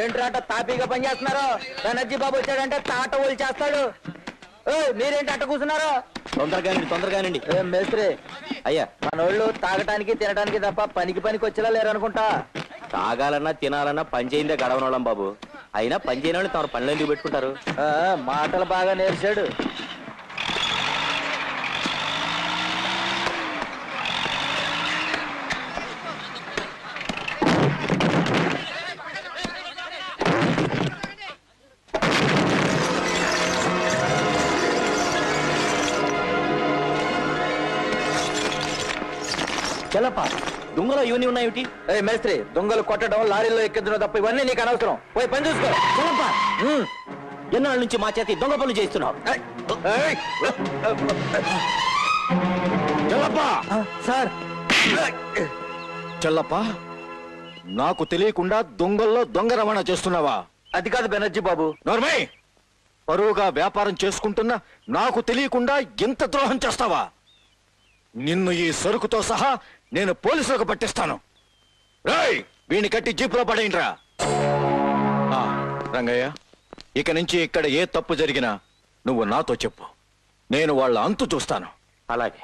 ఏంట్రాట తాపీగా పనిచేస్తున్నారు? బెనర్జీ బాబు వచ్చాడంటే తాట ఓళ్ళు చేస్తాడు. మీరేంటి అట్ట కూర్చున్నారు? తొందరగానండి. మేస్త్రి అయ్యా, మనోళ్ళు తాగటానికి తినడానికి తప్ప పనికి వచ్చేలా లేరనుకుంటా. తాగాలన్నా తినాలన్నా పని చేయిందే గడవనోళ్ళం బాబు. అయినా పని చేయని వాళ్ళు తమ పనులు ఎందుకు పెట్టుకుంటారు? మాటలు బాగా నేర్చాడు. చల్లప్ప, దొంగలో ఇవన్నీ ఉన్నాయేమిటి? మేస్త్రి, దొంగలు కొట్టడం, లారీలో ఎక్కించడం తప్ప ఇవన్నీ నీకు అనవసరం. పోయి పని చూసుకో. చల్లప్ప, ఎన్నాళ్ళ నుంచి మా చేతి దొంగ పనులు చేస్తున్నావు? సార్, చల్లప్ప, నాకు తెలియకుండా దొంగల్లో దొంగ రవాణా చేస్తున్నావా? అది కాదు బెనర్జీ బాబు. నోర్మై, పరువుగా వ్యాపారం చేసుకుంటున్నా నాకు తెలియకుండా ఎంత ద్రోహం చేస్తావా? నిన్ను ఈ సరుకుతో సహా నేను పోలీసులకు పట్టిస్తాను. రాయ్, వీణ్ణి కట్టి జీపులో పడేయండిరా. రంగయ్య, ఇక నుంచి ఇక్కడ ఏ తప్పు జరిగినా నువ్వు నాతో చెప్పు. నేను వాళ్ళ అంతు చూస్తాను. అలాగే.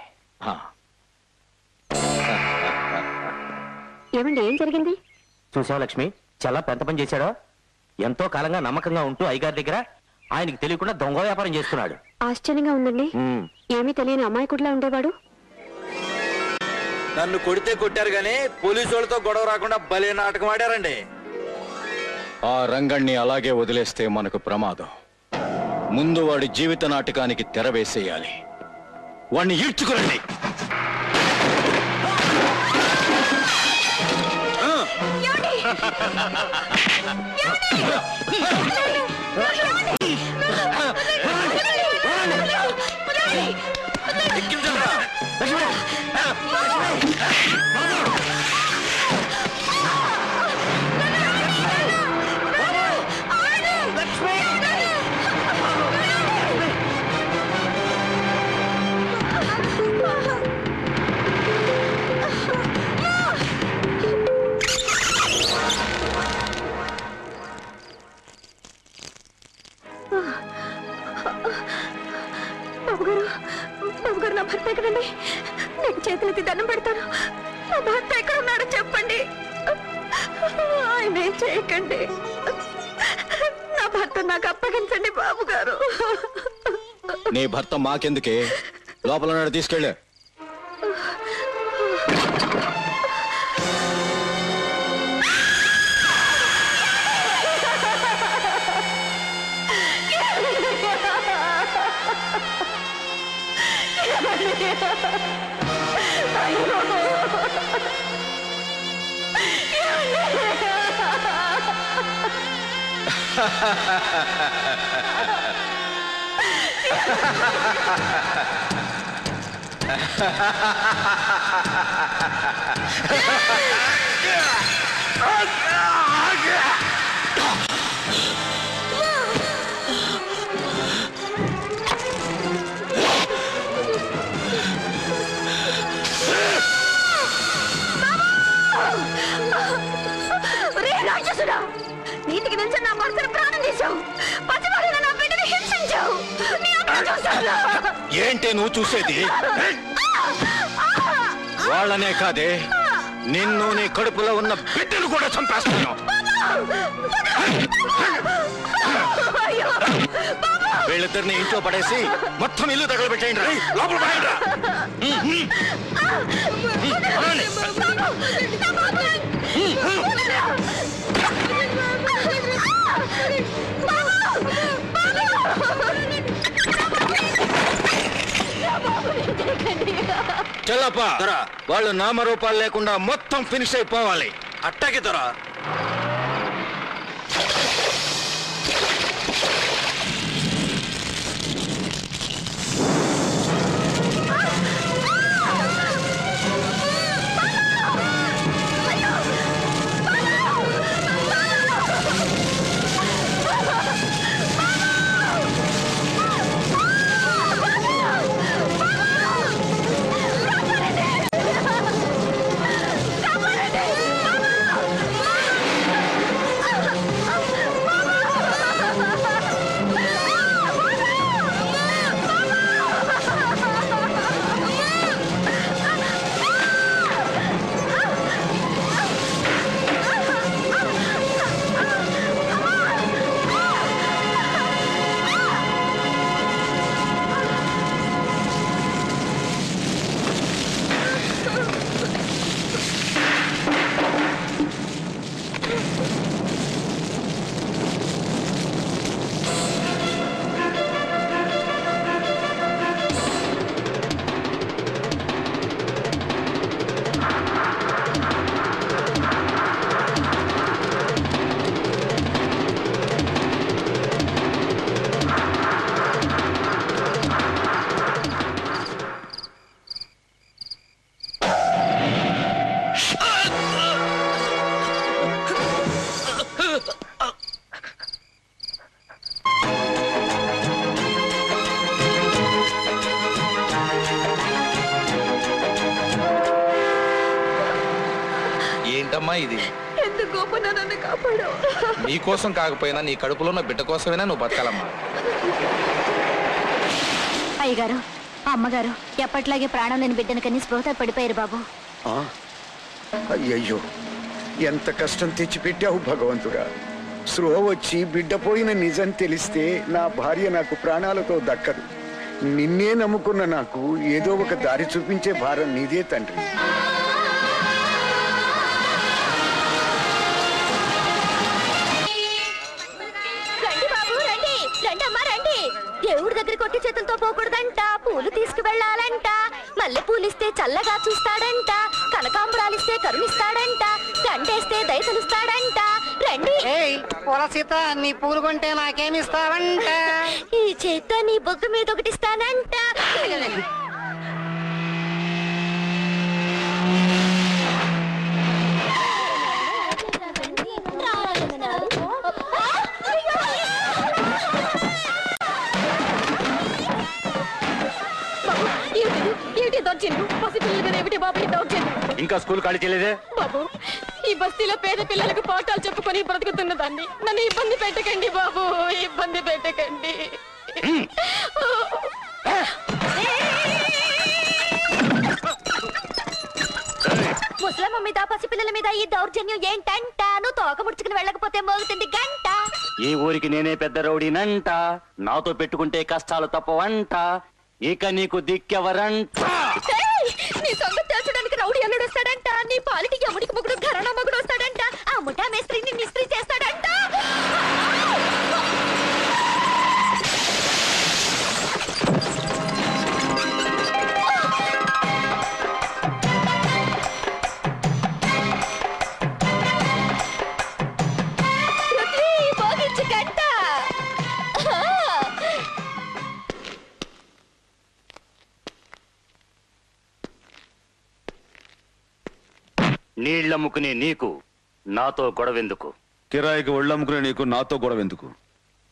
ఏమండి, ఏం జరిగింది? చూసావా లక్ష్మి, చాలా పెద్ద పని చేశాడో. ఎంతో కాలంగా నమ్మకంగా ఉంటూ అయ్యగారి దగ్గర ఆయనకి తెలియకుండా దొంగ వ్యాపారం చేస్తున్నాడు. ఆశ్చర్యంగా ఉందండి. ఏమీ తెలియని అమాయకుడిలా ఉండేవాడు. నన్ను కొడితే కొట్టారు గానీ పోలీసు వాళ్ళతో గొడవ రాకుండా భలే నాటకం ఆడారండి. ఆ రంగణ్ణి అలాగే వదిలేస్తే మనకు ప్రమాదం. ముందు వాడి జీవిత నాటకానికి తెర వేసేయాలి. వాణ్ణి ఈడ్చుకురండి. బాబు గారు, నా భర్త ఎక్కడండి? నేను చేతులెత్తి దండం పెడతాను. నా భర్త ఎక్కడ ఉన్నాడో చెప్పండి. ఆయన ఏం చేయకండి. నా భర్త నాకు అప్పగించండి బాబు గారు. నీ భర్త మాకెందుకే? లోపల నాడు తీసుకెళ్ళే. నీతికి నిలిచి నా భర్తను ప్రాణం చేశావు. పసివాడిన నా బిడ్డని హింసించావు. ఏంటి నువ్వు చూసేది? వాళ్ళనే కాదే, నిన్ను నీ కడుపులో ఉన్న బిడ్డను కూడా చంపేస్తాను. వీళ్ళిద్దరిని ఇంట్లో పడేసి మొత్తం ఇల్లు తగలబెట్టేయండి. లోపల పడేయండి. చల్లప్ప, వాళ్ళు నామరూపాలు లేకుండా మొత్తం ఫినిష్ అయిపోవాలి. అట్టాకి దొరా. ఏంటమ్మా ఇది? ఎందుకు గోపన్న నన్ను కాపాడావు? నీ కోసం కాకపోయినా నీ కడుపులో ఉన్న బిడ్డ కోసమైనా నువ్వు బతకాలమ్మా. అయ్యగారు, అమ్మగారు ఎప్పట్లాగే ప్రాణం లేని బిడ్డను కని స్పృహ పడిపోయారు బాబు. అయ్యయ్యో, ఎంత కష్టం తెచ్చిపెట్టావు భగవంతుడా. స్పృహ వచ్చి బిడ్డ పోయిన నిజం తెలిస్తే నా భార్య నాకు ప్రాణాలతో దక్కదు. నిన్నే నమ్ముకున్న నాకు ఏదో ఒక దారి చూపించే భారం నీదే తండ్రి. రండి బాబు, రండి రండి అమ్మా రండి. దేవుడి దగ్గర కొట్టి చేతులతో పోకూడదంట, పూలు తీసుకువెళ్ళాలంట. మల్లె పూలిస్తే చల్లగా చూస్తాడంట, కనకాంబరాలిస్తే కరుణిస్తాడంట, గంటేస్తే దయతలుస్తాడంట. రండి. పూల సీత, నీ పూలు కొంటే నాకేమిస్తావంట? ఈ చేత్తో నీ బొగ్గ మీద ఒకటిస్తానంట. ఇంకా స్కూల్ ఖాళీ చేయలేదే బాబు, ఈ బస్తీలో పేద పిల్లలకు పాఠాలు చెప్పుకొని బ్రతుకుతున్న దాన్ని నన్ను ఇబ్బంది పెట్టకండి బాబు, ఇబ్బంది పెట్టకండి. ముసలమ్మ మీద పసిపిల్లల మీద ఈ దౌర్జన్యం ఏంటంట? నువ్వు తోక ముడుచుకుని వెళ్ళకపోతే మోగుతుంది గంట. ఈ ఊరికి నేనే పెద్ద రౌడీనంట, నాతో పెట్టుకుంటే కష్టాలు తప్పవంట, ఇక నీకు దిక్కెవరంట. నీ సంగతి తెలుసడానికి రౌడీ అల్లుడు వస్తాడంట, నీ పాలిటి యముడికి మొగుడు ఘరానా మొగుడు వస్తాడంట, ఆ ముఠా మేస్త్రిని మిస్త్రీ చేస్తాడంట. నీళ్ళమ్ముకునే నీకు నాతో గొడవెందుకు? కిరాయికి ఒళ్ళమ్ముకునే నీకు నాతో గొడవ ఎందుకు?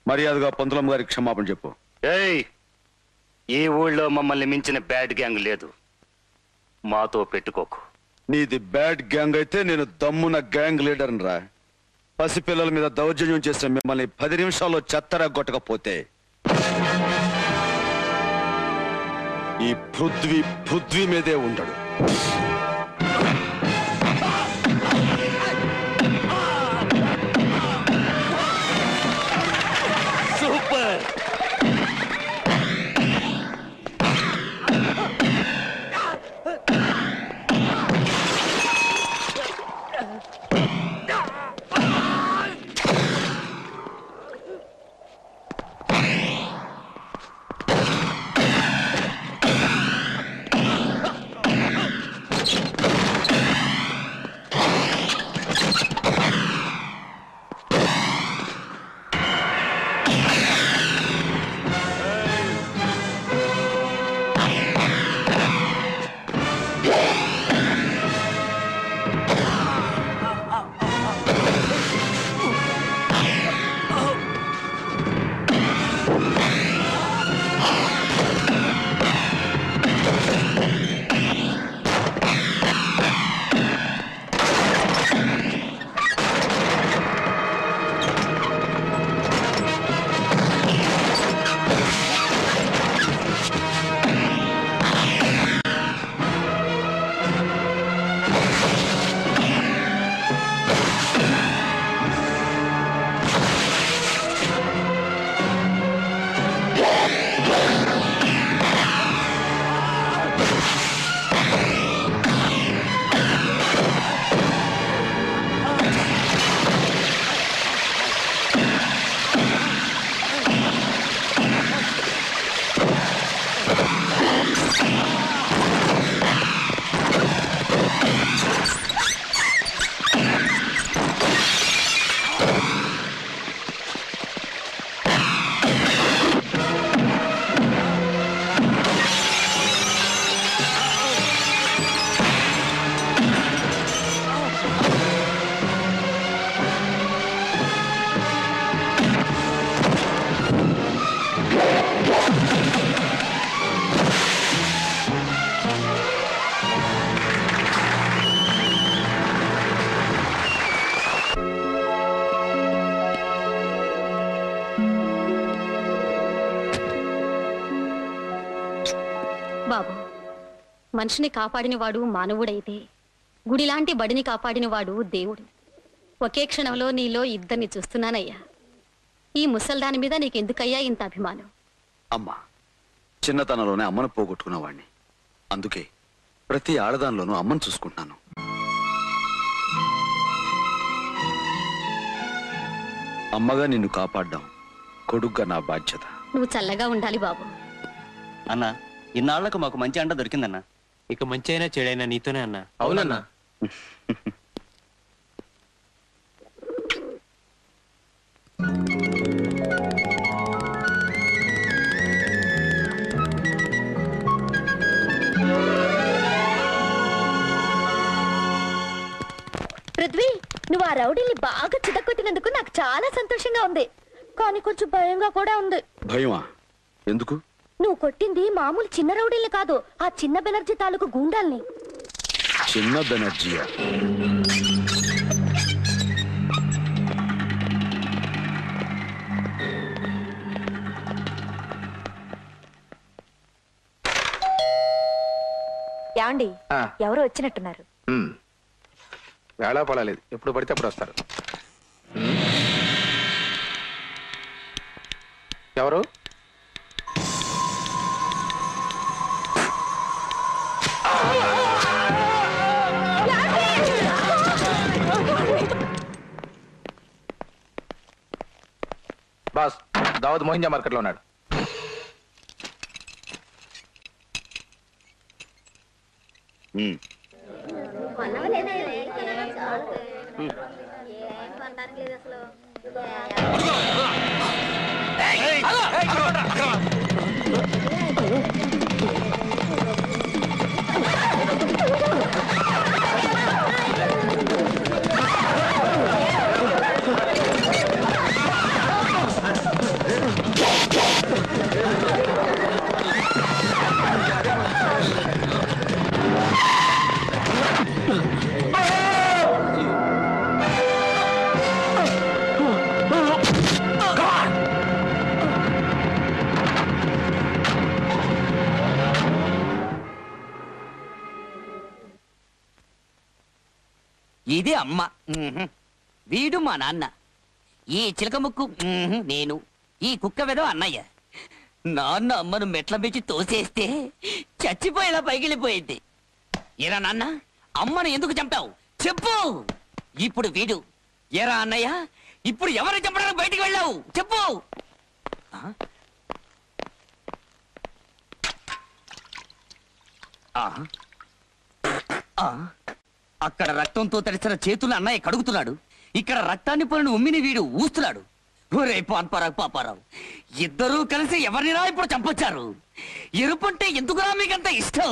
మర్యాదగా పంతులమ్మ గారికి క్షమాపణ చెప్పు. ఏయ్, ఈ ఊళ్ళో మమ్మల్ని మించిన బ్యాడ్ గ్యాంగ్ లేదు, మాతో పెట్టుకోకు. నీది బ్యాడ్ గ్యాంగ్ అయితే నేను దమ్మున గ్యాంగ్ లీడర్ రా. పసిపిల్లల మీద దౌర్జన్యం చేసిన మిమ్మల్ని 10 నిమిషాల్లో చెత్తరా కొట్టకపోతే ఈ పృథ్వీ మీదే ఉండడు. సూపర్. మనిషిని కాపాడినవాడు మానవుడైతే గుడిలాంటి బడిని కాపాడినవాడు దేవుడు. ఒకే క్షణంలో నీలో ఇద్దరిని చూస్తున్నానయ్యా. ఈ ముసల్దాని మీద నీకెందుకయ్యా ఇంత అభిమానం? అమ్మా, చిన్నతనంలోనే అమ్మను పోగొట్టుకున్నవాణ్ణి. అందుకే ప్రతి ఆడదానిలోనూ అమ్మను చూసుకుంటున్నాను. అమ్మగా నిన్ను కాపాడ్డాం కొడుగ్గా నా బాధ్యత. నువ్వు చల్లగా ఉండాలి బాబు. అన్నా, ఇన్నాళ్లకు మాకు మంచి అండ దొరికిందన్నా. ఇక మంచి అయినా చెడైనా నీతోనే అన్నా. అవునన్నా. పృథ్వీ, నువ్వు ఆ రౌడీని బాగా చితకొట్టినందుకు నాకు చాలా సంతోషంగా ఉంది, కానీ కొంచెం భయంగా కూడా ఉంది. భయమా? ఎందుకు? నువ్వు కొట్టింది మామూలు చిన్న రౌడీల్ని కాదు, ఆ చిన్న బెనర్జీ తాలూకు గూండాల్ని. చిన్న బెనర్జీయా? యాండి, ఎవరో వచ్చినట్టున్నారు. వేళ పడలేదు, ఎప్పుడు పడితే అప్పుడు వస్తారు. ఎవరు? బాస్, దావత్ మోహింజా మార్కెట్ లో ఉన్నాడు. ఇది అమ్మ, వీడు మా నాన్న, ఈ చిలక ముక్కు నేను, ఈ కుక్క వెదో అన్నయ్య. నాన్న అమ్మను మెట్ల పెంచి తోసేస్తే చచ్చిపోయేలా పైకిలిపోయింది. ఎరా నాన్న, అమ్మను ఎందుకు చంపావు చెప్పు. ఇప్పుడు వీడు. ఎరా అన్నయ్య, ఇప్పుడు ఎవరు చంపడానికి బయటికి వెళ్ళావు చెప్పు. అక్కడ రక్తంతో తడిసిన చేతులు అన్నయ్య కడుగుతున్నాడు, ఇక్కడ రక్తాన్ని పోలిన ఉమ్మిని వీడు ఊస్తున్నాడు. ఒరే పాన్పరావు పాపారావు, ఇద్దరూ కలిసి ఎవరినిరా ఇప్పుడు చంపొచ్చారు? ఎరుపుంటే ఎందుకురా మీకంత ఇష్టం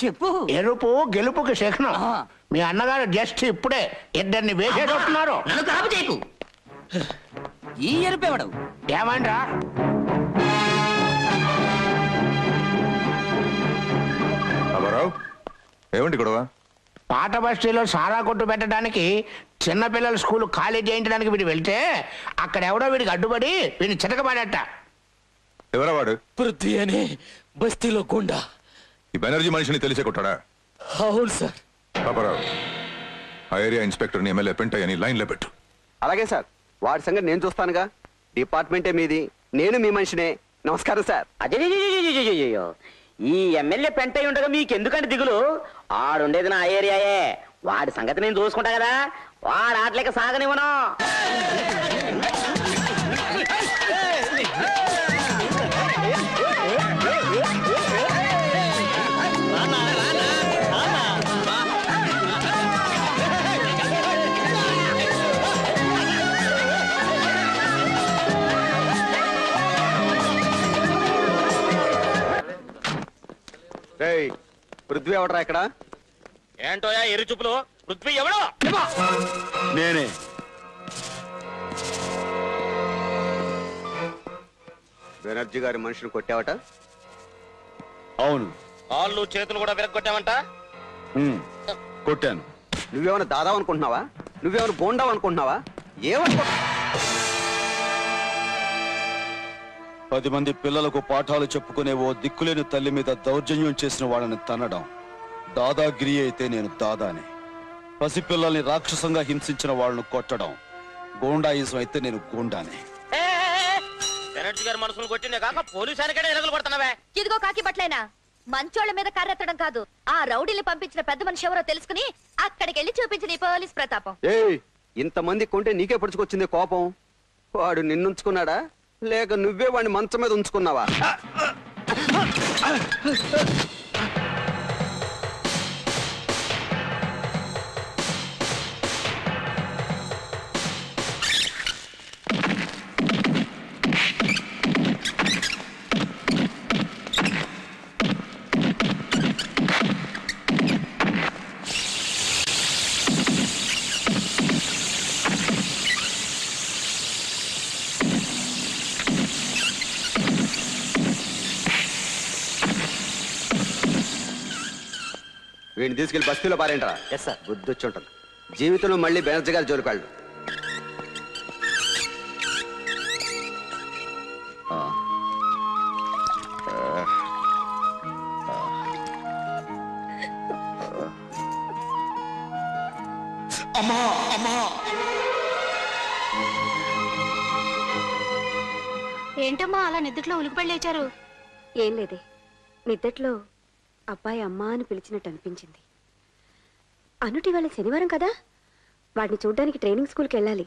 చెప్పు. ఎరుపు గెలుపుకి శిఖనం. మీ అన్నగారు జస్ట్ ఇప్పుడే ఇద్దరిని వేసేటట్టున్నారు. నన్ను కాపు చేయకు. ఈ ఎరుపెవడు? ఏమండ్రా? ఏమండి గొడవ? పాత బస్తీలో సారా కొట్టు పెట్టడానికి చిన్నపిల్లల స్కూల్ ఖాళీ చేయించడానికి వీడు వెళ్తే అక్కడ ఎవడో వీడికి అడ్డుపడి వీడిని చితకబడట. ఎవరా వాడు? పృథ్వీ అని బస్తీలో గుండా. ఈ బెనర్జీ మనిషిని తెలిసే కొట్టాడా? అవును సార్. పాపారావు, ఆ ఏరియా ఇన్స్పెక్టర్ని ఎమ్మెల్యే పెంటయ్యని లైన్లో పెట్టు. అలాగే సార్, వాడి సంగతి నేను చూస్తానుగా. డిపార్ట్మెంటే మీది, నేను మీ మనిషినే. నమస్కారం సార్. అయ్యో, ఈ ఎమ్మెల్యే పెంటై ఉండగా మీకెందుకంటే దిగులు? ఆడుండేది నా ఏరియాయే, వాడి సంగతి నేను చూసుకుంటా కదా. వాడు ఆటలేక సాగనివ్వను. పృథ్వీ ఎవడరా ఇక్కడ? ఏంటోయా ఎరు చూపులు? పృథ్వీ ఎవడో? నేనే. బెనర్జీ గారి మనిషిని కొట్టావట? అవును. కాళ్ళు చేతులు కూడా విరగొట్టావంట? కొట్టాను. నువ్వేమైనా దాదావు అనుకుంటున్నావా? నువ్వేమైనా గోండావు అనుకుంటున్నావా? ఏమనుకో. 10 మంది పిల్లలకు పాఠాలు చెప్పుకునే ఓ దిక్కులేని తల్లి మీద దౌర్జన్యం చేసిన వాళ్ళని తన్నడం దాదాగిరి అయితే నేను దాదానే. పసిపిల్లల్ని రాక్షసంగా హింసించిన వాళ్ళను కొట్టడం గోండాయిజం అయితే నేను గోండానే. గారి మనసులు కొట్టిందే కాక పోలీసానికైనా ఎలుగులు కొడుతున్నావే. ఇదిగో కాకి బట్లైనా మంచోళ్ళ మీద కర్రెత్తడం కాదు, ఆ రౌడీని పంపించిన పెద్ద మనిషి ఎవరో తెలుసుకుని అక్కడికి వెళ్ళి చూపించిన ఈ పోలీస్ ప్రతాపం. ఇంతమంది కొంటే నీకే పడుచుకొచ్చింది కోపం. వాడు నిన్నుంచుకున్నాడా లేక నువ్వే వాడిని మంచం మీద ఉంచుకున్నావా? వీడిని తీసుకెళ్లి బస్తీలో పారేంటరా? Yes sir. బుద్ధి వచ్చి ఉంటుంది. జీవితంలో మళ్ళీ బెనర్జీ గారి జోలికి వెళ్ళు. అమ్మా అమ్మా ఏంటమ్మా అలా నిద్రలో ఉలికి లేచారు? ఏం లేదే, నిద్దట్లో అబ్బాయి అమ్మా అని పిలిచినట్టు అనిపించింది. అనుటి వాళ్ళ శనివారం కదా, వాడిని చూడ్డానికి ట్రైనింగ్ స్కూల్కి వెళ్ళాలి.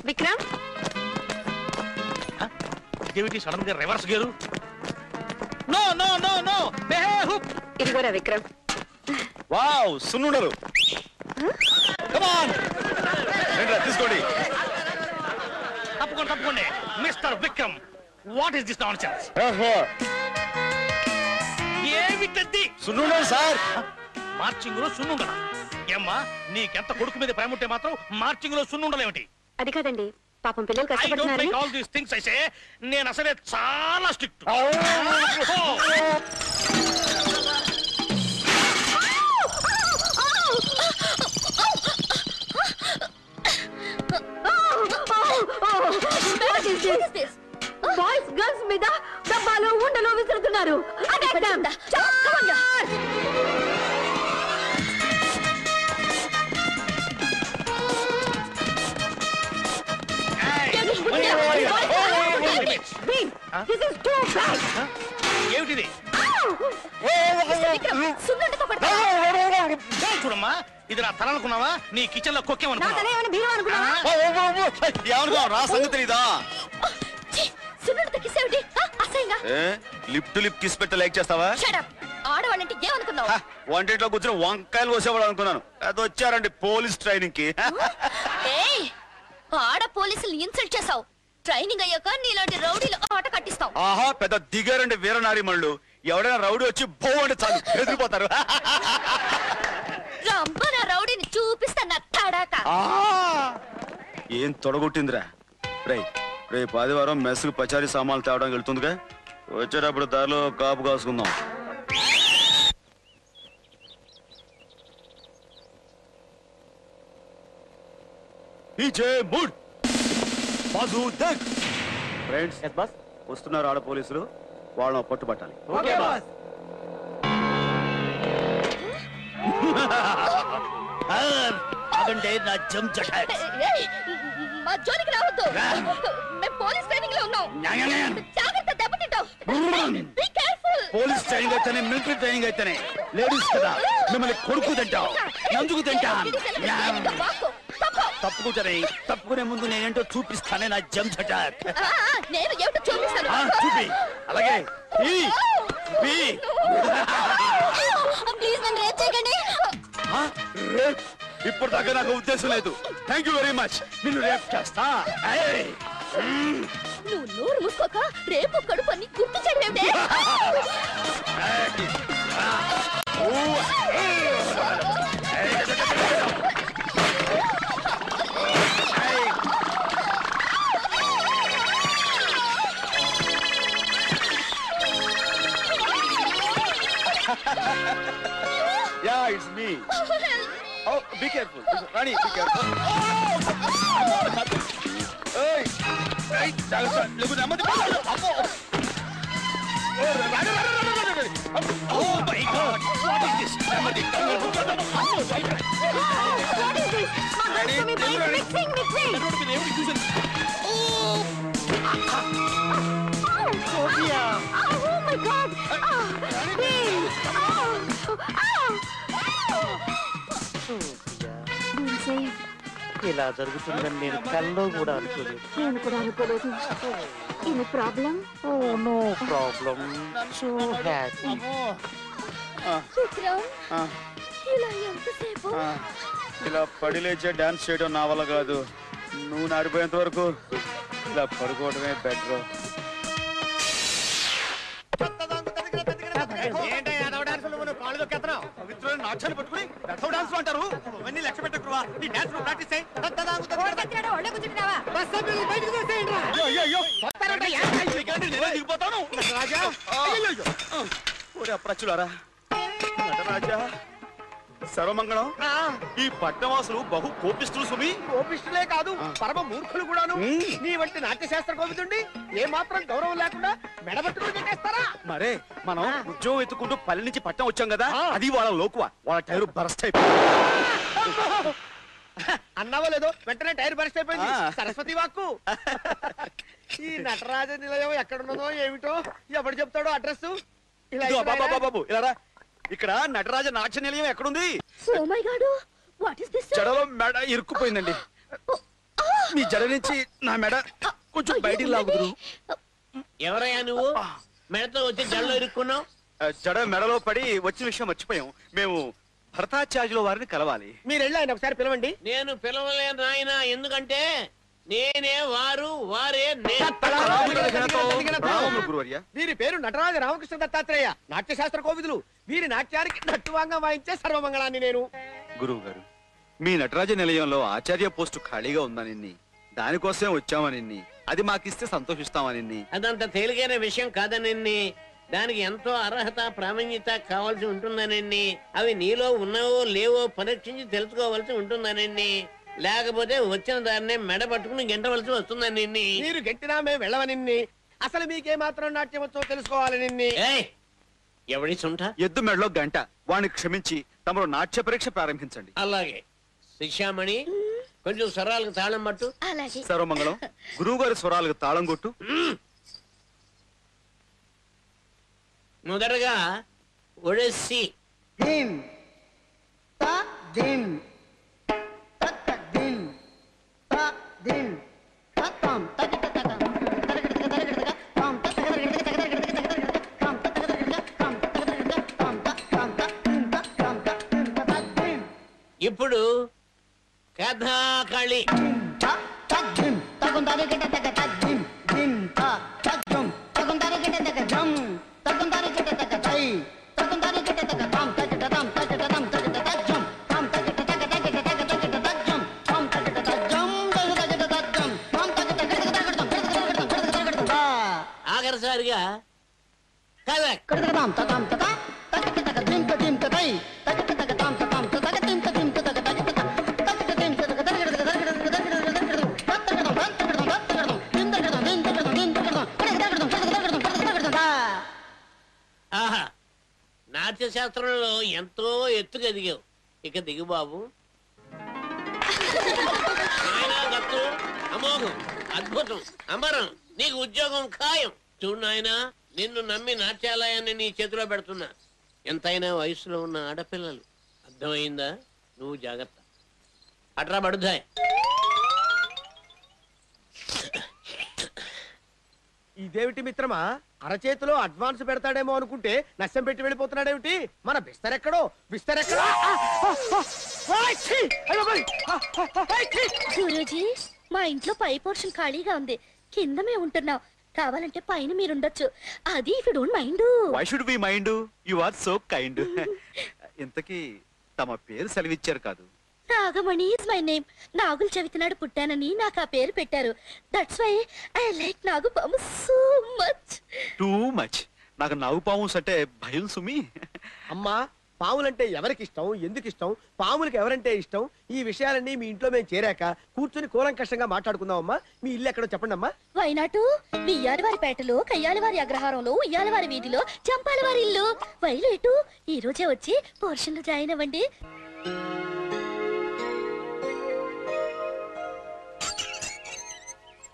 విక్రమ్, సడన్ గా reverse gear. No no no no ఇదిగోరా విక్రమ్. వావ్, సున్నుండలు. తీసుకోండి. తప్పకుండా తప్పకుండా. Mister Vikram, what is this nonsense? ఏమిటది? సున్నుండలు సార్. మార్చింగ్ లో సున్నుండలా? ఏమ్మా, నీకెంత కొడుకు మీద ప్రేమ ఉంటే మాత్రం మార్చింగ్ లో సున్నుండలేమిటి? అది కాదండి, పాపం పిల్లలు I don't కష్టపడుతున్నారు. like all these things, I say. నేను అసలే చాలా స్ట్రిక్ట్. బాయ్స్ గర్ల్స్ మీద డబ్బాలు ఉండలు విసురుతున్నారు. ఏమిటిది? చూడమ్మా, ఇది నా తల అనుకున్నావా? నీ కిచెన్ లో కొక్కేమనుకున్నావా? లిప్ టు లిప్ కిస్ పెట్ట లైక్ చేస్తావా? ఆడవాళ్ళంటే ఏమనుకున్నావు? వంటింట్లో కూర్చొని వంకాయలు కోసేవాడు అనుకున్నాను. అది వచ్చారండి పోలీస్ ట్రైనింగ్ కి. ఆడ పోలీసులు ఇన్సల్ట్ చేసావు. ట్రైనింగ్ అయ్యాక నీలాంటి రౌడీలు ఆట కట్టిస్తాం. ఆహా, పెద్ద దిగారండి వీరనారిమళ్ళు. ఎవడైనా రౌడీ వచ్చి బో అంటే చాలు ఎదిరిపోతారు. రంబన రౌడీని చూపిస్తాను తడాక. ఏం తొడగొట్టిందిరా? రేపు ఆదివారం మెస్కు పచారీ సామాన్లు తేవడానికి వెళ్తుందిగా, వచ్చేటప్పుడు దారిలో కాపు కాసుకుందాం. ఫ్రెండ్స్, వస్తున్నారు ఆడ పోలీసులు, వాళ్ళని పట్టుబట్టాలి. అదంటే నా జంప్ అటాక్. మా జోలికి రావద్దు. మేము పోలీస్ ట్రైనింగ్ లో ఉన్నాం. జాగ్రత్త, దెబ్బతింటావు. Be careful. పోలీస్ ట్రైనింగ్ అయితేనే, మిలిటరీ ట్రైనింగ్ అయితేనే లేడీస్ కదా మిమ్మల్ని కొడుకు తింటాం, నందుకు తింటాం. తప్పుకునే ముందు నేనేంటో చూపిస్తానే నా జంప్ అటాక్. నేను ఏమిటో చూపిస్తాను. చూపి. అలాగే ప్లీజ్ నన్ను రేప్ చేయకండి. ఇప్పుడు దాకా నాకు ఉద్దేశం లేదు. Thank you very much. నిన్ను రేప్ చేస్తా. నువ్వు నోరు మూసుకోక రేపు కడుపు అని గుర్తు చేయలేదే. Yeah it's me oh be careful Rani be careful ఏయ్ ఏయ్ జాగ్రత్త లేకు నెమ్మది అమ్మో oh my god what is this నెమ్మది Sophia! Oh my God! ఇలా జరుగుతుందని నేను కల్లో కూడా అనుకోలేదు. నేను కూడా అనుకోలేదు. Any problem? Oh no problem. So happy. ఇలా ఎంతసేపు? ఇలా పడి లేచే డాన్స్ చేయడం నా వల్ల కాదు. నువ్వు నాడిపోయేంత వరకు ఇలా పడుకోవడమే బెటర్. నాట్యాలు పట్టుకుని రథం డాన్స్ అంటారు. ఇవన్నీ లెక్క పెట్టకురా. ఈ డాన్స్ ప్రాక్టీస్ చేయి. దిగిపోతాను అప్రచులారా నటరాజా సర్వమంగళం. ఈ పట్టణవాసులు బహు కోపిస్తులు సుమి. కోపిష్టులే కాదు పరమ మూర్ఖులు కూడాను. నీ వంటి నాట్యశాస్త్ర కోవిదుండి ఏ మాత్రం గౌరవం లేకుండా మెడబట్టుకుని పెట్టేస్తారా? మరే మనం ఉద్యోగం ఎత్తుకుంటూ పల్లె నుంచి పట్టణం వచ్చాం కదా, అది వాళ్ళ లోకువా. వాళ్ళ టైరు బరస్ట్ అయిపోయింది. అన్నావో లేదో వెంటనే టైర్ బరస్ట్ అయిపోయింది. సరస్వతి వాక్కు. ఈ నటరాజ నిలయం ఎక్కడున్నదో ఏమిటో ఎవడు చెప్తాడో అడ్రస్. బాబు ఇలా ఇక్కడ నటరాజ నాట్య నిలయం ఎక్కడుంది? Oh my God! What is this? జడలో మెడ ఇరుక్కుపోయిందండి. మీ జడ నుంచి నా మెడ కొంచెం బయటికి లాగుదురు. ఎవరయ్యా నువ్వు? మెడతో వచ్చి జడలో ఇరుక్కున్నావు? జడ మెడలో పడి వచ్చిన విషయం మర్చిపోయాం. మేము భరతాచార్యుల వారిని కలవాలి. మీరు వెళ్ళి ఆయన ఒకసారి పిలవండి. నేను పిలవలేను నాయన. ఎందుకంటే నేనే వారు, వారే గురువర్య. వీరి పేరు నటరాజ రామకృష్ణ దత్తాత్రేయ, నాట్యశాస్త్ర కోవిదులు. వీరి నాట్యానికి నట్టువాంగా వాయించే సర్వమంగళాన్ని నేను. గురువు గారు, మీ నటరాజ నిలయంలో ఆచార్య పోస్టు ఖాళీగా ఉందని, దానికోసమే వచ్చామని, అది మాకిస్తే సంతోషిస్తామని. అదంత తేలికైన విషయం కాదనండి. దానికి ఎంతో అర్హత, ప్రామాణ్యత కావాల్సి ఉంటుందనండి. అవి నీలో ఉన్నావో లేవో పరీక్షించి తెలుసుకోవాల్సి ఉంటుందనండి. లేకపోతే వచ్చిన దాన్నే మెడ పట్టుకుని గెంటవలసి వస్తుందని. మీరు గెంటినా మేము వెళ్ళవని. అసలు మీకే మాత్రం నాట్యం వచ్చో తెలుసుకోవాలని. ఎవడి సుంఠ? ఎద్దు మెడలో గంట. వాణ్ణి క్షమించి తమరు నాట్య పరీక్ష ప్రారంభించండి. అలాగే. శిక్షామణి కొంచెం స్వరాలకు తాళం పట్టు. సర్వమంగళం. గురువు గారి స్వరాలకు తాళం కొట్టు. మొదటగా ఒడెస్సి. ఇప్పుడు కథాకళి. ఆఖరిసారిగా ఆహా, నాట్య శాస్త్రంలో ఎంతో ఎత్తుకు ఎదిగావు. ఇక దిగు బాబు. అమోఘం, అద్భుతం, అమరం. నీకు ఉద్యోగం ఖాయం. చూడు నాయనా, నిన్ను నమ్మి నాట్యాలయాన్ని నీ చేతిలో పెడుతున్నా. ఎంతైనా వయసులో ఉన్న ఆడపిల్లలు. అర్థమైందా? నువ్వు జాగ్రత్త. అట్రా పడుద్దాయి. ఇదేమిటి మిత్రమా, అరచేతిలో అడ్వాన్స్ పెడతాడేమో అనుకుంటే నష్టం పెట్టి వెళ్ళిపోతున్నాడేమిటి? మన బిస్తరెక్కడో బిస్తరెక్కడో. గురూజీ, మా ఇంట్లో పై పోర్షన్ ఖాళీగా ఉంది. కింద మేము ఉంటున్నాం. కావాలంటే పైన మీరుండొచ్చు. అది if you don't mind. Why should we mind? You are so kind. ఇంతకీ తమ పేరు సెలవిచ్చారు కాదు? Nagamani is my name. Nagula Chavithi నాడు పుట్టానని నాకు ఆ పేరు పెట్టారు. దట్స్ వై ఐ లైక్ నాగుపాము సో మచ్. Too much. నాకు నాగు పాము అంటే భయం సుమి. అమ్మా పాములంటే ఎవరికి ఇష్టం, ఎందుకు ఇష్టం, పాములకి ఎవరంటే ఇష్టం, ఈ విషయాలన్నీ మీ ఇంట్లో మేము చేరాక కూర్చుని కూలంకషంగా మాట్లాడుకుందామమ్మా. మీ ఇల్లు ఎక్కడో చెప్పండి అమ్మా. వైనాటు బియ్యాలవారి పేటలో, కయ్యాలవారి అగ్రహారంలో, ఉయ్యాలవారి వీధిలో, చంపాలవారి ఇల్లు. వైలేటు ఈ రోజే వచ్చి పోర్షన్ లో జాయిన్ అవ్వండి.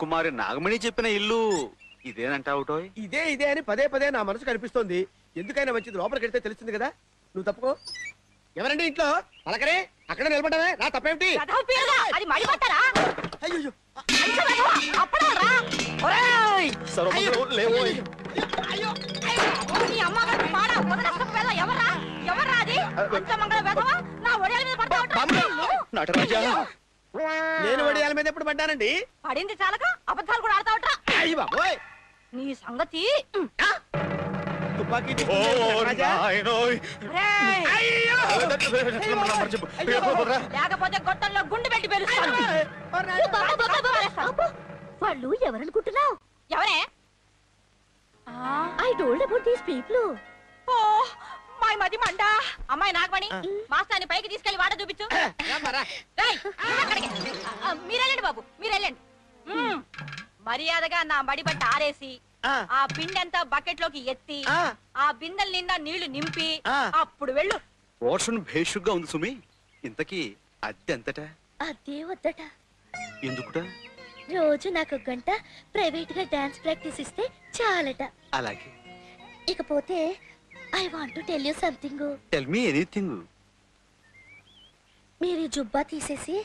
కుమారి నాగమణి చెప్పిన ఇల్లు ఇదేనంటావుటో? ఇదే అని పదే పదే నా మనసు కనిపిస్తోంది. ఎందుకైనా మంచిది లోపలికి వెళ్తే తెలుస్తుంది కదా. నువ్వు తప్పుకో. ఎవరండి ఇంట్లో? పలకరే అక్కడ నిలబడ్డావే, నా తప్పేమిటి? అది మడిపట్టారా? అయ్యో నేను వడియాల మీద ఎప్పుడు పడ్డానండి? పడింది చాలక అబద్ధాలు కూడా ఆడతావట్రా. అయ్యి బాబోయ్, నీ సంగతి తుపాకీ లేకపోతే గొట్టంలో గుండు పెట్టి పెరుస్తాను. వాళ్ళు ఎవరనుకుంటున్నావు? ఎవరే? I told about these people. Oh my మది మండ. అమ్మాయి నాగమణి, మాస్తాన్ని పైకి తీసుకెళ్లి వాడ చూపించు. మీరెళ్ళండి బాబు, మీరెళ్ళండి. మర్యాదగా నా మడి బట్ట ఆరేసి ఆ పిండంతా బకెట్ లోకి ఎత్తి ఆ బిందెల నిండా నీళ్లు నింపి అప్పుడు వెళ్ళు. పోర్షన్ భేషుగ్గా ఉంది సుమి. ఇంతకీ అద్దె ఎంతట? అదే వద్దట. ఎందుకుట? రోజు నాకు 1 గంట ప్రైవేట్ గా డాన్స్ ప్రాక్టీస్ ఇస్తే చాలట. అలాగే. ఇకపోతే I want to tell you something. Tell me anything. మీరు జుబ్బా తీసేసి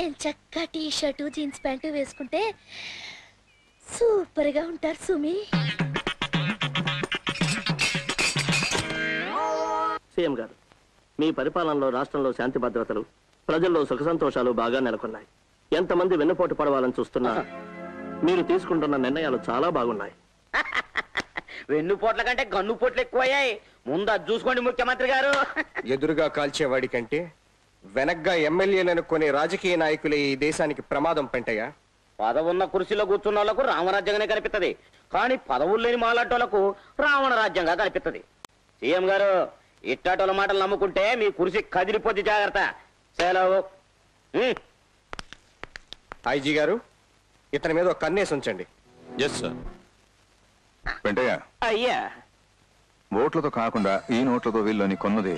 ఎంచక్క టీ షర్టు జీన్స్ ప్యాంటు వేసుకుంటే సూపర్ గా ఉంటారు సుమి. సీఎం గారు, మీ పరిపాలనలో రాష్ట్రంలో శాంతి భద్రతలు, ప్రజల్లో సుఖ సంతోషాలు బాగా నెలకొన్నాయి. ఎంతమంది వెన్నుపోటు పడవాలని చూస్తున్నా మీరు తీసుకుంటున్న నిర్ణయాలు చాలా బాగున్నాయి. వెన్నుపోట్ల కంటే గన్నుపోట్లు ఎక్కువయ్యాయి. ముందు అది చూసుకోండి ముఖ్యమంత్రి గారు. ఎదురుగా కాల్చేవాడి కంటే వెనగ్గా ఎమ్మెల్యేలను కొనే రాజకీయ నాయకులే ఈ దేశానికి ప్రమాదం పెంటయ్యా. పదవున్న కుర్చీలో కూర్చున్న వాళ్ళకు రామరాజ్యంగానే కనిపిస్తుంది, కానీ పదవులు లేని మాలాటోళ్లకు రావణ రాజ్యంగా కనిపిస్తుంది. సీఎం గారు, ఇట్టాటోల మాటలు నమ్ముకుంటే మీ కుర్చీ కదిలిపోద్ది, జాగ్రత్త. సెలవు. ఐజీ గారు, ఇతని మీద ఒక కన్నేసి ఉంచండి. Yes sir. వెంటయ్య, అయ్యా, ఓట్లతో కాకుండా ఈ నోట్లతో వీళ్ళని కొన్నది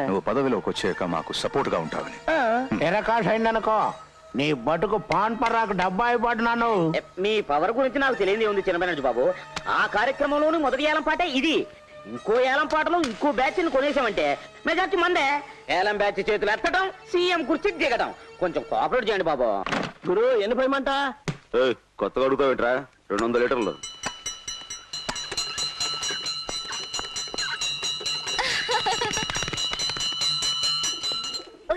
నువ్వు పదవిలోకి వచ్చాక మాకు సపోర్ట్ గా ఉంటావని. ఎరకాష్ అయిందనుకో, నీ బతుకు పాన్ పర్రాకు డబ్బా అయిపోతున్నాను. మీ పవర్ గురించి నాకు తెలియదు ఉంది చిన్నబెనర్జీ బాబు. ఆ కార్యక్రమంలోని మొదటి ఏలం పాటే ఇది. ఇంకో ఏలం పాటలో ఇంకో బ్యాచ్ ని కొనేసామంటే మెజార్టీ మందే. ఏలం బ్యాచ్ చేతులు ఎత్తడం, సీఎం కుర్చీ దిగడం. కొంచెం కోఆపరేట్ చేయండి బాబు. గురు ఎన్ని పోయమంట? కొత్తగా అడుగుతావేంట్రా? 200 లీటర్లు.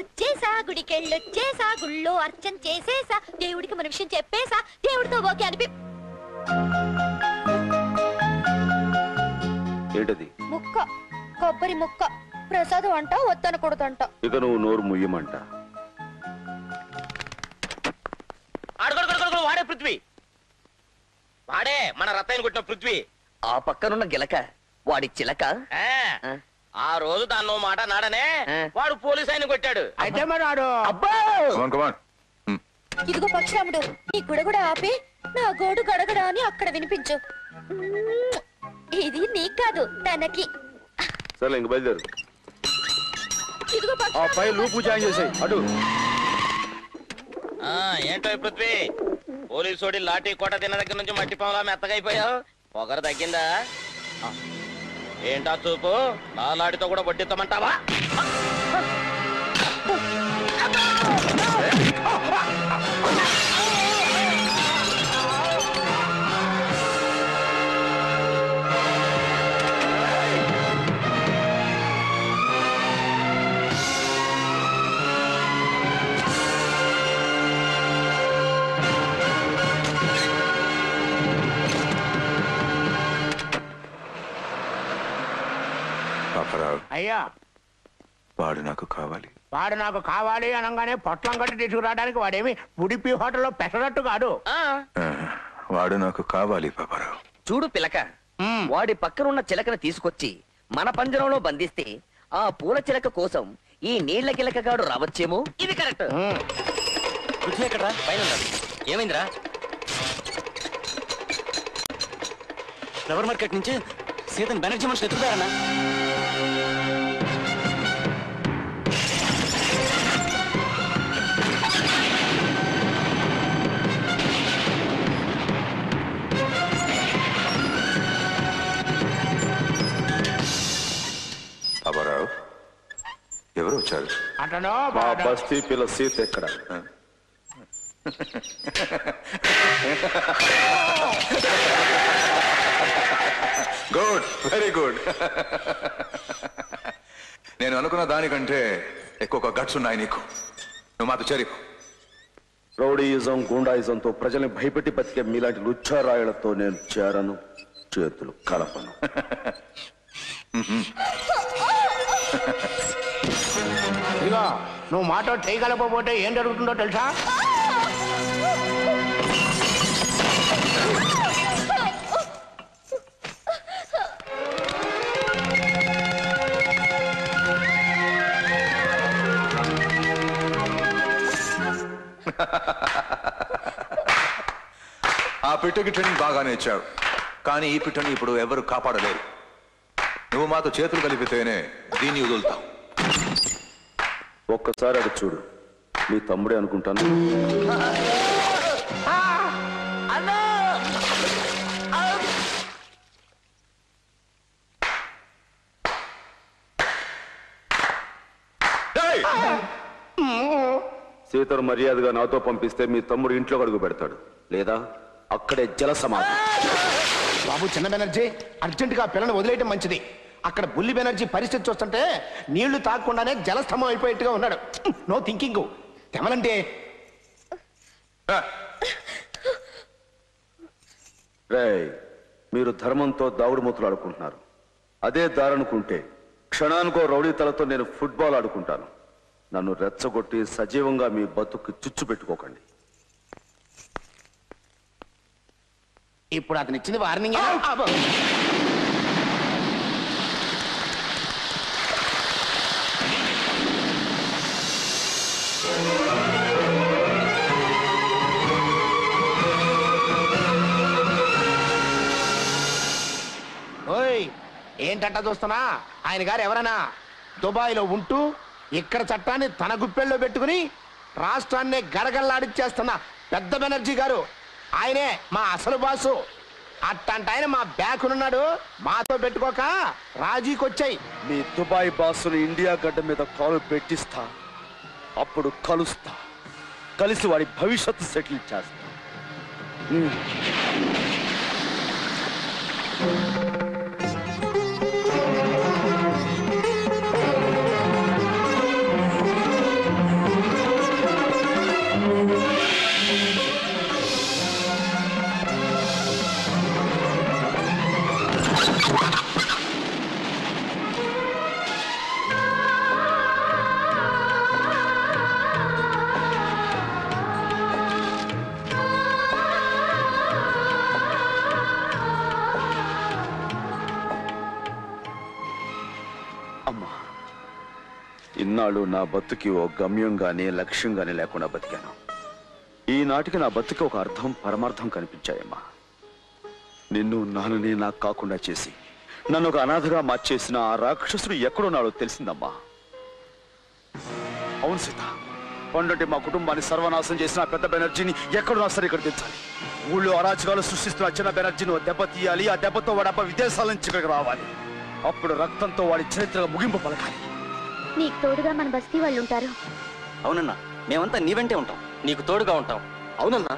వచ్చేసా గుడికెళ్ళొచ్చేసా, గుళ్ళో అర్చన చేసేసా, దేవుడికి మన విషయం చెప్పేసా, దేవుడితో ఓకే అనిపి. ఏంటది? ముక్క, కొబ్బరి ముక్క. ప్రసాదం అంట, వద్దనకూడదంట. ఇక నువ్వు నోరు ముయ్యమంట. వాడే పృథ్వీ, వాడే మన రత్తాయిని కొట్టిన పృథ్వీ. ఆ పక్కనున్న గిలక వాడి చిలక. ఆ రోజు దాన్నో మాట నాడనే వాడు పోలీస్ ఆయన కొట్టాడు. అయితే మరి వాడు ఇదిగో పక్షరాముడు, నీ గుడగుడ ఆపి నా గోడు గడగడ అని అక్కడ వినిపించు. ఇది నీకు కాదు, తనకి. సరే ఇంక బయలుదేరు. ఇదిగో ఆ పై లూపు జాయిన్ చేసాయి. అడు ఏంటో పృథ్వీ, పోలీసోడి లాఠీ కోట తిన్న దగ్గర నుంచి మట్టి పాములా మెత్తగైపోయావు. పొగరు తగ్గిందా? ఏంటా చూపు, నా లాడితో కూడా వడ్డిస్తామంటావా? అయ్యా, వాడు నాకు కావాలి. వాడు నాకు కావాలి అనగానే పొట్లం కట్టి తీసుకురావడానికి వాడేమి ఉడిపి హోటల్లో పెసరట్టు కాదు. వాడు నాకు కావాలి పాపారావు. చూడు పిలక, వాడి పక్కనున్న చిలకను తీసుకొచ్చి మన పంజరంలో బంధిస్తే ఆ పూల చిలక కోసం ఈ నీళ్ల గిలకగాడు రావచ్చేమో. ఇది కరెక్ట్. పృథ్వీ ఎక్కడరా? పైన ఉన్నాడు. ఏమైందిరా? ఫ్లవర్ మార్కెట్ నుంచి సీతన్ బెనర్జీ మనుషులు ఎత్తుతారన్నా. అబ్బారావు, ఎవరు వచ్చారు? మా బస్తీ పిల్ల సీత ఎక్కడ? Good, very good. నేను అనుకున్న దానికంటే ఎక్కువ గట్స్ ఉన్నాయి నీకు. నువ్వు మాతో చేరిపో. రౌడీయిజం, గూండాయిజంతో ప్రజల్ని భయపెట్టి బతికే మీలాంటి లుచ్చారాయులతో నేను చేరను, చేతులు కలపను. ఇదిగో నువ్వు మాతో చేయగలకపోతే ఏం జరుగుతుందో తెలుసా? ఆ పిట్టకి ట్రైనింగ్ బాగానే ఇచ్చావు, కానీ ఈ పిట్టని ఇప్పుడు ఎవరు కాపాడలేరు. నువ్వు మాతో చేతులు కలిపితేనే దీన్ని వదులుతావు. ఒక్కసారి అది చూడు, మీ తమ్ముడే అనుకుంటాను. సీతను మర్యాదగా నాతో పంపిస్తే మీ తమ్ముడు ఇంట్లో అడుగు పెడతాడు, లేదా అక్కడే జల సమాధి. బాబు చిన్న బెనర్జీ, అర్జెంటుగా పిల్లని వదిలేయటం మంచిది. అక్కడ బుల్లి బెనర్జీ పరిస్థితి చూస్తుంటే నీళ్లు తాగకుండానే జలస్తంభం అయిపోయేట్టుగా ఉన్నాడు. No thinking. తెమలంటే రేయ్, మీరు ధర్మంతో దావుడు మూతలు ఆడుకుంటున్నారు. అదే దారనుకుంటే క్షణానికో రౌడీ తలతో నేను ఫుట్బాల్ ఆడుకుంటాను. నన్ను రెచ్చగొట్టి సజీవంగా మీ బతుకు చుచ్చు పెట్టుకోకండి. ఇప్పుడు అతను ఇచ్చింది వార్నింగ్. ఓయ్, ఏంటంట చూస్తున్నా? ఆయన గారు ఎవరన్నా దుబాయ్లో ఉంటూ ఇక్కడ చట్టాన్ని తన గుప్పెల్లో పెట్టుకుని రాష్ట్రాన్ని గడగల్లాడిచ్చేస్తున్న పెద్ద బెనర్జీ గారు. ఆయనే మా అసలు బాసు. అట్టంటే ఆయన మా బ్యాకునున్నాడు. మాతో పెట్టుకోక రాజీకొచ్చాయి. మీ దుబాయ్ బాసుని ఇండియా గడ్డ మీద కాలు పెట్టిస్తా, అప్పుడు కలుస్తా, కలిసి వాడి భవిష్యత్తు సెటిల్ చేస్తా. అమ్మా, ఇన్నాళ్ళు నా బతుకి ఓ గమ్యం గాని లక్ష్యం గాని లేకుండా బతికాను. ఈనాటికి నా బతుకి ఒక అర్థం పరమార్థం కనిపించాయమ్మా. నిన్ను నాన్నని నాకు కాకుండా చేసి నన్ను ఒక అనాథగా మార్చేసిన ఆ రాక్షసుడు ఎక్కడున్నాడో తెలిసిందమ్మా. అవును సీత, పండంటే మా కుటుంబాన్ని సర్వనాశనం చేసిన పెద్ద బెనర్జీని ఎక్కడున్నా సరే ఇక్కడ తెచ్చాలి. ఊళ్ళో అరాచకాలు సృష్టిస్తున్న చిన్న బెనర్జీని దెబ్బ తీయాలి. ఆ దెబ్బతో వాడి అబ్బ విదేశాల నుంచి ఇక్కడికి రావాలి. అప్పుడు రక్తంతో వాడి చరిత్ర ముగింపు పలకాలి. నీకు తోడుగా మన బస్తీ వాళ్ళు ఉంటారు. అవునన్నా, మేమంతా నీ వెంటే ఉంటాం, నీకు తోడుగా ఉంటాం. అవునన్నా.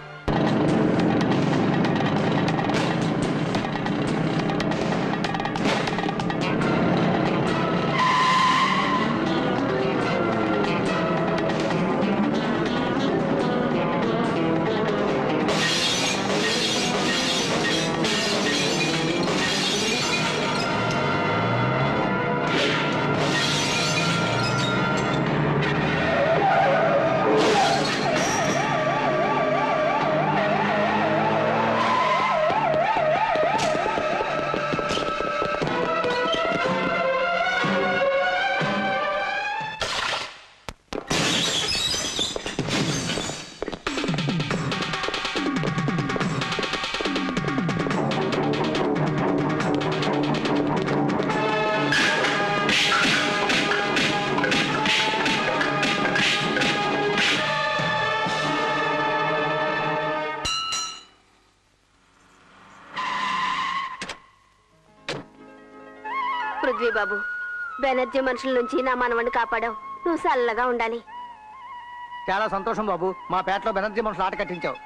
బాబు బెనర్జీ మనుషుల నుంచి నా మనవణ్ణి కాపాడావు. నువ్వు చల్లగా ఉండాలి. చాలా సంతోషం బాబు, మా పేటలో బెనర్జీ మనుషులు ఆట కట్టించావు.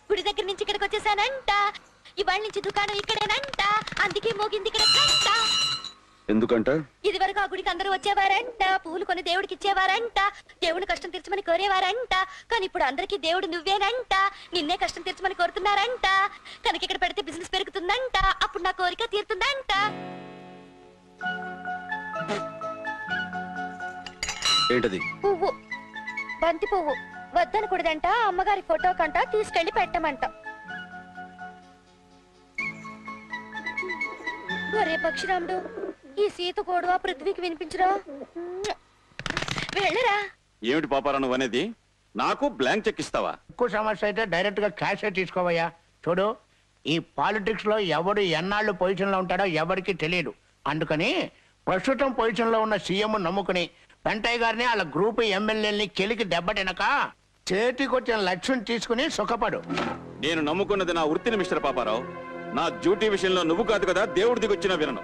గుడి దగ్గర నుంచి ఇక్కడికి వచ్చేసానంట. ఇవాళ నుంచి దుకాణం ఇక్కడేనంట. అందుకే మోగింది ఇక్కడ గంట. ఎందుకంట? ఇది వరకు ఆ గుడికి అందరూ వచ్చేవారంట, పూలు కొని దేవుడికి ఇచ్చేవారంట, దేవుని కష్టం తీర్చమని కోరేవారంట. కానీ ఇప్పుడు అందరికీ దేవుడు నువ్వేనంట, నిన్నే కష్టం తీర్చమని కోరుతున్నారంట. కనుక ఇక్కడ పెడితే బిజినెస్ పెరుగుతుందంట, అప్పుడు నా కోరిక తీరుతుందంట. ఏంటది? పువ్వు, బంతి పువ్వు వద్దనకూడదంట, అమ్మగారి ఫోటో కంట తీసుకెళ్లి పెట్టమంట. ఒరే పక్షిరాముడు, ఈ సీత కోడు ఆ పృథ్వీకి వినిపించరా. వెళ్ళరా. ఏమిటి పాపారా నువ్వు అనేది? నాకు బ్లాంక్ చెక్ ఇస్తావా? ఎక్కువ సమస్య అయితే డైరెక్ట్ గా క్యాష్ తీసుకోవయ్యా. చూడు, ఈ పాలిటిక్స్ లో ఎవడు ఎన్నాళ్ళు పొజిషన్ లో ఉంటాడో ఎవరికి తెలియదు. అందుకని ప్రస్తుతం పొజిషన్ లో ఉన్న సీఎం నమ్ముకుని వెంటయ్య గారిని వాళ్ళ గ్రూప్ ఎమ్మెల్యేలని కెలికి దెబ్బతినక చేతికొచ్చిన లక్ష్యం తీసుకుని సుఖపడు. నేను నమ్ముకున్నది నా వృత్తిని మిస్టర్ పాపారావు. నా డ్యూటీ విషయంలో నువ్వు కాదు కదా దేవుడి దిగొచ్చిన వినను.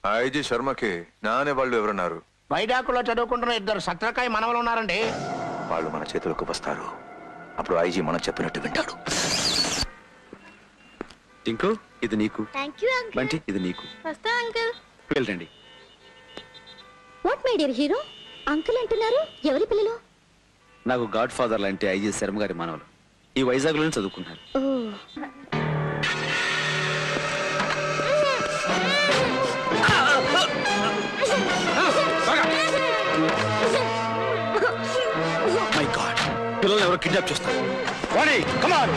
ఐజీ శర్మకి నానే వాళ్ళు ఎవరున్నారు? వైడాకులో చదువుకుంటున్న 2 సత్రకాయ మనవలు ఉన్నారండి. వాళ్ళు మన చేతులకు వస్తారు. అప్పుడు ఐజీ మనం చెప్పినట్టు వింటాడు. టింకు, ఇది నీకు. Thank you uncle. బంటి, ఇది నీకు. వస్తా అంకుల్. వెళ్ళండి. What my dear hero, uncle అంటున్నారు? ఎవరి పిల్లలు? నాకు గాడ్ ఫాదర్ లాంటి ఐజీ శర్మ గారి మనవలు. ఈ వైజాగ్ లోనే చదువుకున్నారు. మై గాడ్, పిల్లల్ని ఎవరో కిడ్నాప్ చేస్తారు. Vani, come on.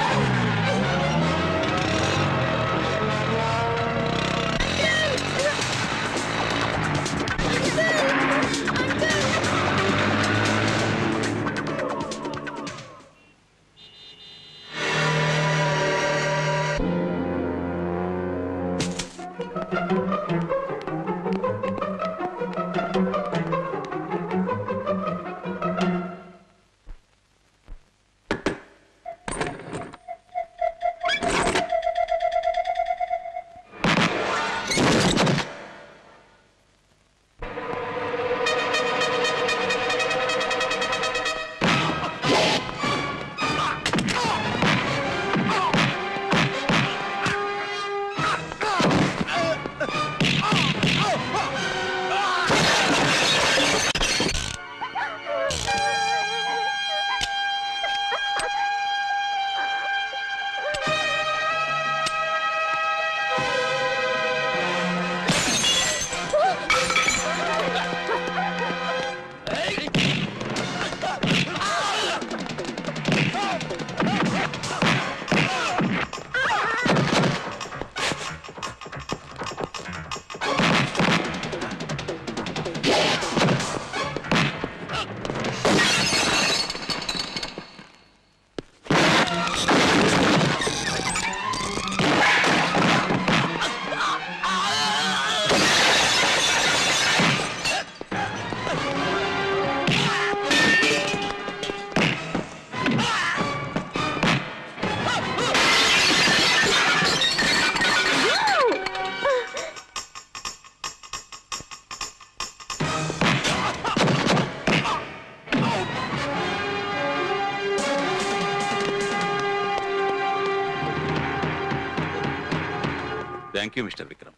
Thank you mister Vikram.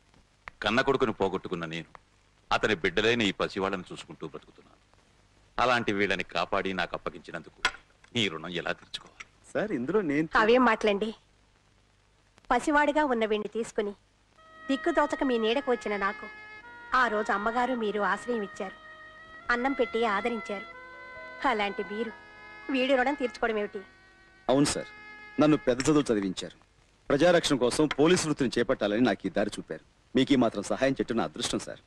కన్న కొడుకును పోగొట్టుకున్న నేను అతని బిడ్డలైన ఈ పసివాళ్ళని చూసుకుంటూ బ్రతుకుతున్నాను. అలాంటి వీళ్ళని కాపాడి నాకు అప్పగించినందుకు నీ రుణం ఎలా తీర్చుకోవాలి? సార్, ఇందులో నేను అవేం మాటలండి. పసివాడిగా ఉన్న వీణ్ణి తీసుకుని దిక్కుదోచక మీ నీడకు వచ్చిన నాకు ఆ రోజు అమ్మగారు మీరు ఆశ్రయం ఇచ్చారు, అన్నం పెట్టి ఆదరించారు. అలాంటి మీరు వీడి రుణం తీర్చుకోవడం ఏమిటి? అవును సార్, నన్ను పెద్ద చదువు చదివించారు. ప్రజారక్షణ కోసం పోలీసు వృత్తిని చేపట్టాలని నాకు ఈ దారి చూపారు. మీకు ఈ మాత్రం సహాయం చేయటం నా అదృష్టం సార్.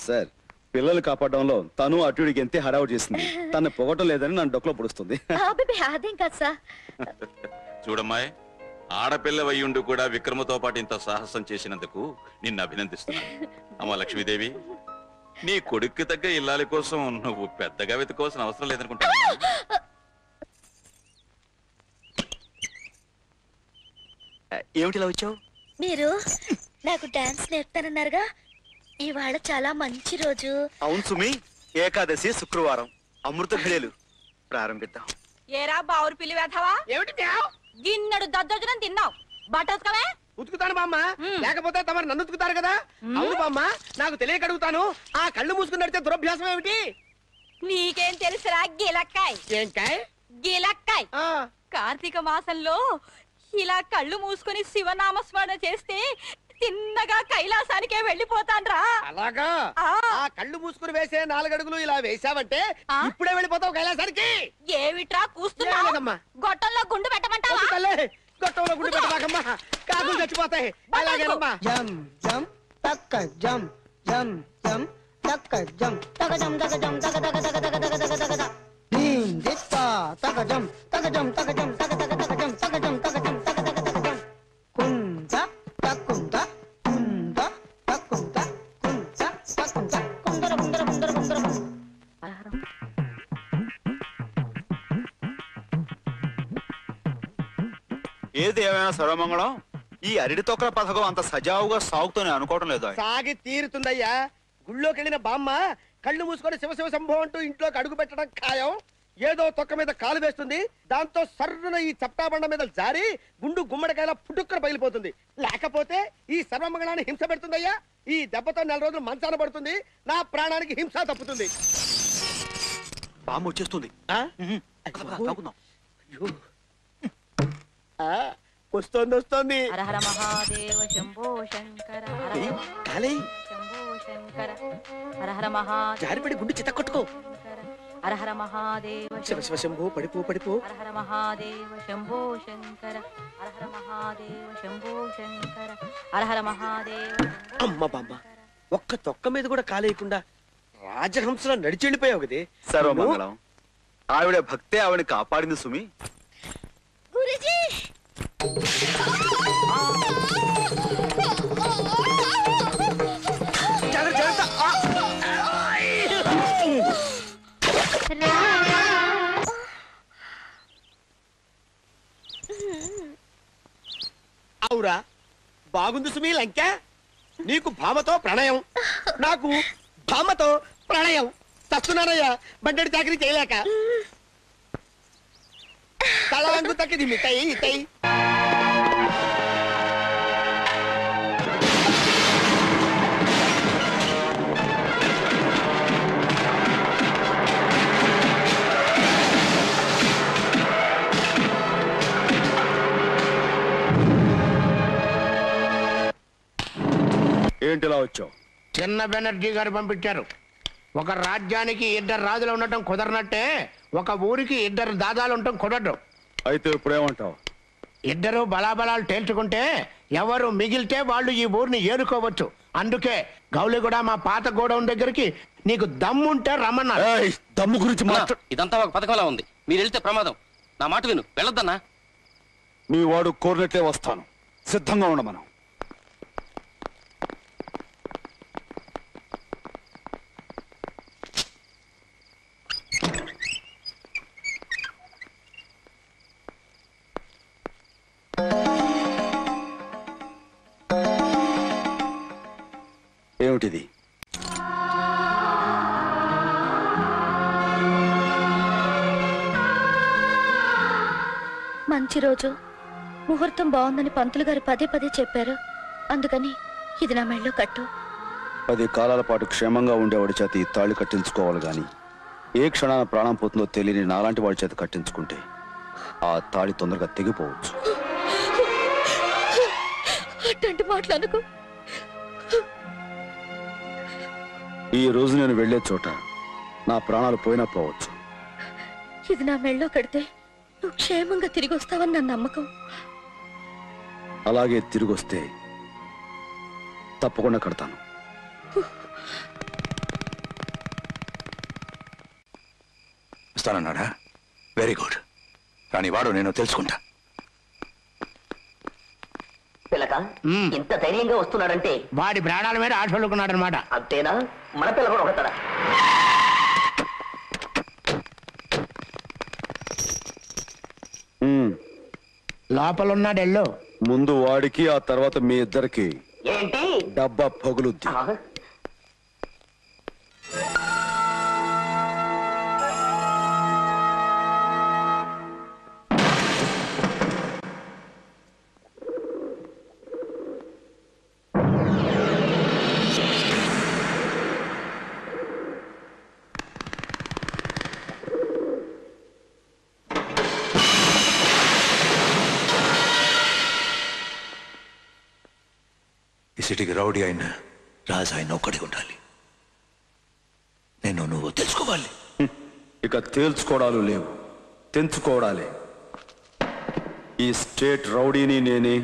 సార్, పిల్లలు కాపాడడంలో తను అటుడికి ఎంతే హడావుడి చేసింది. తను పొగటం లేదని నన్ను డొక్కలో పొడుస్తుంది. అదేం కాదు సార్. చూడమ్మాయి, ఆడపిల్ల వయ్యుండు కూడా విక్రమతో పాటు ఇంత సాహసం చేసినందుకు నిన్ను అభినందిస్తున్నాను. అమ్మ లక్ష్మీదేవి, నీ కొడుక్కి తగ్గ ఇల్లాలి కోసం నువ్వు పెద్దగా వెతుకోవాల్సిన అవసరం లేదనుకుంటా. ఏమిటిలా వచ్చావు? మీరు నాకు డాన్స్ నేర్పుతానన్నారుగా, ఇవాళ చాలా మంచి రోజు. అవును సుమి, ఏకాదశి శుక్రవారం, అమృత ఘడియలు. ప్రారంభిద్దాం. ఏరా బావురు పిల్లి వేధవా, ఏమిటి గిన్నెడు దద్దోజనం తిన్నావు, బట్టలుకవే. ఉతుకుతాను బామ్మ, లేకపోతే తమరు నన్ను ఉతుకుతారు కదా. అవును బామ్మ, నాకు తెలియక అడుగుతాను, ఆ కళ్ళు మూసుకుని నడిచే దురభ్యాసం ఏమిటి? నీకేం తెలుసురా గిలక్కాయ్? ఏంకాయ్? గిలక్కాయ్. కార్తీక మాసంలో ఇలా కళ్ళు మూసుకుని శివనామస్మరణ చేస్తే తిన్నగా కైలాసానికే వెళ్ళిపోతాన్రా. అలాగా? ఆ కళ్ళు మూసుకుని వేసే 4 అడుగులు ఇలా వేసావంటే ఇప్పుడే వెళ్ళిపోతావు కైలాసానికి. ఏమిట్రా కూస్తున్నావు? గొట్టంలో గుండు పెట్టమంటావా? గొట్టంలో గుండు పెట్టమాకమ్మా, కాకులు చచ్చిపోతాయి. అలాగేనమ్మా. జం జం తక్క జం జం జం తక్క జం తక జం తక జం తక తక తక తక తక తక తక తక దీం దిత్త తక జం తక జం తక జం తక తక తక జం తక జం తక జం తక తక తక జం కుంద తక్కుంద కుంద తక్కుంద కుంద తక్కుంద కుందర కుందర కుందర కుందర. ఏది ఏమైనా సర్వమంగళం, ఈ అరిడి తొక్కల పథకం అంత సజావుగా సాగుతూనే అనుకోవడం లేదు. సాగి తీరుతుందయ్యా. గుళ్ళోకి వెళ్ళిన బామ్మ కళ్ళు మూసుకొని శివ శివ శంభో అంటూ ఇంట్లోకి అడుగు పెట్టడం ఖాయం. ఏదో తొక్క మీద కాలు వేస్తుంది, దాంతో సర్రున ఈ చప్టాబండ మీద జారి గుండు గుమ్మడికాయల పుట్టుక్కన పగిలిపోతుంది. లేకపోతే ఈ సర్వమంగళాన్ని హింస పెడుతుందయ్యా. ఈ దెబ్బతో 4 రోజులు మంచాన పడుతుంది, నా ప్రాణానికి హింస తప్పుతుంది. బామ్మ వచ్చేస్తుంది. వస్తోంది వస్తోంది. హర హర మహాదేవ శంభో శంకర, శంభో శంకర, హర హర మహాదేవ. జారిపడి గుండు చిత్త కొట్టుకో. హర హర మహాదేవ శివ శివ శంభో, పడిపో పడిపో. హర హర మహాదేవ శంభో శంకర, హర హర మహాదేవ శంభో శంకర, హర హర మహాదేవ. అమ్మ బామ్మ, ఒక్క తొక్క మీద కూడా కాలేయకుండా రాజహంసలో నడిచి వెళ్ళిపోయావు కదే. సర్వమంగళం, ఆవిడ భక్తే ఆవిడ కాపాడింది సుమి. గురుజీ అవురా, బాగుంది సుమీ లంక. నీకు భామతో ప్రణయం, నాకు భామతో ప్రణయం. చస్తున్నానయ్యా బండెడి చాకరీ చేయలేక. తలంగు తక్కిది మిఠాయి ఇతాయి. ఏంటిలా వచ్చావు? చిన్న బెనర్జీ గారు పంపించారు. ఒక రాజ్యానికి 2 రాజులు ఉండటం కుదరనట్టే ఒక ఊరికి 2 దాదాలు ఉండటం కుదరదు. అయితే ఇప్పుడేమంటావు? 2 బలాబలాలు తేల్చుకుంటే ఎవరు మిగిలితే వాళ్ళు ఈ ఊరిని ఏరుకోవచ్చు. అందుకే గౌలిగూడ మా పాత గోడౌన్ దగ్గరికి నీకు దమ్ముంటే రమ్మన్నారు. దమ్ము గురించి ఇదంతా ఒక పథకంలా ఉంది, మీరు వెళ్తే ప్రమాదం. నా మాట విను, వెళ్ళొద్దన్నా. మీ వాడు కోరినట్లే వస్తాను, సిద్ధంగా ఉండ. మనం ఏమిటిది? మంచి రోజు, ముహూర్తం బాగుందని పంతులు గారు పదే పదే చెప్పారు. అందుకని ఇది నా మెళ్ళో కట్టు. 10 కాలాల పాటు క్షేమంగా ఉండేవాడి చేత ఈ తాళి కట్టించుకోవాలి గాని ఏ క్షణాన ప్రాణం పోతుందో తెలియని నాలాంటి వాడి చేత కట్టించుకుంటే ఆ తాళి తొందరగా తెగిపోవచ్చు. అట్లాంటి మాటలకు ఈ రోజు నేను వెళ్లే చోట నా ప్రాణాలు పోయినా పోవచ్చు. ఇది నా మెళ్ళో కడితే నువ్వు క్షేమంగా తిరిగి వస్తావని నా నమ్మకం. అలాగే తిరిగొస్తే తప్పకుండా కడతాను. ఇస్తానన్నాడా? Very good. కానీ వాడు నేను తెలుసుకుంటా. పిల్లక ఇంత ధైర్యంగా వస్తున్నాడంటే వాడి ప్రాణాల మీద ఆశలుకున్నాడు అనమాట. అంతేనా? మన పిల్ల కూడా ఒకతడా? లోపలున్నాడెల్లో. ముందు వాడికి, ఆ తర్వాత మీ ఇద్దరికి ఏంటి డబ్బా పగులుద్ది. సిటీకి రౌడీ అయిన రాజు ఆయన ఒక్కడే ఉండాలి. నేను నువ్వు తెలుసుకోవాలి. ఇక తేల్చుకోవడాలు లేవు, తెంచుకోవడాలే. ఈ స్టేట్ రౌడీని నేనే,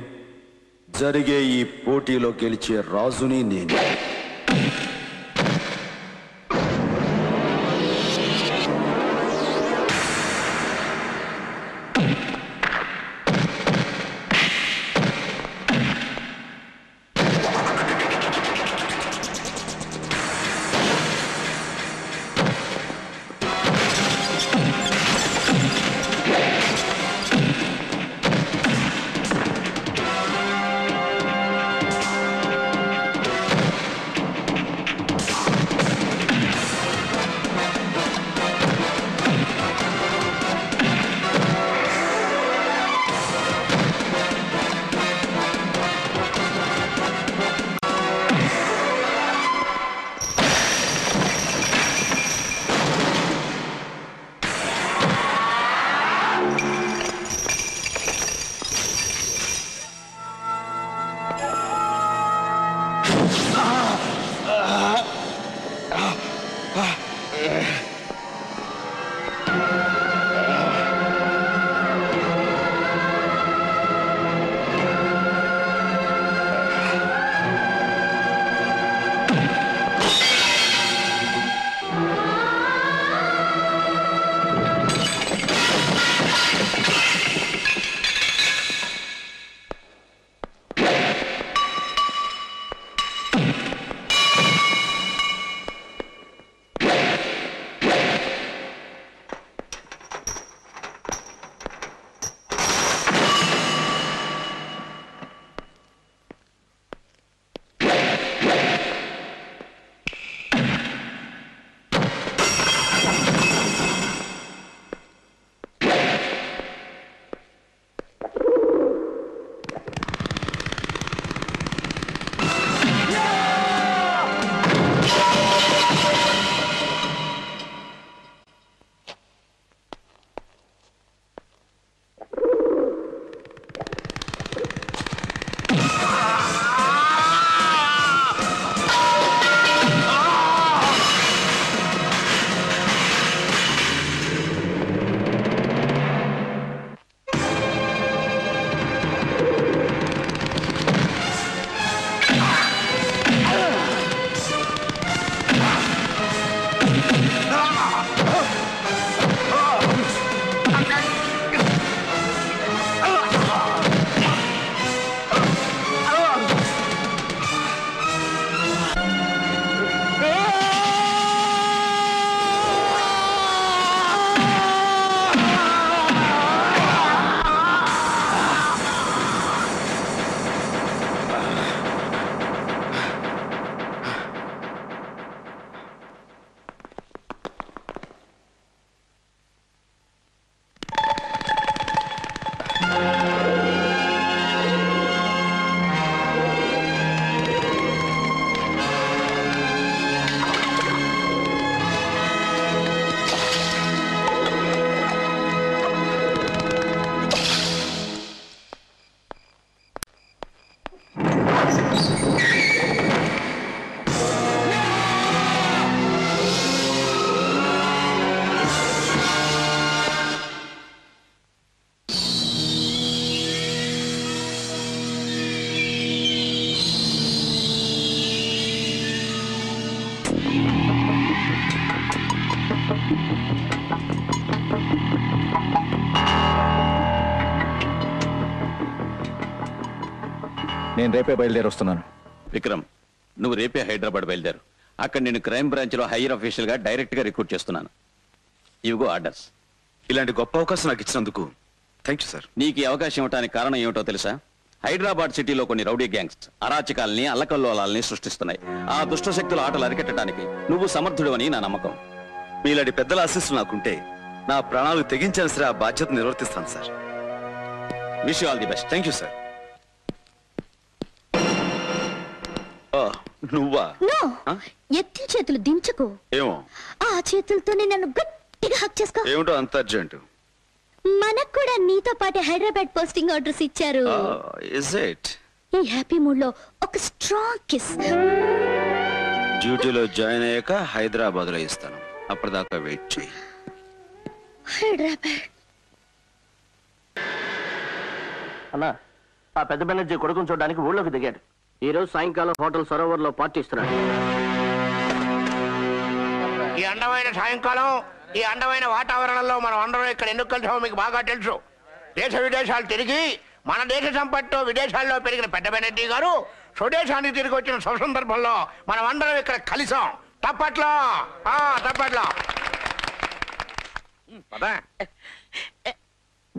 జరిగే ఈ పోటీలో గెలిచే రాజుని నేనే. నేను రేపే బయలుదేరి వస్తున్నాను. విక్రమ్, నువ్వు రేపే హైదరాబాద్ బయలుదేరు. అక్కడ నేను క్రైమ్ బ్రాంచ్ లో హైయర్ అఫీషియల్ గా డైరెక్ట్ గా రిక్రూట్ చేస్తున్నాను. ఇవిగో ఆర్డర్స్. ఇలాంటి గొప్ప అవకాశం నాకు ఇచ్చినందుకు థ్యాంక్ యూ సార్. నీకు ఈ అవకాశం ఇవ్వడానికి కారణం ఏమిటో తెలుసా? హైదరాబాద్ సిటీలో కొన్ని రౌడీ గ్యాంగ్స్ అరాచకాల్ని అల్లకల్లోలాల్ని సృష్టిస్తున్నాయి. ఆ దుష్ట శక్తుల ఆటలు అరికట్టడానికి నువ్వు సమర్థుడు అని నా నమ్మకం. మీలాంటి పెద్దల ఆశీస్సులు నాకుంటే నా ప్రాణాలు తెగించాల్సిన సరే ఆ బాధ్యత నిర్వర్తిస్తాను sir. Wish you all the best. Thank you sir. నువ్వా? ఎత్తి చేతులు దించుకో. ఏమో ఆ చేతులతోనే నన్ను గట్టిగా హక్ చేసుకో. ఏమిటో అంత అర్జెంటు? మనకు కూడా నీతో పాటు హైదరాబాద్ పోస్టింగ్ ఆర్డర్స్ ఇచ్చారు. Is it? ఈ హ్యాపీ మూడ్ లో ఒక స్ట్రాంగ్ కిస్. డ్యూటీలో జాయిన్ అయ్యాక హైదరాబాద్ లో ఇస్తాను, అప్పటిదాకా వెయిట్ చేయి. హైదరాబాద్. అన్నా, ఆ పెద్ద బెనర్జీ కొడుకుని చూడడానికి ఊళ్ళోకి దిగాడు. ఈ రోజు సాయంకాలం హోటల్ సరోవర్ లో పార్టీ ఇస్తున్నాడు. ఈ అందమైన సాయంకాలం, ఈ అందమైన వాతావరణంలో మనం అందరం ఇక్కడ ఎందుకు కలిసామో మీకు బాగా తెలుసు. దేశ విదేశాలు తిరిగి మన దేశ సంపత్తో విదేశాల్లో పెరిగిన పెద్ద బెనర్జీ గారు స్వదేశానికి తిరిగి వచ్చిన శుభ సందర్భంలో మనం అందరం ఇక్కడ కలిసాం. తప్పట్లో తప్పట్లో.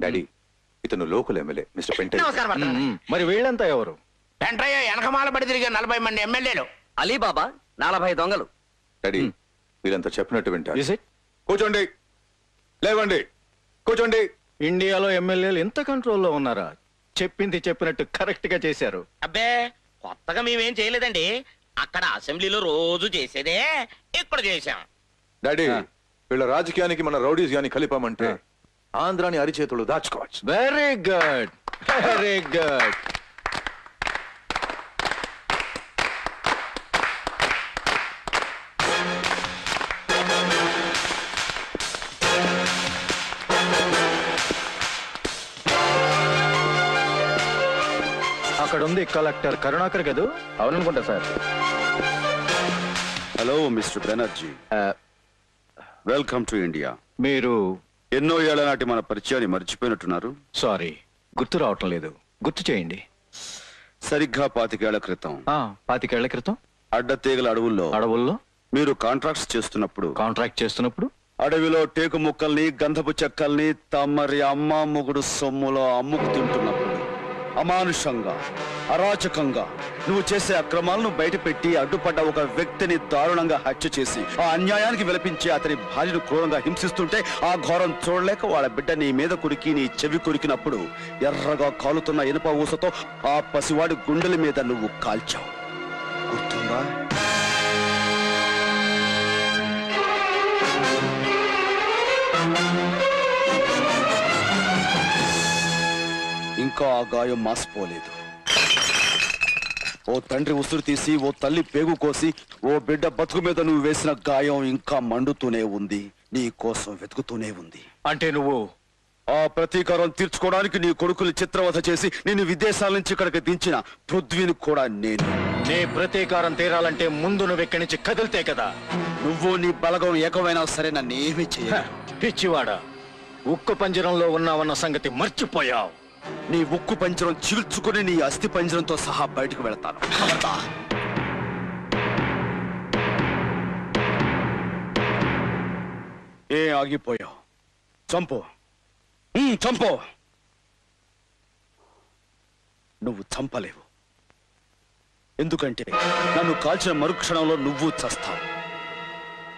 డాడీ, ఇతను లోకల్ ఎమ్మెల్యే మిస్టర్ పెంటే. నమస్కారం. మరి వీళ్ళంతా ఎవరు? వెంటయ్య వెనకమాల పడి తిరిగే 40 మంది ఎమ్మెల్యేలు. అలీబాబా 40 దొంగలు. డాడీ, వీళ్ళంతా చెప్పినట్టు వింటారు. కూర్చోండి, లేవండి, కూర్చోండి. ఇండియాలో ఎమ్మెల్యేలు ఎంత కంట్రోల్లో ఉన్నారా? చెప్పింది చెప్పినట్టు కరెక్ట్ గా చేశారు. అబ్బే, కొత్తగా మేమేం చేయలేదండి. అక్కడ అసెంబ్లీలో రోజు చేసేదే ఇక్కడ చేశాం. డాడీ, వీళ్ళ రాజకీయానికి మన రౌడీస్ గాని కలిపామంటే ఆంధ్రాని అరిచేతులు దాచుకోవచ్చు. Very good, very good. అక్కడ ఉంది కలెక్టర్ కరుణాకర్ కదూ? అవుననుకుంటా sir. Hello mister Banerjee, welcome to India. మీరు ఎన్నో ఏళ్ల నాటి మన పరిచయాన్ని మర్చిపోయినట్టున్నారు. సారీ, గుర్తు రావటం లేదు. గుర్తు చేయండి. సరిగ్గా 25 ఏళ్ల క్రితం. 25 ఏళ్ల క్రితం అడ్డతీగల అడవుల్లో మీరు కాంట్రాక్ట్ చేస్తున్నప్పుడు అడవిలో టేకు ముక్కల్ని, గంధపు చెక్కల్ని తమరి అమ్మ మొగుడు సొమ్ములో అమ్ముకు తింటున్నప్పుడు అమానుషంగా, అరాచకంగా నువ్వు చేసే అక్రమాలను బయటపెట్టి అడ్డుపడ్డ ఒక వ్యక్తిని దారుణంగా హత్య చేసి ఆ అన్యాయానికి విలపించి అతని భార్యను క్రూరంగా హింసిస్తుంటే ఆ ఘోరం చూడలేక వాళ్ళ బిడ్డ నీ మీద కురికి నీ చెవి కొరికినప్పుడు ఎర్రగా కాలుతున్న ఇనుప ఊసతో ఆ పసివాడి గుండెల మీద నువ్వు కాల్చావు. గుర్తుందా? ఇంకా ఆ గాయం మాసిపోలేదు. ఓ తండ్రి ఉసురు తీసి, ఓ తల్లి పేగు కోసి, ఓ బిడ్డ బతుకు మీద నువ్వు వేసిన గాయం ఇంకా మండుతూనే ఉంది, నీ కోసం వెతుకుతూనే ఉంది. అంటే నువ్వు ఆ ప్రతీకారం తీర్చుకోవడానికి నీ కొడుకుని చిత్రవధ చేసి నిన్ను విదేశాల నుంచి ఇక్కడికి దించిన పృథ్వీని కూడా నేను. నీ ప్రతీకారం తీరాలంటే ముందు నువ్వు ఇక్కడి నుంచి కదిలితే కదా. నువ్వు నీ బలగం ఏకమైనా సరే నన్నేమీ చెయ్యాలి. పిచ్చివాడా, ఉక్కు పంజరంలో ఉన్నావన్న సంగతి మర్చిపోయావు. నీ ఉక్కు పంజరం చీల్చుకుని నీ అస్థి పంజరంతో సహా బయటకు వెళతాను. ఏ ఆగిపోయావు? చంపో, చంపో. నువ్వు చంపలేవు, ఎందుకంటే నన్ను కాల్చిన మరుక్షణంలో నువ్వు చస్తావు.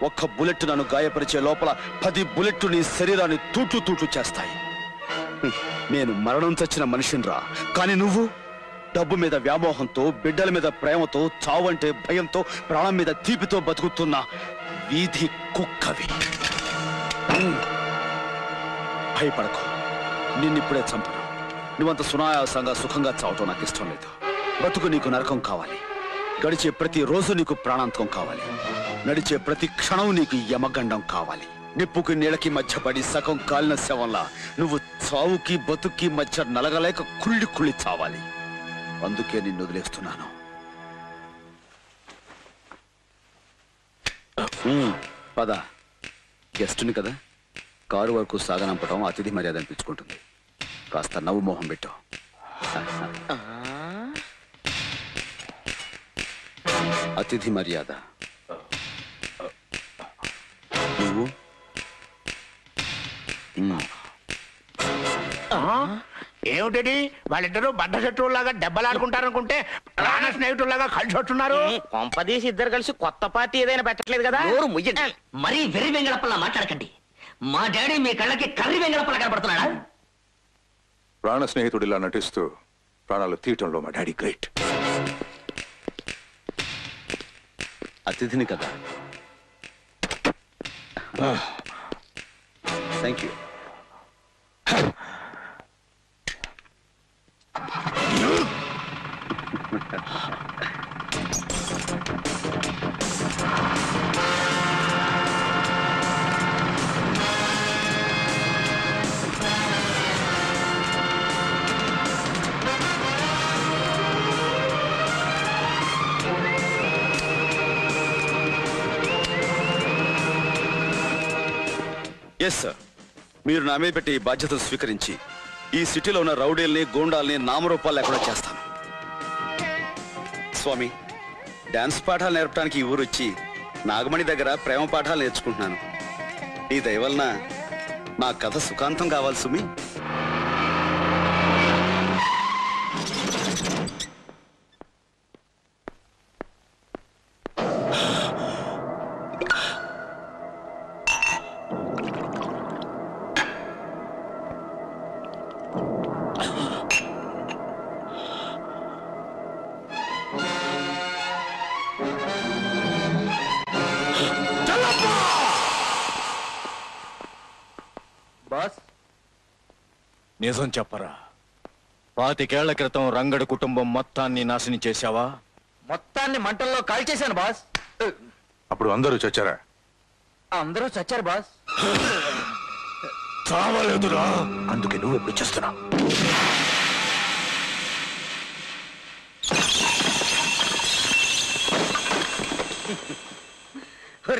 ఒక్క బుల్లెట్ నన్ను గాయపరిచే లోపల 10 బుల్లెట్లు నీ శరీరాన్ని తూట్లు చేస్తాయి. నేను మరణం చచ్చిన మనిషినిరా, కానీ నువ్వు డబ్బు మీద వ్యామోహంతో, బిడ్డల మీద ప్రేమతో, చావంటే భయంతో, ప్రాణం మీద తీపితో బతుకుతున్న వీధి కుక్కవి. భయపడకు, నిన్నిప్పుడే చంపను. నువ్వంత సునాయాసంగా సుఖంగా చావటం నాకు ఇష్టం లేదు. బతుకు నీకు నరకం కావాలి, గడిచే ప్రతి రోజు నీకు ప్రాణాంతకం కావాలి, నడిచే ప్రతి క్షణం నీకు యమగండం కావాలి. నిప్పుకి నీళ్ళకి మధ్య పడి సగం కాలిన శవంలా నువ్వు చావుకి బతుక్కి మధ్య నలగలేక కుళ్ళి చావాలి. అందుకే నిన్ను వదిలేస్తున్నాను. పద, గెస్టుని కదా, కారు వరకు సాగనంపటం అతిథి మర్యాద అనిపించుకుంటుంది. కాస్త నవ్వు మోహం పెట్టు. అతిథి మర్యాద. నువ్వు ఏమిటది? వాళ్ళిద్దరూ బడ్డ శత్రువులాగా దెబ్బలాడుకుంటారనుకుంటే ప్రాణ స్నేహితుల్లాగా కలిసి వస్తున్నారు. కొంపదీసి ఇద్దరు కలిసి కొత్త పార్టీ ఏదైనా పెట్టట్లేదు కదా? మరీ వెర్రి వెంగళప్పలా మాట్లాడకండి. మా డాడీ మీ కళ్ళకి కర్రి వెంగళప్పలా కనపడుతున్నాడా? ప్రాణ స్నేహితుడిలా నటిస్తూ ప్రాణాలు తీయటంలో మా డాడీ గ్రేట్. అతిథిని కదా. Thank you. Yes sir. మీరు నా మీద పెట్టి ఈ బాధ్యతలు స్వీకరించి ఈ సిటీలో ఉన్న రౌడీల్ని గూండాల్ని నామరూపాలు లేకుండా చేస్తాను. స్వామి, డాన్స్ పాఠాలు నేర్పడానికి ఈ ఊరు వచ్చి నాగమణి దగ్గర ప్రేమ పాఠాలు నేర్చుకుంటున్నాను. ఈ దయ వలన నా కథ సుఖాంతం కావాలి సుమి. బాస్, నిజం చెప్పరా, 25 ఏళ్ల క్రితం రంగడి కుటుంబం మొత్తాన్ని నాశనం చేశావా? మొత్తాన్ని మంటల్లో కాల్చేశాను బాస్. అప్పుడు అందరూ చచ్చారా? అందరూ చచ్చారు బాస్. చావలేదురా, అందుకే నువ్వు ఎప్పుడు చేస్తున్నావు?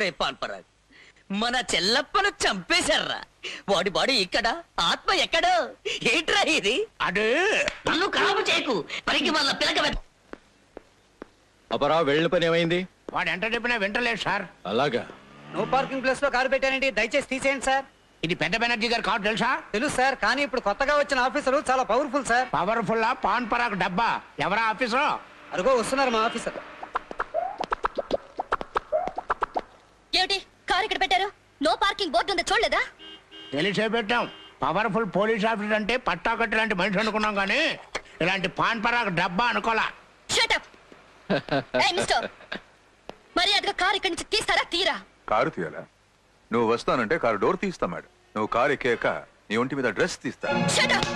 రే పాన్పరాగ్, మన చెల్లప్పను చంపేశారా? వాడి బాడీ ఇక్కడ, ఆత్మ ఎక్కడో. ఏంట్రా ఇది? అదే నన్ను కాపు చేయకు, పరికి వాళ్ళ పిలక. అపరా, వెళ్ళిన పని ఏమైంది? వాడు ఎంత చెప్పినా వింటలేదు సార్. అలాగా? నో పార్కింగ్ ప్లేస్ లో కారు పెట్టానండి, దయచేసి తీసేయండి సార్. ఇది పెద్ద బెనర్జీ గారి కారు తెలుసా? తెలుసు సార్, కానీ ఇప్పుడు కొత్తగా వచ్చిన ఆఫీసరు చాలా పవర్ఫుల్ సార్. పవర్ఫుల్ పాన్ పరాకు డబ్బా. ఎవరా ఆఫీసర్? అరుగో వస్తున్నారు మా ఆఫీసర్. ఏమిటి కారు ఇక్కడ పెట్టారు? నో పార్కింగ్ బోర్డు ఉందో చూడలేదా? తెలిసే పెట్టాం. పవర్ఫుల్ పోలీస్ ఆఫీసర్ అంటే పట్టాకట్టి లాంటి మనిషి అనుకున్నాం, కానీ ఇలాంటి పాన్ పరాకు డబ్బా అనుకోలా. Shut up. ఏయ్ మిస్టర్, మర్యాదగా కారు ఇక్కడి నుంచి తీస్తారా? తీరా. కారు తీయాలా? నువ్వు వస్తానంటే కారు డోర్ తీస్తా మేడం. నువ్వు కారు ఎక్కాక నీ ఒంటి మీద డ్రెస్ తీస్తా. Shut up.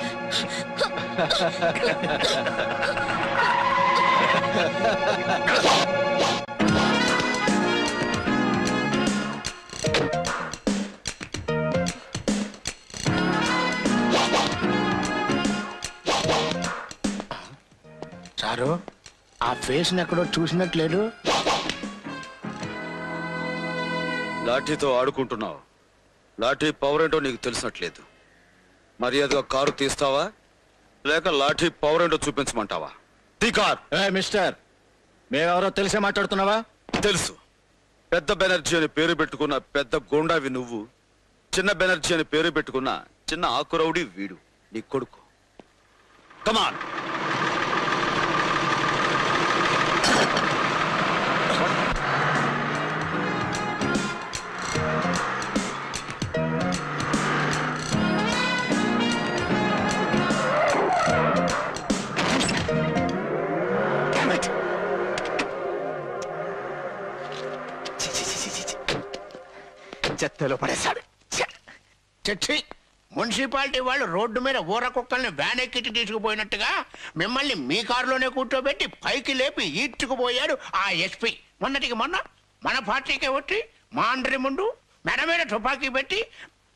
సారు, ఆ ఫేస్ ఎక్కడో చూసినట్లేదు. లాఠీతో ఆడుకుంటున్నావు. లాఠీ పవర్ ఏంటో నీకు తెలిసినట్లేదు. మర్యాదగా కారు తీస్తావా లేక లాఠీ పవర్ ఏంటో చూపించమంటావా? తీ కార్. మిస్టర్, మేమెవరో తెలిసే మాట్లాడుతున్నావా? తెలుసు. పెద్ద బెనర్జీ అని పేరు పెట్టుకున్న పెద్ద గోండావి నువ్వు, చిన్న బెనర్జీ అని పేరు పెట్టుకున్న చిన్న ఆకురౌడి వీడు, నీ కొడుకు. కమాన్. చెత్తలో పడేశాడు. చచ్చి, మున్సిపాలిటీ వాళ్ళు రోడ్డు మీద ఊర కుక్కల్ని వ్యాన్ ఎక్కించి తీసుకుపోయినట్టుగా మిమ్మల్ని మీ కారులోనే కూర్చోబెట్టి పైకి లేపి ఈడ్చుకుపోయాడు ఆ ఎస్పీ. మొన్నటికి మొన్న మన పార్టీకే వచ్చి మా అందరి ముందు మెడ మీద తుపాకీ పెట్టి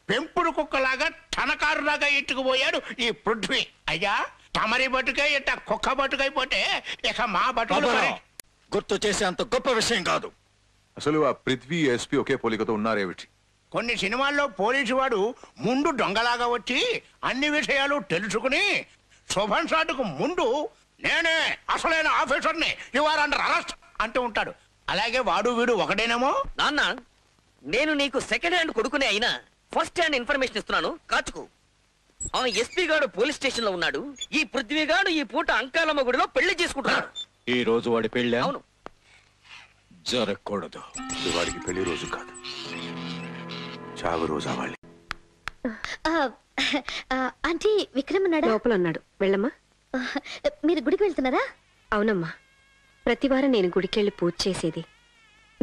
పెంపుడు కుక్కలాగా తన కారులాగా ఈడ్చుకుపోయాడు ఈ పృథ్వీ. అయ్యా, తమరి బతుకే ఇట్ట కుక్క బతుకైపోతే ఇక మా బతుకులు గుర్తు చేసే అంత గొప్ప విషయం కాదు. అసలు ఆ పృథ్వీ ఎస్పీ ఒకే పోలికతో ఉన్నారేమిటి? కొన్ని సినిమాల్లో పోలీసు వాడు ముందు దొంగలాగా వచ్చి అన్ని విషయాలు తెలుసుకుని శుభం షాటుకు ముందు నేనే అసలైన ఆఫీసర్ని, యు ఆర్ అండర్ అరెస్ట్ అంటూ ఉంటాడు. అలాగే వాడు వీడు ఒకటేనేమో. నాన్న, నేను నీకు సెకండ్ హ్యాండ్ కొడుకునే అయినా ఫస్ట్ హ్యాండ్ ఇన్ఫర్మేషన్ ఇస్తున్నాను, కాచుకో. ఆ ఎస్పీ గాడు పోలీస్ స్టేషన్ లో ఉన్నాడు. ఈ పృథ్వీ గాడు ఈ పూట అంకాలమ్మ గుడిలో పెళ్లి చేసుకుంటున్నాడు. ఈ రోజు వాడి పెళ్ళి అవును, జరగకూడదు. వాడికి పెళ్లి రోజు కాదు, చావు రోజు అవ్వాలి. ఆంటీ, విక్రమ్ ఉన్నాడా? లోపల ఉన్నాడు. వెళ్ళమ్మా. మీరు గుడికి వెళ్తున్నారా? అవునమ్మా, ప్రతివారం నేను గుడికెళ్ళి పూజ చేసేది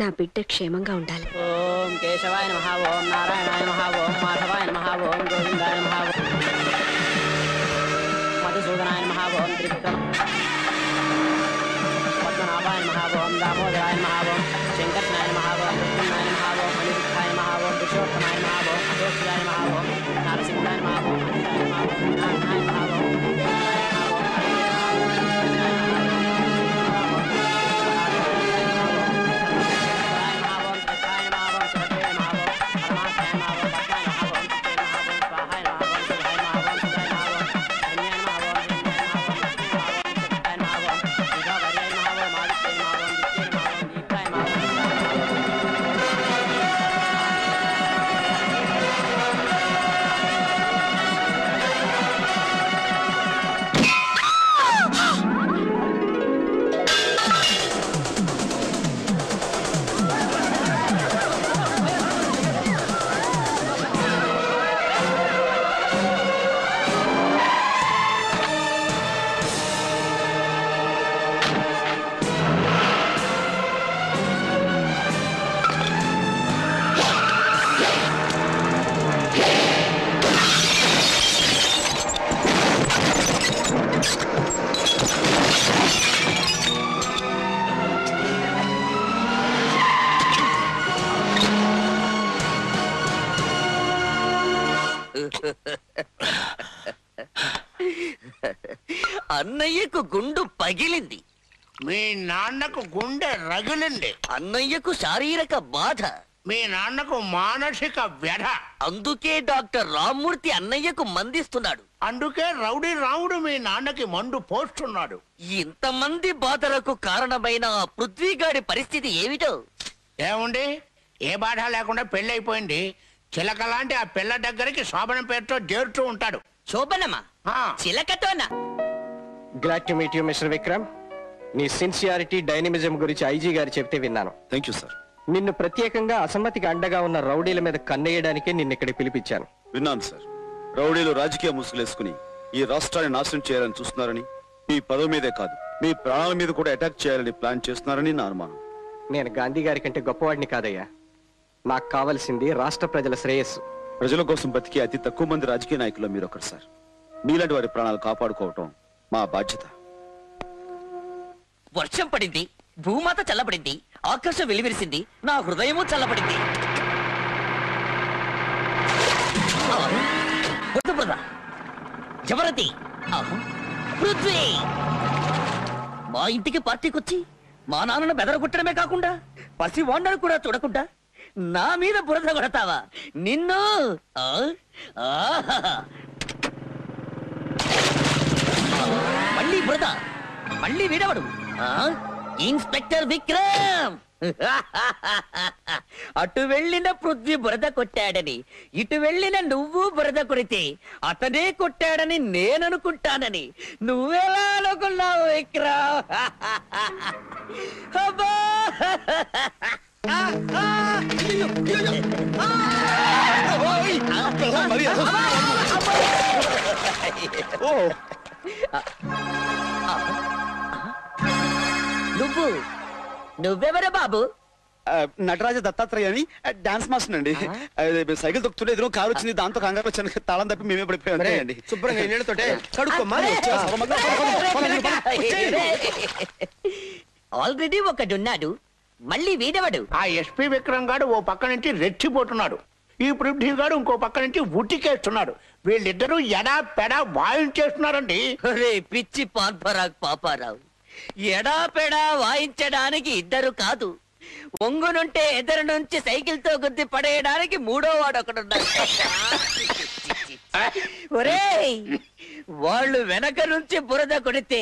నా బిడ్డ క్షేమంగా ఉండాలి. ఓం కేశవాయ నమః, ఓం నారాయణాయ నమః, ఓం మాధవాయ నమః, ఓం గోవిందాయ నమః, మధుసూదనాయ నమః, ఓం త్రివిక్రమ పద్మనాభాయ నమః, ఓం దామోదరాయ నమః, ఓం శంకర్షణాయ నమః, ఓం ప్రద్యుమ్నాయ నమః, ఓం అనిరుద్ధాయ నమః, ఓం పురుషోత్తమాయ నమః, ఓం అశోక్యాయ నమః, ఓం నారసింహాయ నమః, ఓం అనితాయ నమః, ఓం నారాయణాయ నమః, ఓం అన్నయ్యకు గుండు పగిలింది. మీ నాన్నకు గుండె రగిలింది. అన్నయ్యకు శారీరక బాధ. మీ నాన్నకు మానసిక వ్యధ. అందుకే డాక్టర్ రామ్మూర్తి అన్నయ్యకు మందిస్తున్నాడు. అందుకే రౌడీ రాముడు మీ నాన్నకి మందు పోస్తున్నాడు. ఇంతమంది బాధలకు కారణమైన ఆ పృథ్వీగాడి పరిస్థితి ఏమిటో? ఏముంది, ఏ బాధ లేకుండా పెళ్ళైపోయింది. చిలక లాంటి ఆ పిల్ల దగ్గరికి శోభనం పేరుతో చేరుతూ ఉంటాడు. శోభనమా? చిలకతోనా? Glad to meet you mister Vikram. నీ సిన్సియారిటీ డైనమిజం గురించి ఐజీ గారు చెప్తే విన్నాను. Thank you sir. నిన్ను ప్రత్యేకంగా అసమ్మతికి అండగా ఉన్న రౌడీల మీద కన్నేయడానికే నిన్ను ఇక్కడికి పిలిపించాను. విన్నాను సార్. రౌడీలు రాజకీయ ముసుగులేసుకుని ఈ రాష్ట్రాన్ని నాశనం చేయాలని చూస్తున్నారని, మీ పదవి మీదే కాదు మీ ప్రాణాల మీద కూడా అటాక్ చేయాలని ప్లాన్ చేస్తున్నారని నా అనుమానం. నేను గాంధీ గారి కంటే గొప్పవాడిని కాదయ్యా. నాకు కావాల్సింది రాష్ట్ర ప్రజల శ్రేయస్సు. ప్రజల కోసం బతికే అతి తక్కువ మంది రాజకీయ నాయకులు మీరు ఒకరు సార్. మీలాంటి వారి ప్రాణాలు కాపాడుకోవటం మా బాధ్యత. వర్షం పడింది, భూమాత చల్లబడింది, ఆకాశం వెలివిరిసింది, నా హృదయము చల్లబడింది. ఎవరది? పృథ్వీ మా ఇంటికి పార్టీకొచ్చి మా నాన్నను బెదరగొట్టడమే కాకుండా పసి వాండను కూడా చూడకుండా నా మీద బురద కొడతావా? నిన్ను మళ్ళీ బురద, మళ్ళీ వీడవడు. ఇన్స్పెక్టర్ విక్రమ్ అటు వెళ్ళిన పృథ్వీ బురద కొట్టాడని, ఇటు వెళ్ళిన నువ్వు బురద కొడితే అతనే కొట్టాడని నేననుకుంటానని నువ్వెలా అనుకున్నావు విక్రమ్? అబ్బా! నువ్వెవరు బాబు? నటరాజ దత్తాత్రేయ అని డాన్స్ మాస్టర్ అండి. సైకిల్ తొక్కుతుంటే ఎదురు కారు వచ్చింది, దాంతో కంగారు వచ్చాను, తాళం తప్పి మేమే పడిపోయాం. శుభ్రంగా నీళ్ళతోటే కడుక్కోమ్మా. ఆల్రెడీ ఒకడున్నాడు, మళ్ళీ వీడవడు. ఆ ఎస్పీ విక్రమ్ గాడు ఓ పక్క నుంచి రెచ్చిపోతున్నాడు, ఈ పృథ్వీ గాడు ఇంకో పక్క నుంచి ఉట్టికేస్తున్నాడు. వీళ్ళిద్దరూ ఎడా పెడా వాయించేస్తున్నారండి. పిచ్చి పాన్పరాగ్ పాపారావు, ఎడాపెడా వాయించడానికి ఇద్దరు కాదు, ఒంగునుంటే ఎదురు నుంచి సైకిల్ తో గుద్ది పడేయడానికి మూడో వాడు ఒకడున్నాడు. ఒరేయ్, వాళ్ళు వెనక నుంచి బురద కొడితే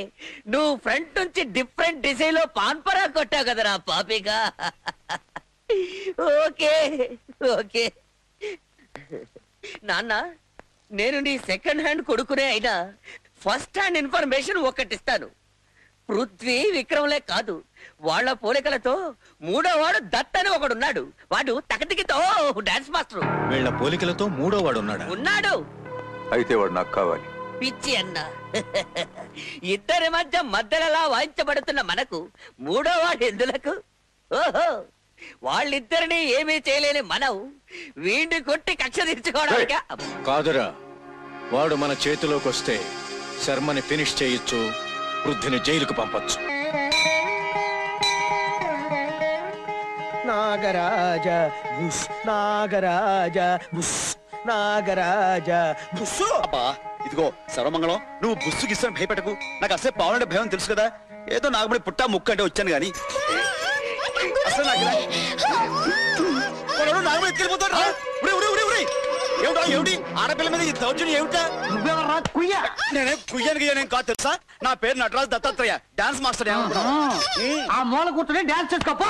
నువ్వు ఫ్రంట్ నుంచి డిఫరెంట్ డిజైన్ లో పాన్పరా కొట్టావు కదరా పాపిగా. ఓకే ఓకే నాన్న, నేను నీ సెకండ్ హ్యాండ్ కొడుకునే అయినా ఫస్ట్ హ్యాండ్ ఇన్ఫర్మేషన్ ఒకటిస్తాను. పృథ్వీ విక్రమ్లే కాదు, వాళ్ళ పోలికలతో మూడో వాడు దత్ అని ఒకడున్నాడు. వాడు తకటికితో డాన్స్ మాస్టర్. వీళ్ళ పోలికలతో మూడో వాడు ఉన్నాడు. అయితే వాడు నాకు కావాలి. పిచ్చి అన్న, ఇద్దరి మధ్యలో వాయించబడుతున్న మనకు మూడో వాడు ఎందులకు? ఓహో, వాళ్ళిద్దరిని ఏమీ చేయలేని మనం వీడిని కొట్టి కక్ష తీర్చుకోవడానికి కాదురా. వాడు మన చేతిలోకి వస్తే శర్మని ఫినిష్ చేయొచ్చు, వృద్ధిని జైలుకు పంపొచ్చు. నాగరాజ బుస్, నాగరాజ బుస్, నాగరాజ బుస్సు. అబ్బా ఇదిగో సర్వమంగళం, నువ్వు బుస్సు గిస్సని భయపెట్టకు. నాకు అసలే బాగుండే భయం తెలుసు కదా. ఏదో నాగమణి పుట్టా ముక్కు అంటే వచ్చాను గాని అసలు నాగమణి ఎత్తుకెళ్ళిపోతాడు. ఏమిటి ఆడపిల్ల మీద ఈ దౌర్జన్యం ఏమిటా? నువ్వెవరా కుయ్య? నేనే కుయ్యానికి కాదు తెలుసా. నా పేరు నటరాజు దత్తాత్రేయ, డాన్స్ మాస్టర్. ఆ మూల కూర్చొని డాన్స్ చేసుకోపో.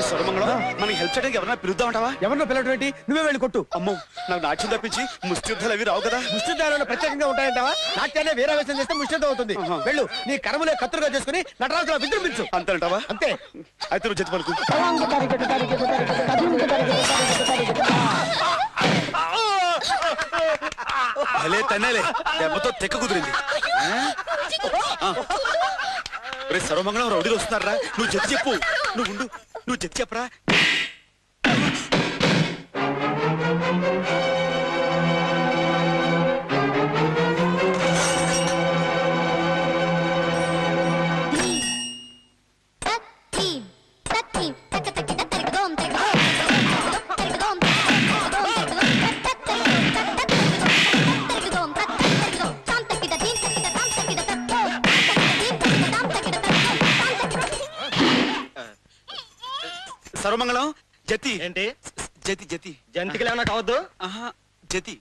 సర్వమంగళం, మనకి హెల్ప్ చేయడానికి ఎవరైనా పిలుద్దామంటావా? ఎవరినో పిల్లటువంటి నువ్వే వెళ్ళి కొట్టు. అమ్మో, నాకు నాట్యం తప్పించి ముష్టియుద్ధాలు అవి రావు కదా. ముష్టియుద్ధాలు ప్రత్యేకంగా ఉంటాయంటావా? నాట్యాన్ని వీరావేశం చేస్తే ముష్టియుద్ధం అవుతుంది. వెళ్ళు, నీ కర్మలే కత్తురుగా చేసుకుని నటరాజులా విజృంభించు. అంతేంటావా? అంతే. అయితే నువ్వు చేతి పలుకు. భలే తన్నేలే, దెబ్బతో తెక్క కుదిరింది. సర్వమంగళం రౌడీలు వస్తున్నారా? నువ్వు జడ్జి చెప్పు. నువ్వు జడ్జి చెప్పరా? సర్వమంగళం జతి ఏంటి జతి జతి జంతికలు ఏమన్నా కావద్దు జతి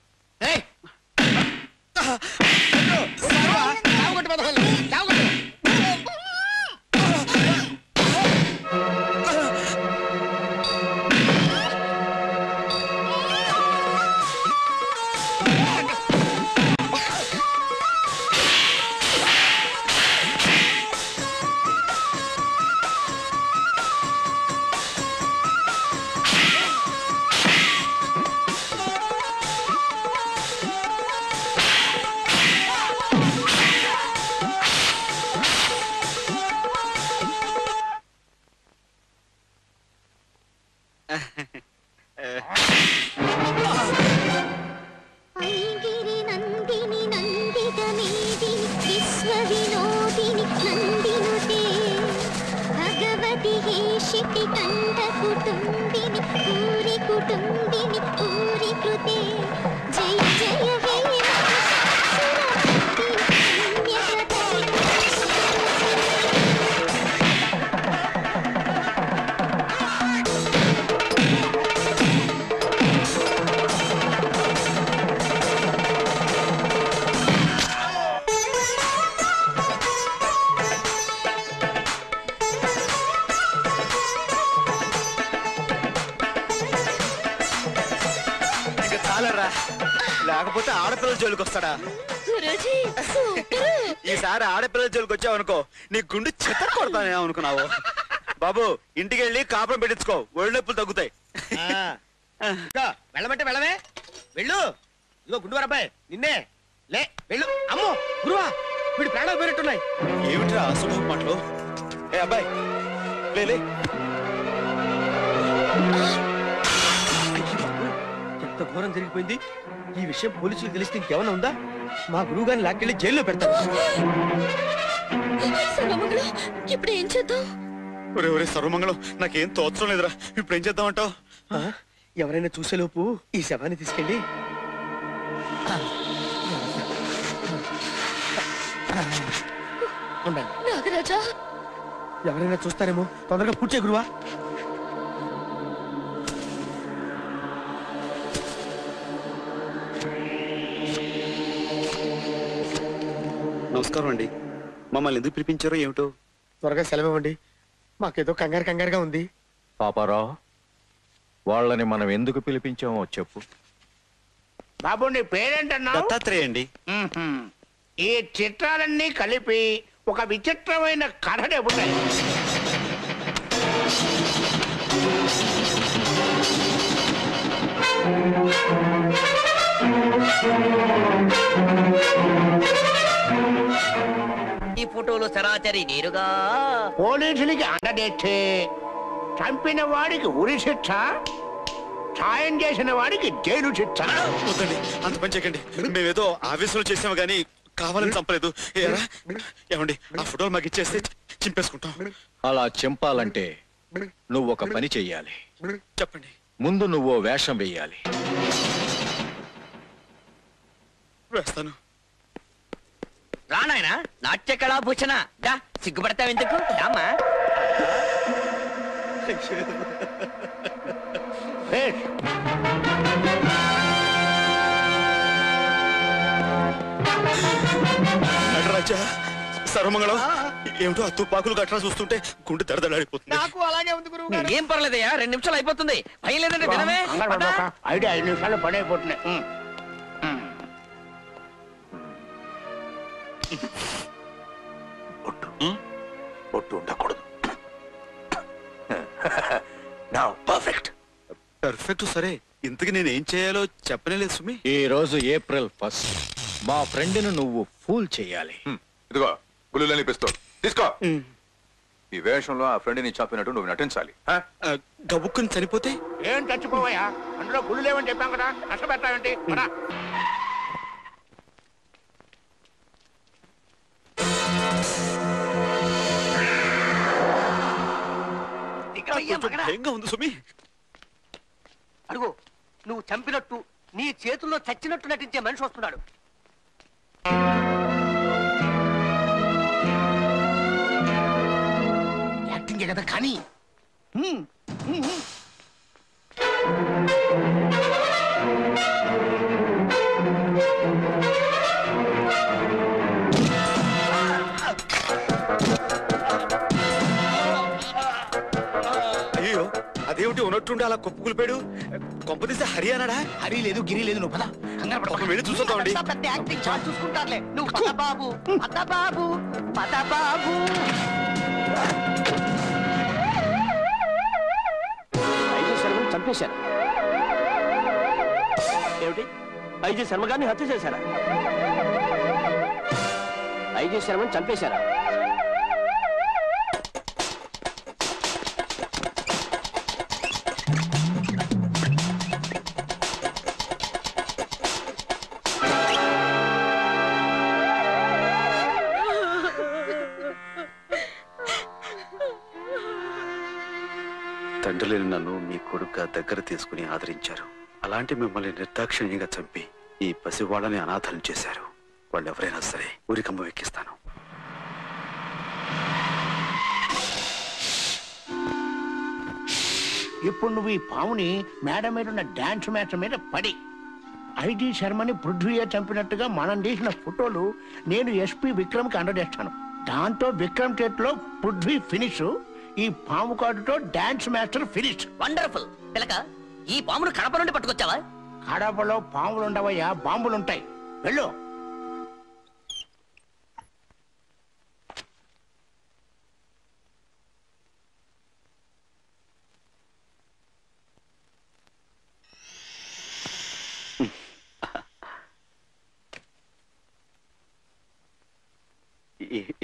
ఐగిరి నందిని నందిత మేదిని విశ్వ వినోదిని నందినుతే భగవతి హేషితి కంఠ కుటుంబిని పూరి కుటుంబిని పూరి కృతే జయ జయ హే ఇంకా చాలరా లేకపోతే ఆడపిల్లల జోలికి వస్తాడా గురూజీ సూపర్ ఈసారి ఆడపిల్లల జోలికి వచ్చావు అనుకో నీ గుండె చెత్త కొడతానే అనుకున్నావు బాబు ఇంటికి వెళ్ళి కాపురం పెట్టించుకో ఒళ్ళు నొప్పులు తగ్గుతాయి వెళ్ళమంటే వెళ్ళవే వెళ్ళు ఇదిగో గుండువారు అబ్బాయి నిన్నే లే వెళ్ళు అమ్మో గురువా వీడి ప్రాణాలు పోయినట్టున్నాయి ఏమిట్రా అసలు మాటలు ఏ అబ్బాయి లే ఎంత ఘోరం జరిగిపోయింది ఈ విషయం పోలీసులు తెలిస్తే ఇంకేమన్నా ఉందా మా గురువు గారిని లాక్కెళ్ళి జైల్లో పెడతారు సర్వమంగళం ఇప్పుడు ఏం చేద్దాం ఒరే ఒరే సర్వమంగళం నాకేం తోచడం లేదురా ఇప్పుడు ఏం చేద్దామంటావు ఎవరైనా చూసేలోపు ఈ శవాన్ని తీసుకెళ్ళి ఉండండి నాగరాజా ఎవరైనా చూస్తారేమో తొందరగా పూడ్చే గురువా నమస్కారం అండి మమ్మల్ని ఎందుకు పిలిపించారో ఏమిటో త్వరగా సెలవివ్వండి మాకేదో కంగారుగా ఉంది పాపారావు వాళ్ళని మనం ఎందుకు పిలిపించామో చెప్పు. బాబు నీ పేరేంటన్నావు? దత్తాత్రేయ అండి. ఈ చిత్రాలన్నీ కలిపి ఒక విచిత్రమైన కథ చెబుతాయి. ఈ ఫోటోలు సరాచరి నేరుగా పోలీసులకి అండదేస్తే చంపిన వాడికి ఉరి శిక్ష, సాయం చేసిన వాడికి జైలు శిక్ష. వద్దండి అంత పని చేయకండి. మేమేదో ఆవేశంలో చేసాము కానీ కావాలని చంపలేదు. ఏమండి ఆ ఫోటోలు మాకు ఇచ్చేస్తే చింపేసుకుంటాం. అలా చింపాలంటే నువ్వు ఒక పని చెయ్యాలి. చెప్పండి. ముందు నువ్వు వేషం వెయ్యాలి. వేస్తాను. రానాయన నాట్య కళాభూషణ దా, సిగ్గుపడతావెందుకు రామ్మా. నటరాజా సర్వమంగళం ఏమిటో ఆ తుపాకులు గట్రా చూస్తుంటే గుండె దడదడాడిపోతుంది. నాకు అలాగే ఉంది గురువు. ఏం పర్లేదయ్యా, 2 నిమిషాలు అయిపోతుంది. భయం లేదంటే వినమే. ఐడియా 5 నిమిషాలు పని అయిపోతున్నాయి. ఒట్టు ఉండకూడదు. Now perfect. పర్ఫెక్ట్ సరే, ఇంతకు నేను ఏం చేయాలో చెప్పలేదు సుమి. ఈ రోజు ఏప్రిల్ 1 మా ఫ్రెండ్ ను నువ్వు ఫూల్ చెయ్యాలి. ఇదిగో గుళ్ళని పిస్తోల్ తీసుకో. ఈ వేషంలో ఆ ఫ్రెండ్ ని చంపినట్టు నువ్వు నటించాలి. గబుక్కుని చనిపోతే ఏం చచ్చిపోవయ్యా, అందులో గుళ్ళు లేవని చెప్పాం కదా, కష్టపెడతావేంటి? భయంగా ఉంది సుమి. అడుగు, నువ్వు చంపినట్టు నీ చేతుల్లో చచ్చినట్టు నటించే మనిషి వస్తున్నాడు. యాక్టింగ్ కదా కానీ అయ్యో అదేమిటి ఉన్నట్టుండి అలా కుప్పకులిపాడు కొంపదీసి హరి అన్నాడా? హరి లేదు గిరి లేదు నువ్వు పద ఒక వెళ్ళి చూసొద్దామండి. చూసుకుంటారులే నువ్వు పద బాబు పద బాబు పద బాబు. ఐజీ శర్మని చంపేశారు. ఏమిటి ఐజీ శర్మ గారిని హత్య చేశారా? ఐజీ శర్మని చంపేశారా? తండ్రి లేని నన్ను మీ కొడుకు దగ్గర తీసుకుని ఆదరించారు. అలాంటి మిమ్మల్ని నిర్దాక్షిణ్యంగా చంపి ఈ పసివాళ్ళని అనాథలు చేశారు. వాళ్ళు ఎవరైనా సరే ఊరికమ్మ ఎక్కిస్తాను. ఇప్పుడు నువ్వు ఈ పాముని మేడ మీద ఉన్న డాన్స్ మ్యాచ్ మీద పడి ఐజీ శర్మని పృథ్వీయే చంపినట్టుగా మనం తీసిన ఫోటోలు నేను ఎస్పీ విక్రమ్కి అందజేస్తాను. దాంతో విక్రమ్ చేతిలో పృథ్వీ ఫినిష్, ఈ పాము కార్డుతో డాన్స్ మాస్టర్ ఫినిష్. వండర్ఫుల్. పిలక ఈ పామును కడప నుండి పట్టుకొచ్చావా? కడపలో పాములు ఉండవయ్యా, బాంబులుంటాయి. వెళ్ళు.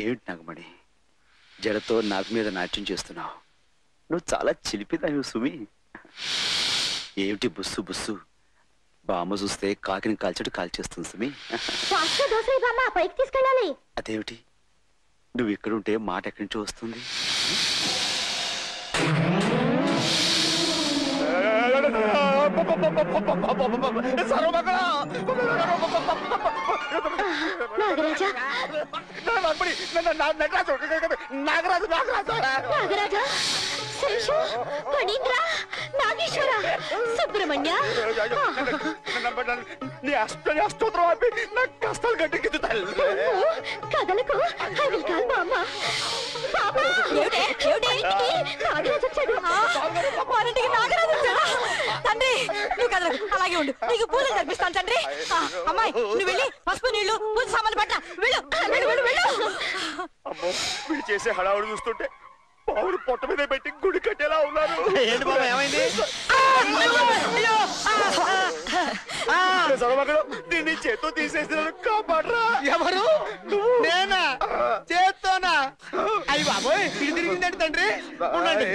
ఏమిటి నాగమణి, జడతో నాకు మీద నాట్యం చేస్తున్నావు? నువ్వు చాలా చిలిపిదావు సుమి. ఏమిటి బుస్సు బుస్సు? బామ్మ చూస్తే కాకిని కాల్చడు కాల్చేస్తుంది సుమి. పైకి తీసుకెళ్ళాలి. అదేమిటి, నువ్వు ఇక్కడుంటే మాట ఎక్కడి నుంచి వస్తుంది? నాగరాజా, శేషు, ఫణీంద్ర, నాగేశ్వర, సుబ్రహ్మణ్య. నీ అష్టోత్తరం ఆపి నాకు కష్టాలు గడ్డెక్కింది తల్లి. కథలకు తండ్రి నువ్వు కదలకు, అలాగే ఉండు. నీకు పూలు కనిపిస్తాను తండ్రి. అమ్మాయి నువ్వు వెళ్ళి పసుపు నీళ్లు పూజ సామాన్లు పట్ల వెళ్ళు. అమ్మో, వీడు చేసే హడావుడు చూస్తుంటే పావులు పొట్ట మీద పెట్టి గుడి కట్టేలా ఉన్నారు. ఏంటి బాబా, ఏమైంది? దీన్ని చేత్తో తీసేసిన కాపాడరా. ఎవరు? నేనా? చేత్తోనా? అయ్యి బాబోయ్, ఇది తిరిగిందండి తండ్రి. ఉండండి,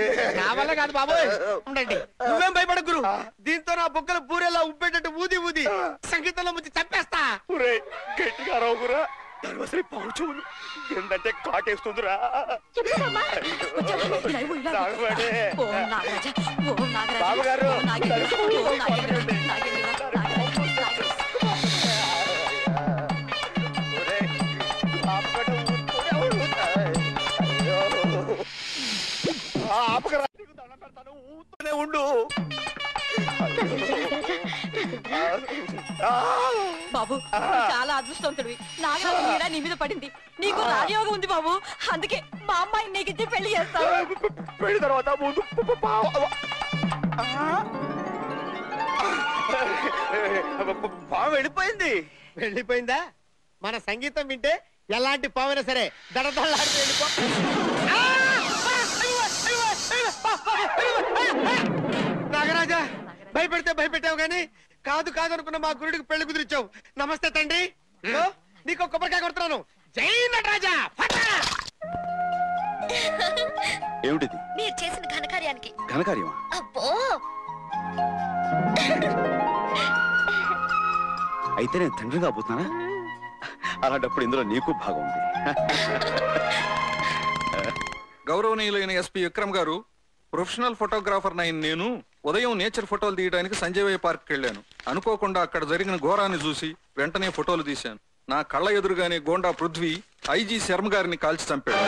నా వల్ల కాదు బాబోయ్, ఉండండి. నువ్వేం భయపడకు గురు. దీంతో నా బుక్కలు పూరేలా ఉబ్బేటట్టు ఊది ఊది సంగీతంలో ముంచి చంపేస్తా. గట్టిగా రావురా, దానివసరి పావు చెవులు ఏంటంటే కాటేస్తుందిరా. బాబుగారు, ఆపకరా, దండం పెడతాను, ఊతూనే ఉండు. బాబు చాలా అదృష్టవంతుడివి. నాగరాజు మీద నీ మీద పడింది. నీకు రాజయోగం ఉంది బాబు. అందుకే మా అమ్మాయి నీకిచ్చి పెళ్లి చేస్తావు. పెళ్లి తర్వాత ముందు పాము వెళ్ళిపోయింది. వెళ్ళిపోయిందా? మన సంగీతం వింటే ఎలాంటి పామైనా సరే దడదళ్ళాడుతూ వెళ్ళిపో. నాగరాజా, భయపెడితే భయపెట్టావు గాని కాదు కాదు అనుకున్న మా గురుడికి పెళ్లి కుదిరిచావు. నమస్తే తండ్రి. నీకు కొబ్బరికాయ కొడుతున్నాను. జై నటరాజా. ఏమిటిది? మీరు చేసిన ఘనకార్యానికి. ఘనకార్యమా? అబ్బో, అయితే నేను తండ్రిగా పోతున్నానా? అలాంటప్పుడు ఇందులో నీకు భాగం ఉంది. గౌరవనీయులైన ఎస్పీ విక్రమ్ గారు, ప్రొఫెషనల్ ఫోటోగ్రాఫర్ అయిన నేను ఉదయం నేచర్ ఫోటోలు తీయడానికి సంజయ్ పార్క్ వెళ్ళాను. అనుకోకుండా అక్కడ జరిగిన ఘోరాన్ని చూసి వెంటనే ఫోటోలు తీశాను. నా కళ్ళ ఎదురుగానే గోండా పృథ్వీ ఐజీ శర్మ గారిని కాల్చి చంపాడు.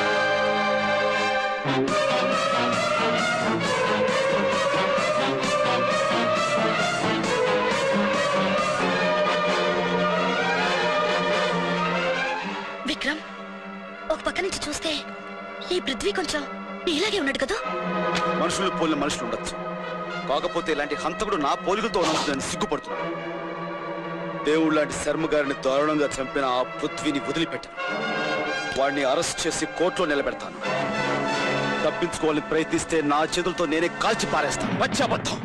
పృథ్వీ కొంచెం ఇలాగే ఉన్నాడు కదా. మనుషులు పోలిన మనుషులు ఉండొచ్చు, కాకపోతే ఇలాంటి హంతకుడు నా పోలికలతో ఉన్నదని సిగ్గుపడుతున్నాను. దేవుడు లాంటి శర్మ గారిని దారుణంగా చంపిన ఆ పృథ్వీని వదిలిపెట్టాను. వాడిని అరెస్ట్ చేసి కోర్టులో నిలబెడతాను. తప్పించుకోవాలని ప్రయత్నిస్తే నా చేతులతో నేనే కాల్చి పారేస్తాను. పచ్చబద్ధం.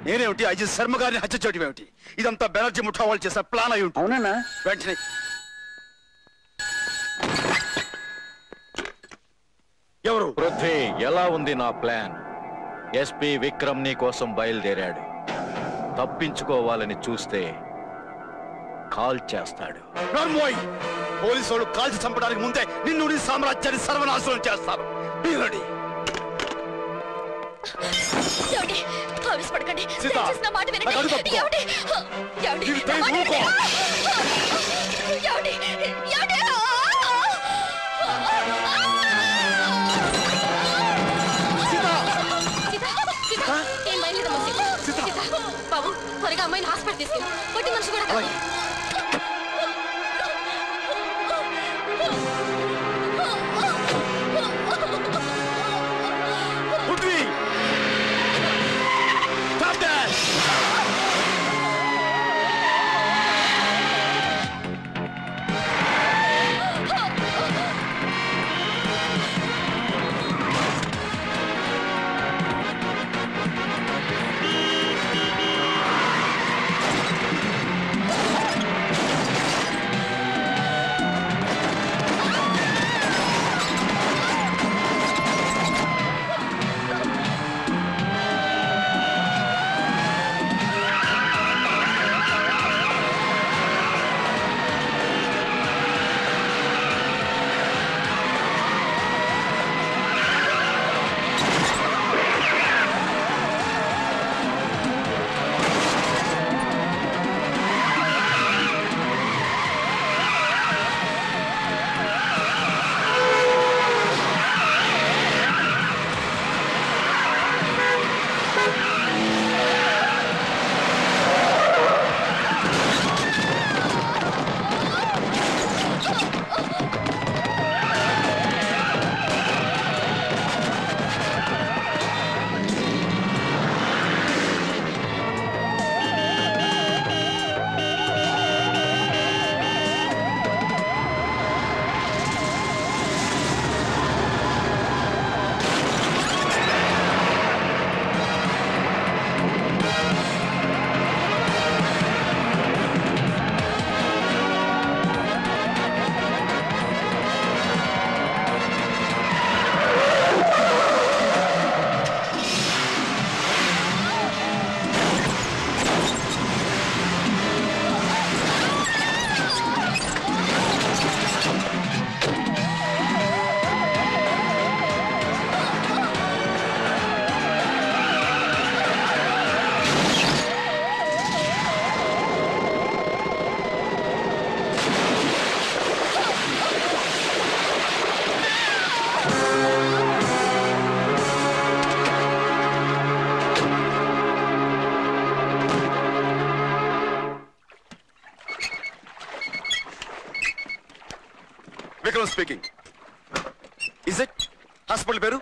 నేనేమిటి ఐజీ శర్మ గారిని హత్య చేయడం ఏమిటి? ఇదంతా బెనర్జీ ముఠా వాళ్ళు చేసే ప్లాన్ అయి ఉంటుంది. అవునా? వెంటనే ఎవరు? పృథ్వీ, ఎలా ఉంది నా ప్లాన్? ఎస్పీ విక్రమ్ నీ కోసం బయలుదేరాడు. తప్పించుకోవాలని చూస్తే కాల్ చేస్తాడు. పోలీసు వాళ్ళు కాల్చి చంపడానికి ముందే నిన్ను నీ సామ్రాజ్యాన్ని సర్వనాశనం చేస్తారు. ఆవేశపడకండి, సీత, దయచేసి నా మాట వినండి. నాకు అడుగు తప్పుకో. ఏమండి? ఏమండి? ఇది నా మాట ఊరుకో. వినండి. ఏమండి? ఏమండి? సీత, ఏం బయలుదేరమ్మా సీత. సీత, బాబు త్వరగా అమ్మాయిని హాస్పిటల్ తీసుకెళ్ళి కొట్టి మనిషి కూడా కాదు. Vikram speaking. Is it hospital పేరు?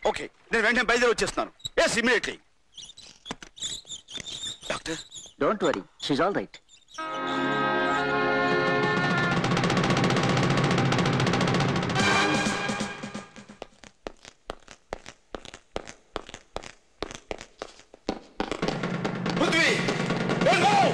ఓకే, నేను వెంటనే బయలుదేరి వచ్చేస్తున్నాను. Yes, immediately. Doctor, don't worry, she's all right. Prithvi, don't move!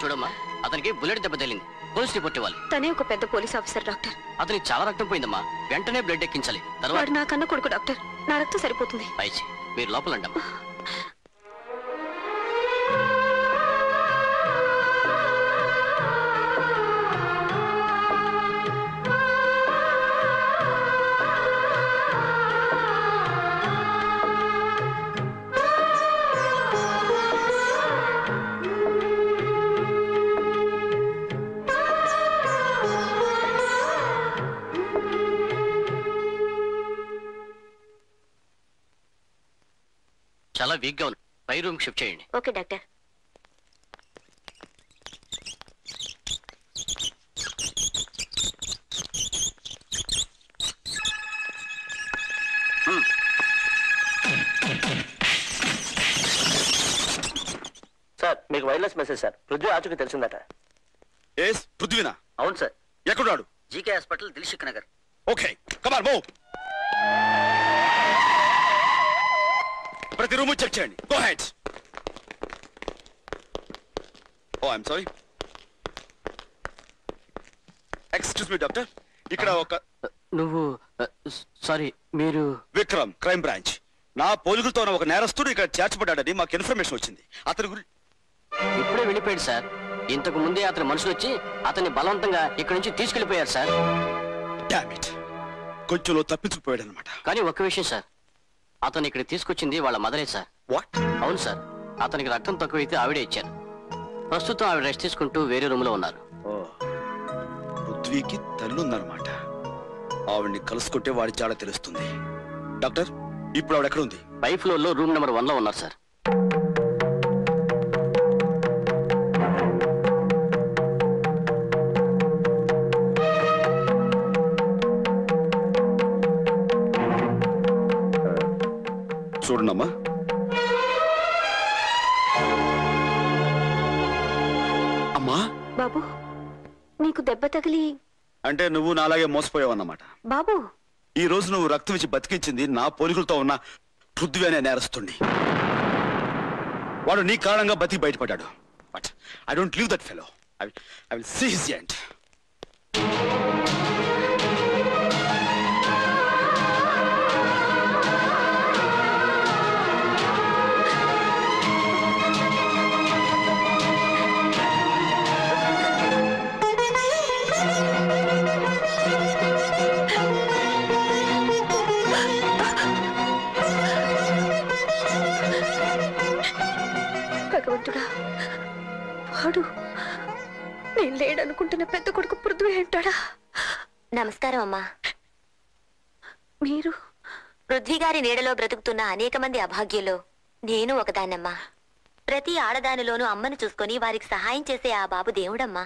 చూడమ్మా, అతనికి బుల్లెట్ దెబ్బ తగిలింది. పోలీస్ రిపోర్ట్ ఇవ్వాలి. తనే ఒక పెద్ద పోలీస్ ఆఫీసర్ డాక్టర్. అతనికి చాలా రక్తం పోయిందమ్మా. వెంటనే బ్లడ్ ఎక్కించాలి. తర్వాత వాడు నా కన్న కొడుకు డాక్టర్. నా రక్తం సరిపోతుంది. పైచి మీరు లోపల అండమ్మా. చాలా వీక్ గా ఉంది. పై రూమ్ షిఫ్ట్ చేయండి. Okay doctor. సార్, మీకు వైర్లెస్ మెసేజ్ సార్. పృథ్వీ ఆచూకి తెలిసిందట. పృథ్వీనా? అవును సార్. ఎక్కడున్నాడు? GK hospital, Dilsukhnagar. Okay, come on move. ప్రతి రూమ్ చెక్ చేయండి. Go ahead. Oh I'm sorry. Excuse me doctor, ఇక్కడ ఒక నువ్వు సారీ మీరు విక్రమ్, క్రైమ్ బ్రాంచ్. నా పోలికలతో ఒక నేరస్తుడు ఇక్కడ చేర్చబడ్డాడని మాకు ఇన్ఫర్మేషన్ వచ్చింది. అతని గురించి ఇప్పుడే వెళ్ళిపోయాడు సార్. ఇంతకు ముందే అతని మనుషులు వచ్చి అతన్ని బలవంతంగా ఇక్కడి నుంచి తీసుకెళ్లిపోయారు సార్. డామ్ ఇట్, కొంచెంలో తప్పించుకుపోయాడు అనమాట. కానీ ఒక్క విషయం సార్, అతను ఇక్కడ తీసుకొచ్చింది వాళ్ళ మదరే సార్. వాట్? అవును సార్. అతనికి రక్తం తక్కువైతే ఆవిడే ఇచ్చారు. ప్రస్తుతం ఆవిడ రెస్ట్ తీసుకుంటూ వేరే రూమ్ లో ఉన్నారు. పృథ్వీకి తల్లి ఉందన్నమాట. ఆవిడ్ని కలుసుకుంటే వాడి జాడ తెలుస్తుంది. డాక్టర్, ఇప్పుడు ఆవిడ ఎక్కడ ఉంది? పై ఫ్లోర్ లో రూమ్ నెంబర్ 1 లో ఉన్నారు సార్. చూడండమ్మా. అమ్మా. బాబు, నీకు దెబ్బ తగిలి అంటే నువ్వు నాలాగే మోసపోయావన్నమాట. బాబు, ఈ రోజు నువ్వు రక్తం ఇచ్చి బతికించింది నా పోలికలతో ఉన్న పృథ్వీ అనే నేరస్తుణ్ణి. వాడు నీ కారణంగా బతికి బయటపడ్డాడు. But I don't leave that fellow. I will see his end. భగవంతుడా, వాడు నేను లేడనుకుంటున్న పెద్ద కొడుకు పృథ్వీ అంటాడా? నమస్కారం అమ్మా. మీరు పృథ్వీ గారి నీడలో బ్రతుకుతున్న అనేక మంది అభాగ్యులు నేను ఒకదాన్నమ్మా. ప్రతి ఆడదానిలోనూ అమ్మను చూసుకొని వారికి సహాయం చేసే ఆ బాబు దేవుడమ్మా.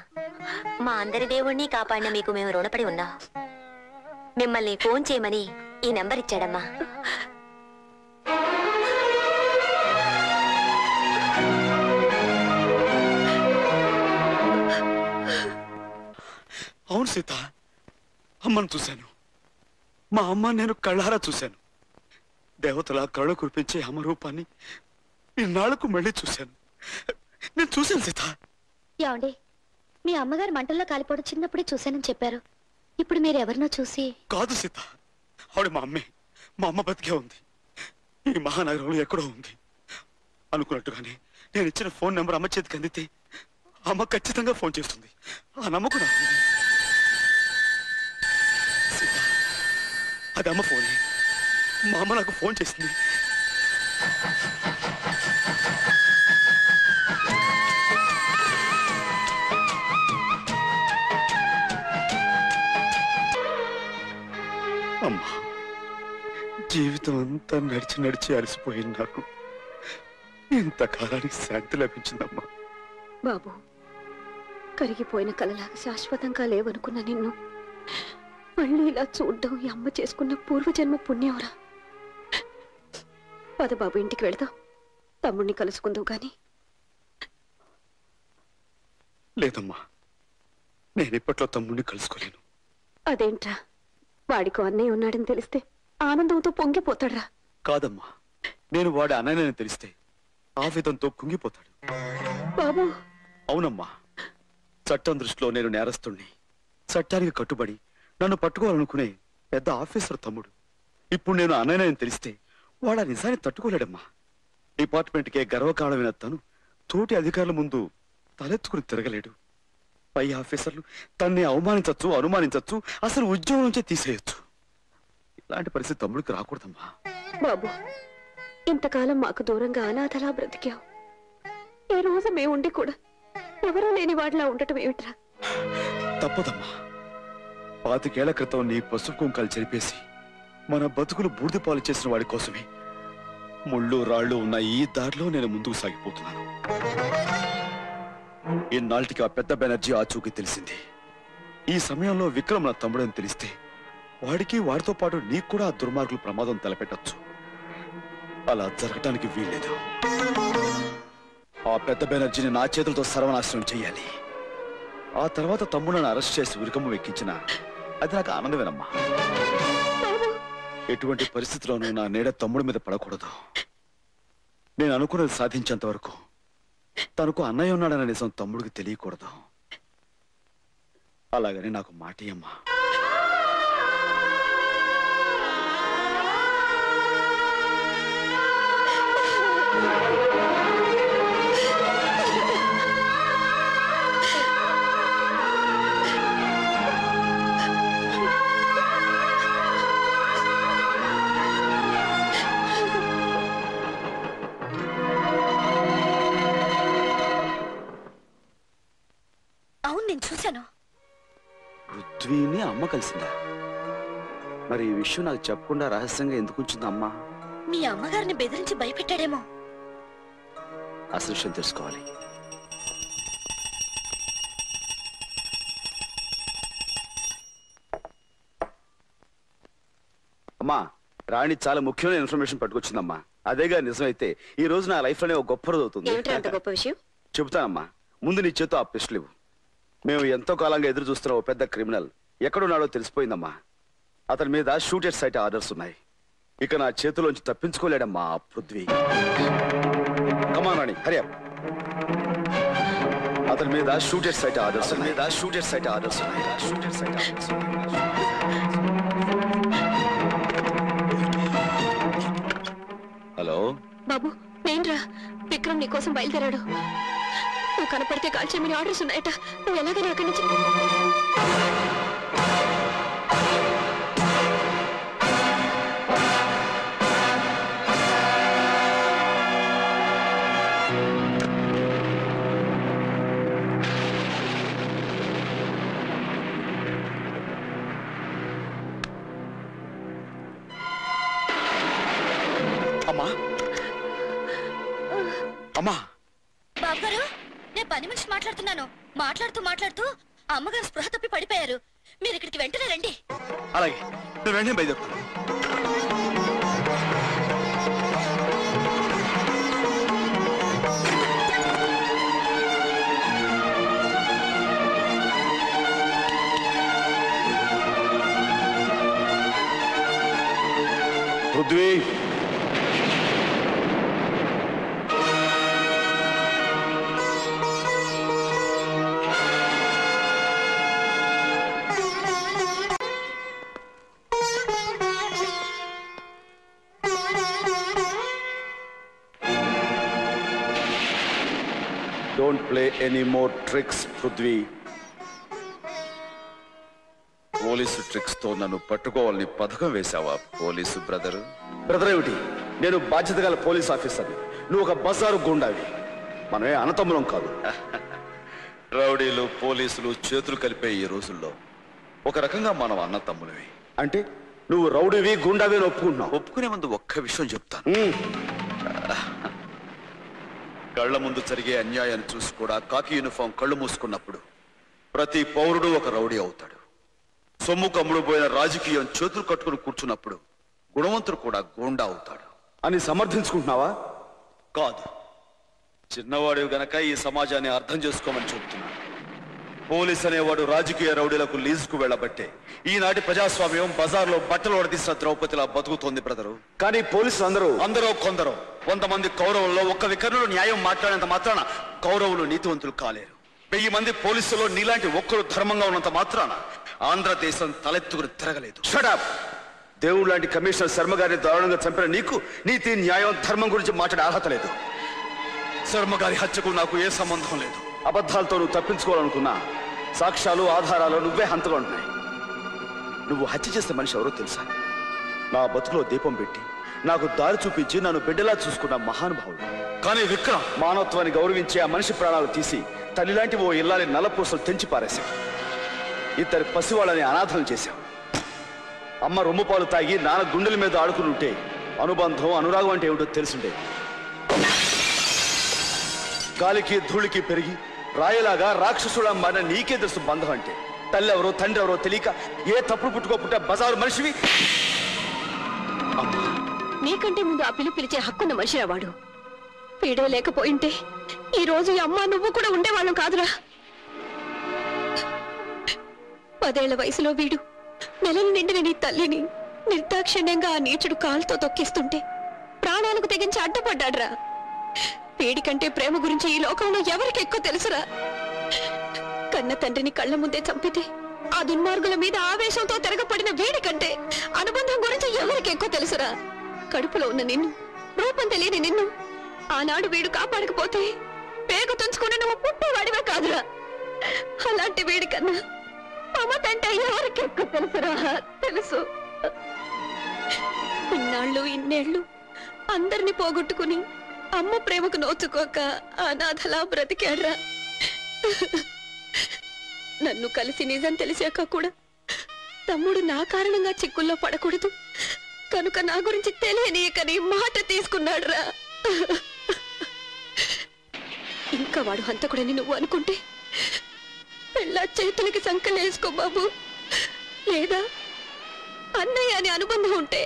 మా అందరి దేవుణ్ణి కాపాడిన మీకు మేము రుణపడి ఉన్నాం. మిమ్మల్ని ఫోన్ చేయమని ఈ నంబర్ ఇచ్చాడమ్మా. అవును సీత, అమ్మను చూశాను. మా అమ్మ నేను కళ్ళారా చూశాను. దేవతల కళ్ళు కురిపించే అమ్మ రూపాన్ని ఇన్నాళ్లకు మళ్ళీ చూశాను. నేను చూశాను సీత. ఏమండి, మీ అమ్మగారు మంటల్లో కాలిపోవడం చిన్నప్పుడే చూశానని చెప్పారు. ఇప్పుడు మీరు ఎవరినో చూసి. కాదు సీత, ఆవిడ మా అమ్మే. మా అమ్మ బతికే ఉంది. ఈ మహానగరంలో ఎక్కడో ఉంది. అనుకున్నట్టుగానే నేను ఇచ్చిన ఫోన్ నెంబర్ అమ్మ చేతికి అందితే అమ్మ ఖచ్చితంగా ఫోన్ చేస్తుంది. ఆ నమ్మకం నాకు ఉంది. సీత, అది అమ్మ ఫోనే. మా అమ్మ నాకు ఫోన్ చేసింది. అమ్మా, జీవితం అంతా నడిచి నడిచి అలసిపోయింది నాకు. ఇంతకాలానికి శాంతి లభించిందమ్మా. బాబు, కరిగిపోయిన కలలాగా శాశ్వతంగా లేవనుకున్న నిన్ను మళ్ళీ ఇలా చూడ్డం ఈ అమ్మ చేసుకున్న పూర్వజన్మ పుణ్యంరా. పద బాబు, ఇంటికి వెళ్దాం. తమ్ముడిని కలుసుకుందావు గాని. లేదమ్మా, నేను ఇప్పట్లో తమ్ముడిని కలుసుకోలేను. అదేంట్రా, వాడికో అన్నయ్య ఉన్నాడని తెలిస్తే ఆనందంతో పొంగిపోతాడ్రా. కాదమ్మా, నేను వాడి అన్నయ్యని తెలిస్తే ఆవేదంతో కుంగిపోతాడు. బాబు. అవునమ్మా, చట్టం దృష్టిలో నేను నేరస్తుణ్ణి. చట్టానికి కట్టుబడి నన్ను పట్టుకోవాలనుకునే పెద్ద ఆఫీసర్ తమ్ముడు. ఇప్పుడు నేను అన్నయ్యని తెలిస్తే వాడు ఆ నిజాన్ని తట్టుకోలేడమ్మా. డిపార్ట్మెంట్కే గర్వకారణమైన తను తోటి అధికారుల ముందు తలెత్తుకుని తిరగలేడు. పై ఆఫీసర్లు తన్ని అవమానించచ్చు, అనుమానించచ్చు, అసలు ఉద్యోగం నుంచే తీసేయచ్చు. ఇలాంటి పరిస్థితి తమ్ముడికి రాకూడదమ్మా. బాబు, ఇంతకాలం మాకు దూరంగా అనాథలా బ్రతికావు. ఈ రోజు మేముండి కూడా ఎవరూ లేని వాడిలా ఉండటం ఏమిట్రా? తప్పదమ్మా. 25 ఏళ్ల క్రితం నీ పసుపు కుంకాలు చెరిపేసి మన బతుకులు బూడిద పాలు చేసిన వాడి కోసమే ముళ్ళు రాళ్ళు ఉన్న ఈ దారిలో నేను ముందుకు సాగిపోతున్నాను. ఇన్నాళ్ళకి ఆ పెద్ద బెనర్జీ ఆచూకీ తెలిసింది. ఈ సమయంలో విక్రమ్ నా తమ్ముడని తెలిస్తే వాడికి వాడితో పాటు నీకు కూడా ఆ దుర్మార్గులు ప్రమాదం తలపెట్టచ్చు. అలా జరగటానికి వీల్లేదు. ఆ పెద్ద బెనర్జీని నా చేతులతో సర్వనాశనం చెయ్యాలి. ఆ తర్వాత తమ్ముడు నన్ను అరెస్ట్ చేసి ఉరికమ్మ ఎక్కించిన అది నాకు ఆనందమేనమ్మా. ఎటువంటి పరిస్థితిలోనూ నా నీడ తమ్ముడి మీద పడకూడదు. నేను అనుకున్నది సాధించేంత వరకు తనకు అన్నయ్య ఉన్నాడన్న నిజం తమ్ముడికి తెలియకూడదు. అలాగని నాకు మాటియమ్మా. అవును, నేను చూశాను. పృథ్వీని అమ్మ కలిసిందా? మరి ఈ విషయం నాకు చెప్పకుండా రహస్యంగా ఎందుకు ఉంచింది అమ్మా? మీ అమ్మగారిని బెదిరించి భయపెట్టాడేమో. అసలు విషయం తెలుసుకోవాలి. అమ్మా, రాణి చాలా ముఖ్యమైన ఇన్ఫర్మేషన్ పట్టుకొచ్చిందమ్మా. అదేగా నిజమైతే ఈ రోజు నా లైఫ్ లోనే ఒక గొప్ప రోజు అవుతుంది. గొప్ప విషయం చెబుతానమ్మా. ముందు నీ చేతో ఆ పిస్టల్ ఇవ్వు. మేము ఎంతో కాలంగా ఎదురు చూస్తున్న ఓ పెద్ద క్రిమినల్ ఎక్కడున్నాడో తెలిసిపోయిందమ్మా. అతని మీద షూటెడ్ సైట్ ఆర్డర్స్ ఉన్నాయి. ఇక నా చేతిలోంచి తప్పించుకోలేడమ్మా ఆ పృథ్వీ. కమాన్ రాణి, హరి అప్. అతని మీద షూటెడ్ సైట్ ఆర్డర్స్ ఉన్నాయి. హలో బాబు, నేనురా. విక్రమ్ నీ కోసం బయలుదేరాడు. నువ్వు కనపడితే కాల్చేమని ఆర్డర్స్ ఉన్నాయట. నువ్వు ఎలాగైనా అక్కడి నుంచి అమ్మా. అమ్మా, బాబు గారు, నేను పని మనిషి మాట్లాడుతున్నాను. మాట్లాడుతూ అమ్మగారు స్పృహ తప్పి పడిపోయారు. మీరు ఇక్కడికి వెంటనే రండి. అలాగే నేను వెంటనే బయలుదేరుతాను. Prithvi, don't play any more tricks Prithvi. Police tricks తో నన్ను పట్టుకోవాలని పథకం వేశావా పోలీసు బ్రదర్? బ్రదర్ ఏమిటి? నేను బాధ్యత గల పోలీస్ ఆఫీసర్ని. నువ్వు ఒక బజారు గుండావి. మనమే అన్నతమ్ములం కాదు. రౌడీలు పోలీసులు చేతులు కలిపే ఈ రోజుల్లో ఒక రకంగా మనం అన్న తమ్ముడివి. అంటే నువ్వు రౌడీవి గుండావి అని ఒప్పుకుంటున్నావు. ఒప్పుకునే ముందు ఒక్క విషయం చెప్తాను. కళ్ళ ముందు జరిగే అన్యాయాన్ని చూసి కూడా కాకి యూనిఫామ్ కళ్ళు మూసుకున్నప్పుడు ప్రతి పౌరుడు ఒక రౌడీ అవుతాడు. సొమ్ము కమ్ముడు పోయిన రాజకీయం చేతులు కట్టుకుని కూర్చున్నప్పుడు గుణవంతుడు కూడా గోండా అవుతాడు అని సమర్థించుకుంటున్నావా? కాదు. చిన్నవాడు గనక ఈ సమాజాన్ని అర్థం చేసుకోమని చెబుతున్నాను. పోలీస్ అనేవాడు రాజకీయ రౌడీలకు లీజుకు వెళ్ళబట్టే ఈనాటి ప్రజాస్వామ్యం బజార్లో బట్టలు వడదీసిన ద్రౌపదిలా బతుకుతోంది బ్రదరు. కానీ పోలీసులు అందరూ కొందరు 100 మంది కౌరవుల్లో ఒక్క వికర్ణులు న్యాయం మాట్లాడేంత మాత్రాన కౌరవులు నీతివంతులు కాలేరు. 1000 మంది పోలీసులో నీలాంటి ఒక్కరు ధర్మంగా ఉన్నంత మాత్రాన ఆంధ్రదేశం తలెత్తుకుని తిరగలేదు. షటప్! దేవుడు లాంటి కమిషనర్ శర్మ గారిని దారుణంగా చంపిన నీకు నీతి, న్యాయం, ధర్మం గురించి మాట్లాడే అర్హత లేదు. శర్మ గారి హత్యకు నాకు ఏ సంబంధం లేదు. అబద్ధాలతో నువ్వు తప్పించుకోవాలనుకున్నా సాక్ష్యాలు, ఆధారాలు నువ్వే హంతగా ఉంటున్నాయి. నువ్వు హత్య చేసిన మనిషి ఎవరో తెలుసా? నా బతుకులో దీపం పెట్టి నాకు దారి చూపించి నన్ను బిడ్డలా చూసుకున్న మహానుభావుడు. కానీ విక్రమ్ మానవత్వాన్ని గౌరవించి ఆ మనిషి ప్రాణాలు తీసి తల్లిలాంటి ఓ ఇల్లాలి నల్లపూసలు తెంచి పారేశావు. ఇద్దరు పసివాళ్ళని అనాథలు చేశావు. అమ్మ రొమ్ము పాలు తాగి నాన్న గుండెల మీద ఆడుకుని ఉంటే అనుబంధం, అనురాగం అంటే ఏమిటో తెలుసుండే. గాలికి ధూళికి పెరిగి రాయలాగా రాక్షసుడా మారిన నీకే తెలుసు బంధం అంటే. తల్లి ఎవరో తండ్రి ఎవరో తెలియక ఏ తప్పుడు పుట్టుకోపుట్ట బజారు మనిషివి. నీకంటే ముందు ఆ పిలిచే హక్కున్న మనిషిరా వాడు. పీడే లేకపోయింటే ఈ రోజు ఈ అమ్మ నువ్వు కూడా ఉండేవాళ్ళం కాదురా. 10 ఏళ్ల వయసులో వీడు నెలలు నిండిన నీ తల్లిని నిర్దాక్షిణ్యంగా ఆ నీచుడు కాలుతో తొక్కిస్తుంటే ప్రాణాలకు తెగించి అడ్డపడ్డాడ్రా. వీడికంటే ప్రేమ గురించి ఈ లోకంలో ఎవరికి ఎక్కువ తెలుసురా? కన్న తండ్రిని కళ్ళ ముందే చంపితే ఆ దుర్మార్గుల మీద ఆవేశంతో తిరగపడిన వీడికంటే అనుబంధం గురించి ఎవరికి ఎక్కువ తెలుసురా? కడుపులో ఉన్న నిన్ను, రూపం తెలియని నిన్ను ఆనాడు వీడు కాపాడకపోతే పేగు తుంచుకుని నువ్వు పుట్టేవాడివే కాదురా. అలాంటి వీడికన్నా మమతంటే ఎవరికి ఎక్కువ తెలుసురా? తెలుసు. ఇన్నేళ్లు అందరినీ పోగొట్టుకుని అమ్మ ప్రేమకు నోచుకోక అనాథలా బ్రతికాడ్రా. నన్ను కలిసి నిజం తెలిసాక కూడా తమ్ముడు నా కారణంగా చిక్కుల్లో పడకూడదు కనుక నా గురించి తెలియనీయకని మాట తీసుకున్నాడురా. ఇంకా వాడు హంతకుడని నువ్వు అనుకుంటే పెళ్ళ చేతులకి సంకలేసుకో బాబు. లేదా అన్నయ్య అని అనుబంధం ఉంటే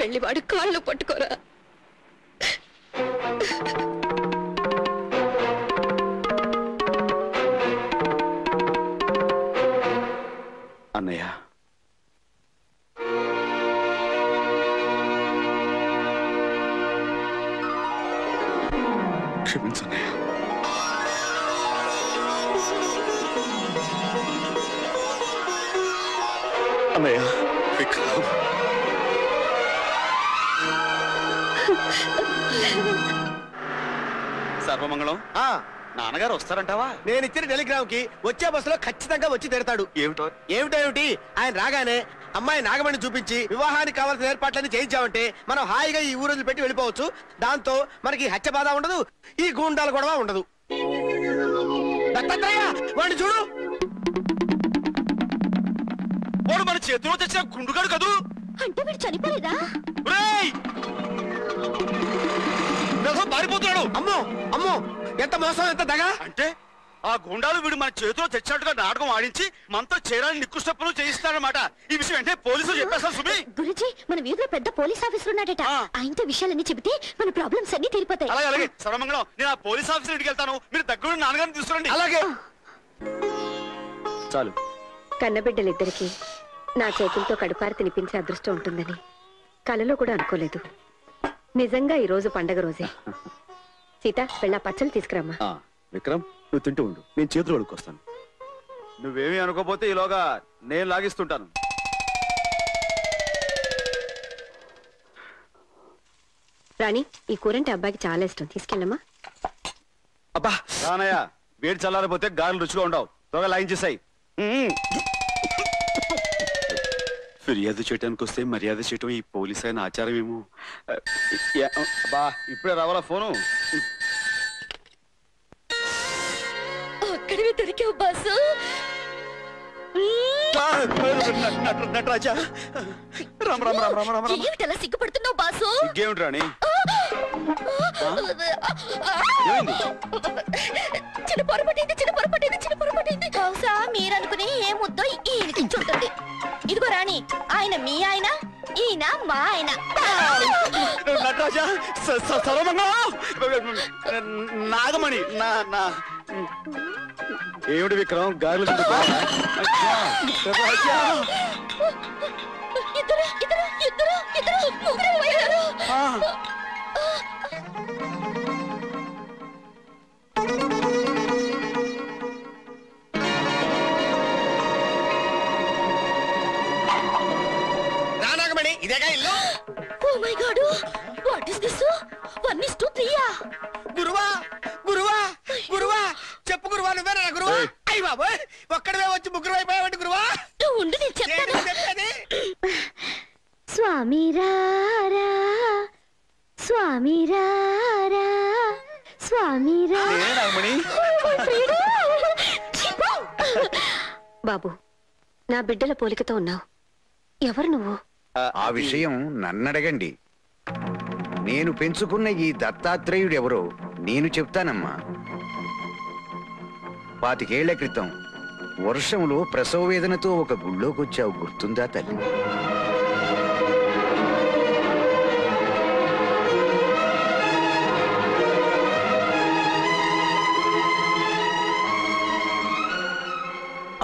వెళ్ళి వాడు కాళ్ళు పట్టుకోరా. అన్నయ్య, క్షమించన్నయ్య. అన్నయ్య, విక్రమ్. సర్వమంగళం. నాన్నగారు వస్తారంటావా? నేను ఇచ్చిన టెలిగ్రామ్ కి వచ్చే బస్సులో ఖచ్చితంగా వచ్చి తీరతాడు. ఏమిటి ఆయన రాగానే అమ్మాయి నాగమణి చూపించి వివాహానికి కావాల్సిన ఏర్పాట్లన్నీ చేయించామంటే మనం హాయిగా ఈ ఊరు పెట్టి వెళ్ళిపోవచ్చు. దాంతో మనకి హత్య బాధ ఉండదు, ఈ గూండాలు గొడవ ఉండదు. దత్తాత్రేయ, వాడిని చూడు. వాడు మన చేతిలో తెచ్చిన గుండుగాడు కదూ. అంటే వీడు చనిపోలేదా? పారిపోతున్నాడు. అమ్మో అమ్మో, ఎంత మోసం, ఎంత దగా. అంటే ఆ గుండాలు వీడు మన చేతిలో తెచ్చినట్టుగా నాటకం ఆడించి మనతో చేరాలని నిక్కుష్టప్పులు చేయిస్తారన్నమాట. ఈ విషయం అంటే పోలీసులు చెప్పేస్తారు. సుమి, గురుజీ, మన వీధిలో పెద్ద పోలీస్ ఆఫీసర్ ఉన్నాడట. ఆయనతో విషయాలన్నీ చెబితే మన ప్రాబ్లమ్స్ అన్ని తీరిపోతాయి. అలాగే అలాగే. సర్వమంగళం, నేను ఆ పోలీస్ ఆఫీసర్ ఇంటికి వెళ్తాను. మీరు దగ్గర నాన్నగారిని తీసుకురండి. అలాగే. చాలు. కన్నబిడ్డలిద్దరికీ నా చేతులతో కడుపారి తినిపించే అదృష్టం ఉంటుందని కలలో కూడా అనుకోలేదు. నిజంగా ఈ రోజు పండగ రోజే. సీత, వెళ్ళ పచ్చళ్ళు తీసుకురమ్మా. విక్రమ్, నువ్వు తింటూ ఉండు, నేను చేతులు అడుక్కొస్తాను. నువ్వేమీ అనుకోపోతే ఈలోగా నేను లాగిస్తుంటాను. రాణి, ఈ కూరంటే అబ్బాయికి చాలా ఇష్టం, తీసుకెళ్ళమ్మా. అబ్బా రానయ్య, వేడి చల్లారిపోతే గారెలు రుచిగా ఉండవు. త్వరగా లాగించేసాయి. ఫిర్యాదు చేయడానికి వస్తే మర్యాద చేయటం ఈ పోలీస్ అయిన ఆచారం ఏమో. అబ్బా, ఇప్పుడే రావాలా ఫోను? అక్కడివి దొరికావు బాసు. నటరాజా, రామ్ రామ్ రామ్ రామ్ రామ్. ఏమిటలా సిగ్గుపడుతున్నావు బాసు? ఇంకేమిటి రాణి? చిన్న పొరపాటైంది. బహుశా మీరనుకుని ఏ ముద్దో ఈయనకి చుంటుంది. ఇదిగో రాణి, ఆయన మీ ఆయన, ఈయన మా ఆయన. నటరాజా, నాగమణి, ఏమిటి విక్రమ్ గారెలు? గురువా గురువా గురువా చెప్పు గురువా నువ్వేనా గురువా అయ్యి బాబోయ్ ఒక్కడవే వచ్చి ముగ్గురు అయిపోయావంటి గురువా ఉండు నేను చెప్తాను స్వామి రారా స్వామి రారా స్వామి బాబు నా బిడ్డల పోలికతో ఉన్నావు ఎవరు నువ్వు ఆ విషయం నన్నడగండి నేను పెంచుకున్న ఈ దత్తాత్రేయుడు ఎవరో నేను చెప్తానమ్మా 25 ఏళ్ల క్రితం వర్షంలో ప్రసవ వేదనతో ఒక గుళ్ళోకొచ్చావు గుర్తుందా తల్లి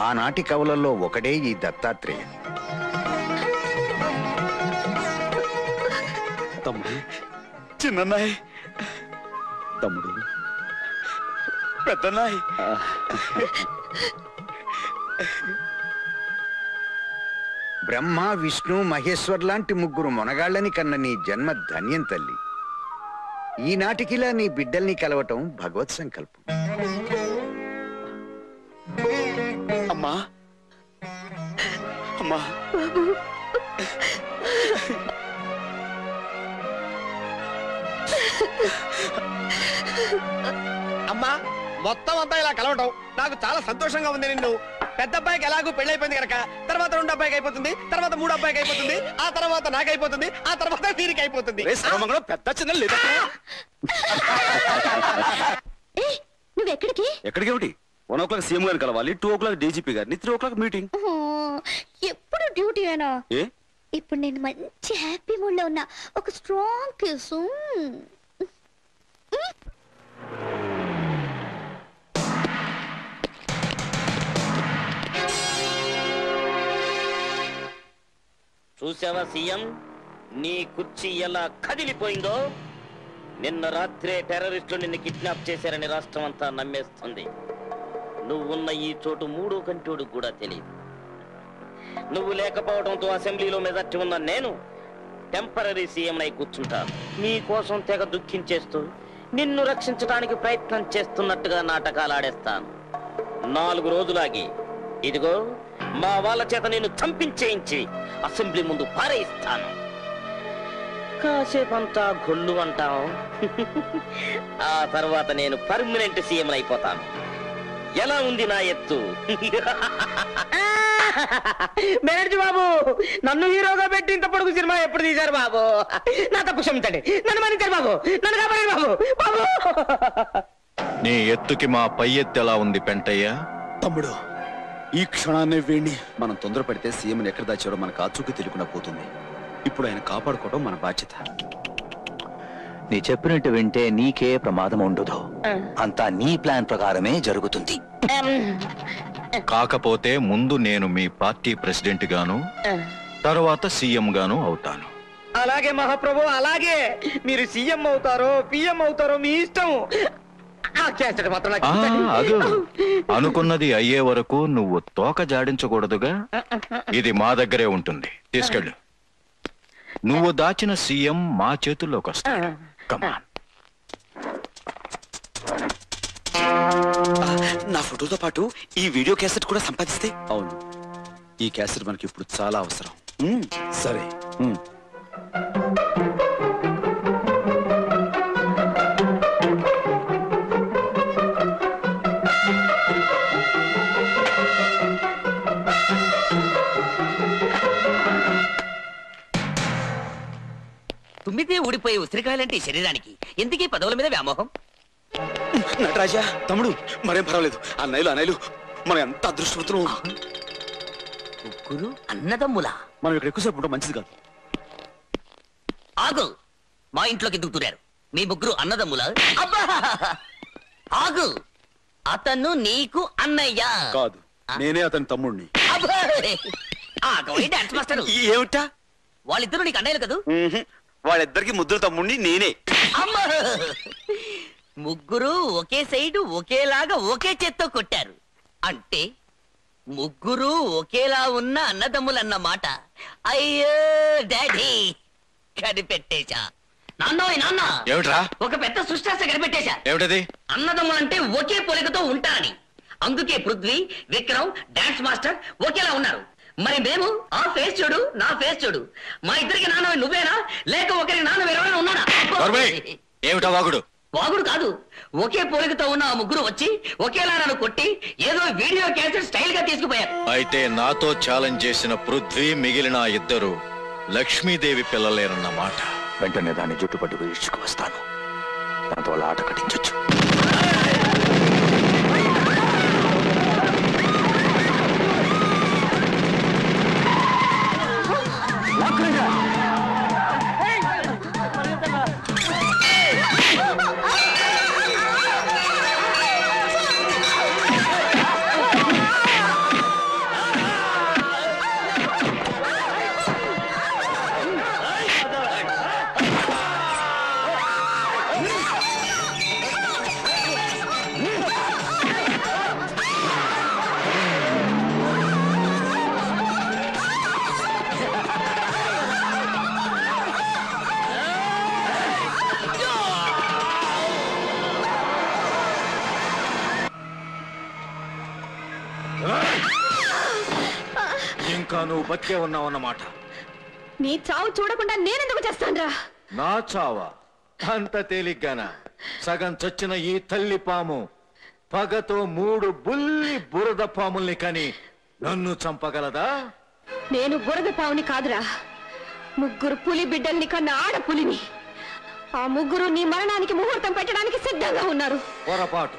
ఆనాటి కవులలో ఒకడే ఈ దత్తాత్రేయ తమ్ముడు చిన్నన్నాయ్ తమ్ముడు పెద్దన్నాయ్ బ్రహ్మ విష్ణు మహేశ్వర్ లాంటి ముగ్గురు మొనగాళ్ళని కన్న నీ జన్మ ధన్యం తల్లి ఈనాటికిలా నీ బిడ్డల్ని కలవటం భగవత్ సంకల్పం అమ్మా అమ్మా అమ్మా మొత్తం అంతా ఇలా కలవటం నాకు చాలా సంతోషంగా ఉంది. నిన్ను పెద్ద అబ్బాయికి ఎలాగో పెళ్ళైపోయింది కనుక తర్వాత 2 అబ్బాయికి అయిపోతుంది, తర్వాత 3 అబ్బాయికి అయిపోతుంది, ఆ తర్వాత నాకైపోతుంది, ఆ తర్వాత వీరికి అయిపోతుంది. పెద్ద చిన్న లేదా నువ్వెక్కడికి ఎక్కడికి ఏమిటి 1 o'clock సీఎం గారిని కలవాలి, 2 o'clock డీజీపీ గారిని, 3 o'clock మీటింగ్. ఎప్పుడు డ్యూటీయేనా? ఏ ఇప్పుడు నేను మంచి హ్యాపీ మూడ్ లో ఉన్నా. ఒక స్ట్రాంగ్ కిస్. చూసావా సీఎం, నీ కుర్చీ ఎలా కదిలిపోయిందో? నిన్న రాత్రే టెర్రరిస్టులు నిన్ను కిడ్నాప్ చేశారని రాష్ట్రం అంతా నమ్మేస్తుంది. నువ్వున్న ఈ చోటు 3వ కంటోడు కూడా తెలియదు. నువ్వు లేకపోవడంతో అసెంబ్లీలో మెజార్టీ ఉన్న నేను టెంపరరీ సీఎం అయి కూర్చుంటాను. నీ కోసం తెగ దుఃఖించేస్తూ నిన్ను రక్షించడానికి ప్రయత్నం చేస్తున్నట్టుగా నాటకాలు ఆడేస్తాను. 4 రోజులాగి ఇదిగో మా వాళ్ళ చేత నేను చంపించేయించి అసెంబ్లీ ముందు పారేయిస్తాను. కాసేపంతా గొల్లు అంటాం. ఆ తర్వాత నేను పర్మనెంట్ సీఎం అయిపోతాను. ఎలా ఉంది నా ఎత్తు? బెనర్జీ బాబు, నన్ను హీరోగా పెట్టి ఇంత పొడుగు సినిమా ఎప్పుడు తీశారు బాబు? నా తప్పు క్షమించండి, నన్ను మన్నించారు బాబు, నన్ను కాపాడండి బాబు. బాబు, నీ ఎత్తుకి మా పై ఎత్తు ఎలా ఉంది పెంటయ్య? తమ్ముడు, ఈ క్షణాన్నే వేణి మనం తొందరపడితే సీఎంని ఎక్కడ దాచారో మనకు ఆచూకీ తెలియకుండా పోతుంది. ఇప్పుడు ఆయన కాపాడుకోవడం మన బాధ్యత. నీ చెప్పినట్టు వింటే నీకే ప్రమాదం ఉండదు. అంతా నీ ప్లాన్ ప్రకారమే జరుగుతుంది. కాకపోతే ముందు నేను మీ పార్టీ ప్రెసిడెంట్ గాను, తర్వాత సీఎం గాను అవుతాను. అలాగే మహాప్రభు, అలాగే. మీరు సీఎం అవుతారో పిఎం అవుతారో మీ ఇష్టం. అదు అనుకున్నది అయ్యే వరకు నువ్వు తోక జాడించకూడదుగా. ఇది మా దగ్గరే ఉంటుంది, తీసుకెళ్ళు. నువ్వు దాచిన సీఎం మా చేతుల్లోకి వస్తాడు. కమాన్. నా ఫోటోతో పాటు ఈ వీడియో క్యాసెట్ కూడా సంపాదిస్తే? అవును, ఈ క్యాసెట్ మనకి ఇప్పుడు చాలా అవసరం. సరే. తుమ్మితే ఊడిపోయే ఉసిరికాయలంటే శరీరానికి ఎందుకీ పదవుల మీద వ్యామోహం? నటరాజా తమ్ముడు, మరేం పర్వాలేదు. అన్నయ్యలు మనం ఎంత అదృష్టపడుతున్నాం. ముగ్గురు అన్నదమ్ములా? మనం ఇక్కడ ఎక్కువసేపు ఉండడం మంచిది కాదు. ఆగు, మా ఇంట్లోకి ఎందుకు దూరారు? మీ ముగ్గురు అన్నదమ్ములా? అబ్బా, ఆగు, అతను నీకు అన్నయ్య కాదు, నేనే అతని తమ్ముడిని. డాన్స్ మాస్టర్ ఏమిటా? వాళ్ళిద్దరు నీకు అన్నయ్యలు కదూ? వాళ్ళిద్దరికి ముద్దుల తమ్ముడిని నేనే. ముగ్గురు ఒకే సైడు ఒకేలాగా ఒకే చేత్తో కొట్టారు అంటే ముగ్గురు ఒకేలా ఉన్న అన్నదమ్ములన్న మాట. అయ్యో డాడీ, కనిపెట్టేశా. నాన్నోయ్ నాన్న ఏమిట్రా ఒక పెద్ద సృష్టాస్త కనిపెట్టేశా. ఏమిటది? అన్నదమ్ములంటే ఒకే పోలికతో ఉంటారని. అందుకే పృథ్వీ, విక్రమ్, డాన్స్ మాస్టర్ ఒకేలా ఉన్నారు. మరి మేము ఆ ఫేస్ చూడు, నా ఫేస్ చూడు. మా ఇద్దరికి నాన్న నువ్వేనా, లేక ఒకరికి నాన్న ఎవరైనా ఉన్నాడా? ఏమిటా వాగుడు? వాగుడు కాదు, ఒకే పోలికతో ఉన్న ఆ ముగ్గురు వచ్చి ఒకేలా నన్ను కొట్టి ఏదో వీడియో క్యాసెట్ స్టైల్ గా తీసుకుపోయారు. అయితే నాతో ఛాలెంజ్ చేసిన పృథ్వీ, మిగిలిన ఇద్దరు లక్ష్మీదేవి పిల్లలేరన్నమాట. వెంటనే దాన్ని జుట్టు పట్టుకు ఇచ్చుకు వస్తాను. దాంతో వాళ్ళ ఆట కట్టించొచ్చు. ఇంకా నువ్వు బతికే ఉన్నావన్నమాట. నీ చావు చూడకుండా నేనెందుకు చేస్తానురా? నా చావా? అంత తేలిగ్గానా? సగం చచ్చిన ఈ తల్లి పాము పగతో 3 బుల్లి బురద పాముల్ని కని నన్ను చంపగలదా? నేను బురద పావుని కాదురా, 3 పులి బిడ్డల్ని కన్న ఆడపులిని. ఆ 3 నీ మరణానికి ముహూర్తం పెట్టడానికి సిద్ధంగా ఉన్నారు. పొరపాటు.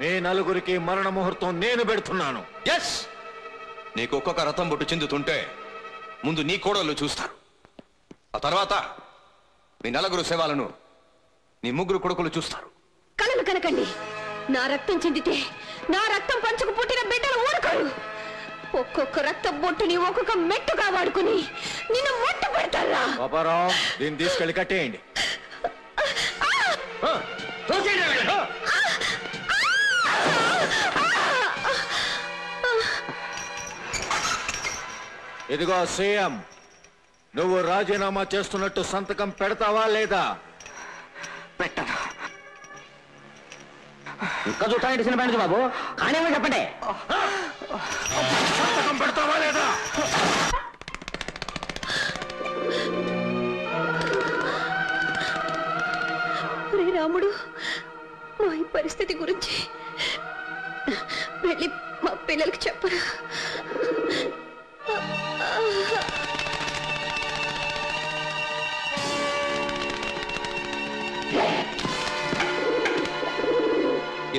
మీ 4కి మరణ ముహూర్తం నేను పెడుతున్నాను. ఎస్, నీకు ఒక్కొక్క రథం బొట్టు చెందుతుంటే ముందు నీ కోడళ్ళు చూస్తారు. ఆ తర్వాత మీ 4 శవాలను నీ 3 కొడుకులు చూస్తారు. కలలు కనకండి. నా రక్తం చెందితే నా రక్తం పంచుకు పుట్టిన బిడ్డలు ఊరుకోరు. ఒక్కొక్క రక్తం బొట్టుని ఒక్కొక్క మెట్టుగా వాడుకుని నిన్ను మొట్ట పెడతారా? బాబారావు, దీన్ని తీసుకెళ్ళి కట్టేయండి. ఇదిగో సీఎం, నువ్వు రాజీనామా చేస్తున్నట్టు సంతకం పెడతావా లేదా? పెట్టను. ఇంకా చూడటానికి చిన్న బాబు, కానీ చెప్పండి. సంతకం పెడతావా లేదా? రాముడు, మా ఈ పరిస్థితి గురించి వెళ్ళి మా పిల్లలకి చెప్పరా?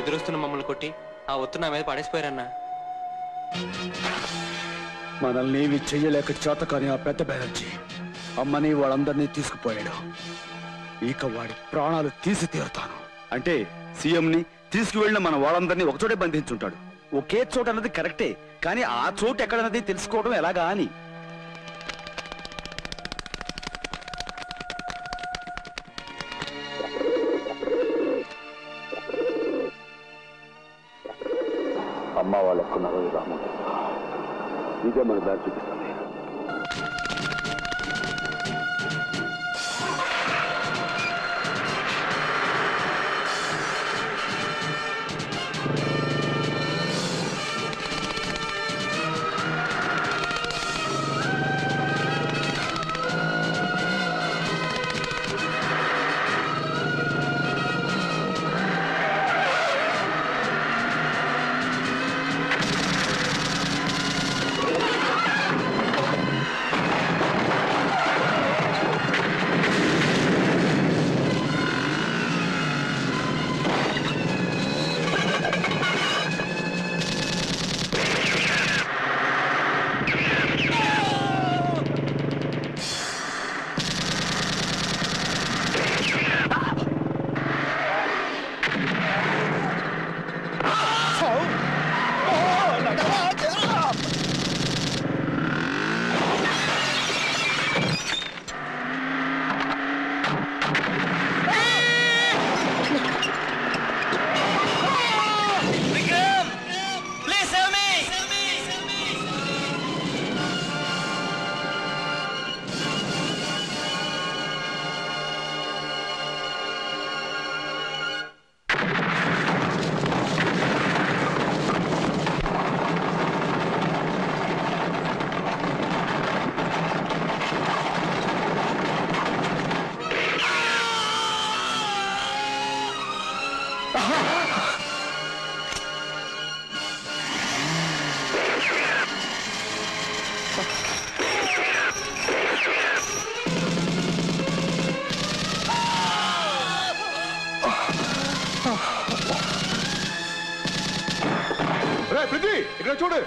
ఎదురొస్తున్న మమ్మల్ని కొట్టి ఆ ఒత్తు నా మీద పడేసిపోయారన్నా. మనల్ని ఏమి చెయ్యలేక చేత కాని ఆ పెద్ద బెనర్జీ అమ్మని వాళ్ళందరినీ తీసుకుపోయాడు. ఇక వాడి ప్రాణాలు తీసి తీరుతాను. అంటే సీఎంని తీసుకువెళ్ళిన మన వాళ్ళందరినీ ఒకచోటే బంధించుంటాడు. ఒకే చోట అన్నది కరెక్టే, కానీ ఆ చోటు ఎక్కడన్నది తెలుసుకోవడం ఎలాగా అని. అమ్మ వాళ్ళు ఎక్కడున్నారో రాముడు ఇదే మన దారి చూపిస్తుంది. లక్ష్మి ఇక్కడ చూడు.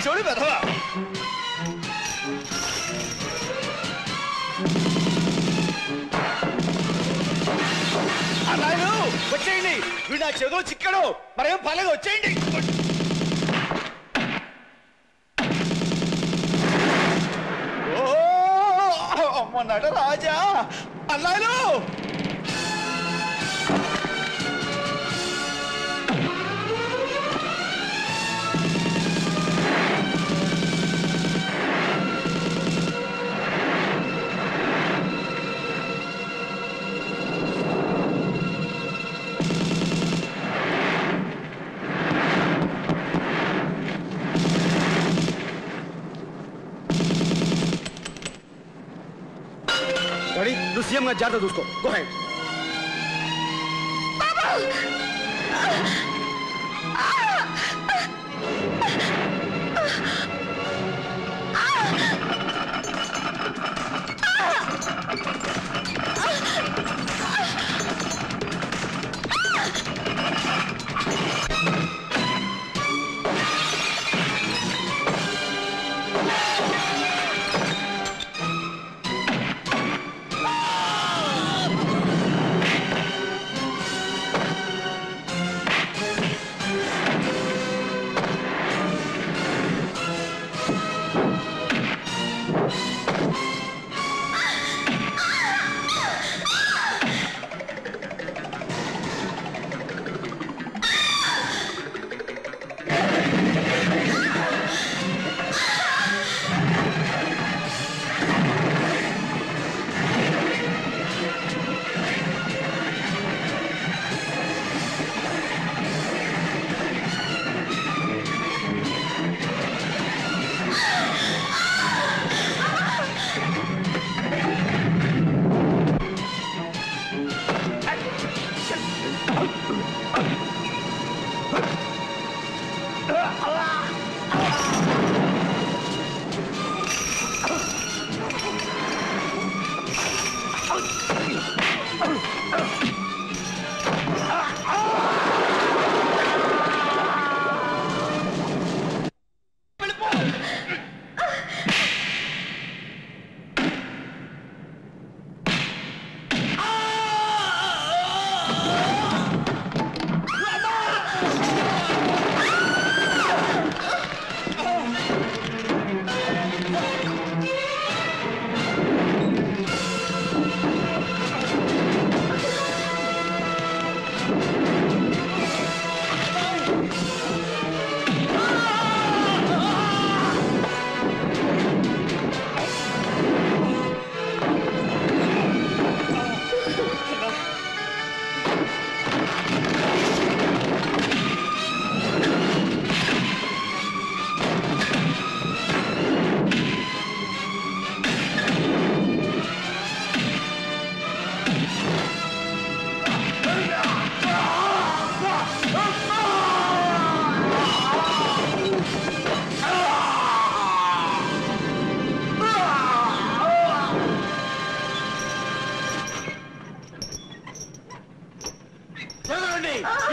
చూడు పెదవా. అన్నాయను వచ్చేయండి, వీడు నా చెదువు చిక్కడు, మరేం పర్లేదు వచ్చేయండి. ఓ అమ్మ నడ రాజా. అన్నాయను నువ్వు సీఎం గారు జాగ్రత్త చూసుకో. Go head.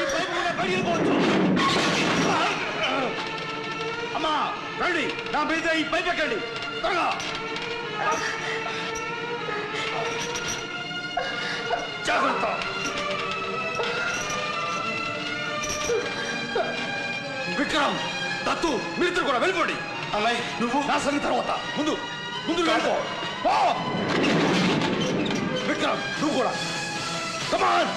ఈ పైపు కూడా బయటికి పోవచ్చు. రండి, నా మీద ఈ పై పెట్టండి త్వరగా. జాగ్రత్త. విక్రమ్, దత్తు, మీరిద్దరు కూడా వెళ్ళిపోండి. అమ్మాయి నువ్వు నా సంగతి తర్వాత. ముందు ముందు వెళ్ళిపో. విక్రమ్, నువ్వు కూడా. కమాన్.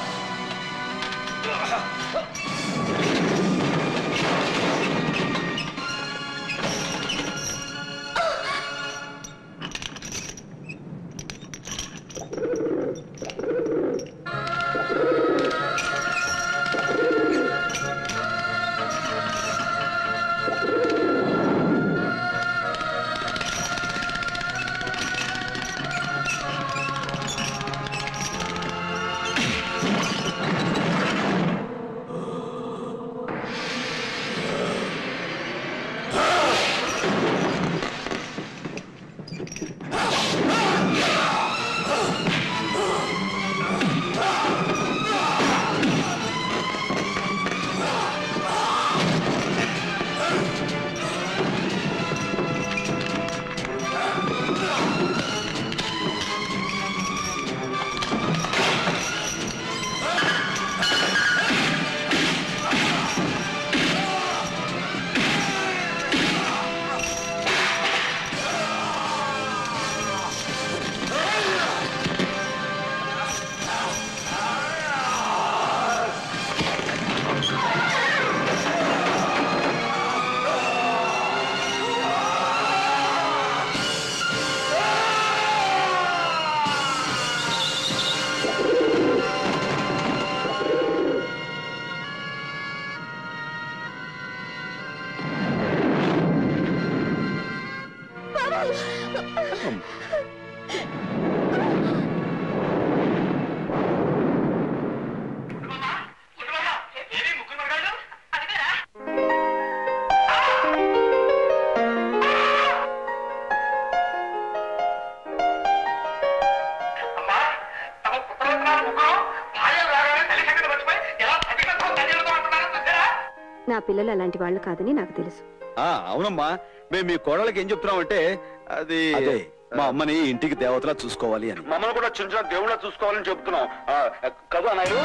నా పిల్లలు అలాంటి వాళ్ళు కాదని నాకు తెలుసు. అవునమ్మా, మేము మీ కోడలకి ఏం చెప్తున్నామంటే అది మా అమ్మని ఇంటికి దేవతలా చూసుకోవాలి అని. మమ్మల్ని కూడా చిన్న చిన్న దేవుళ్ళ చూసుకోవాలని చెప్తున్నాం కదా నాయుడు.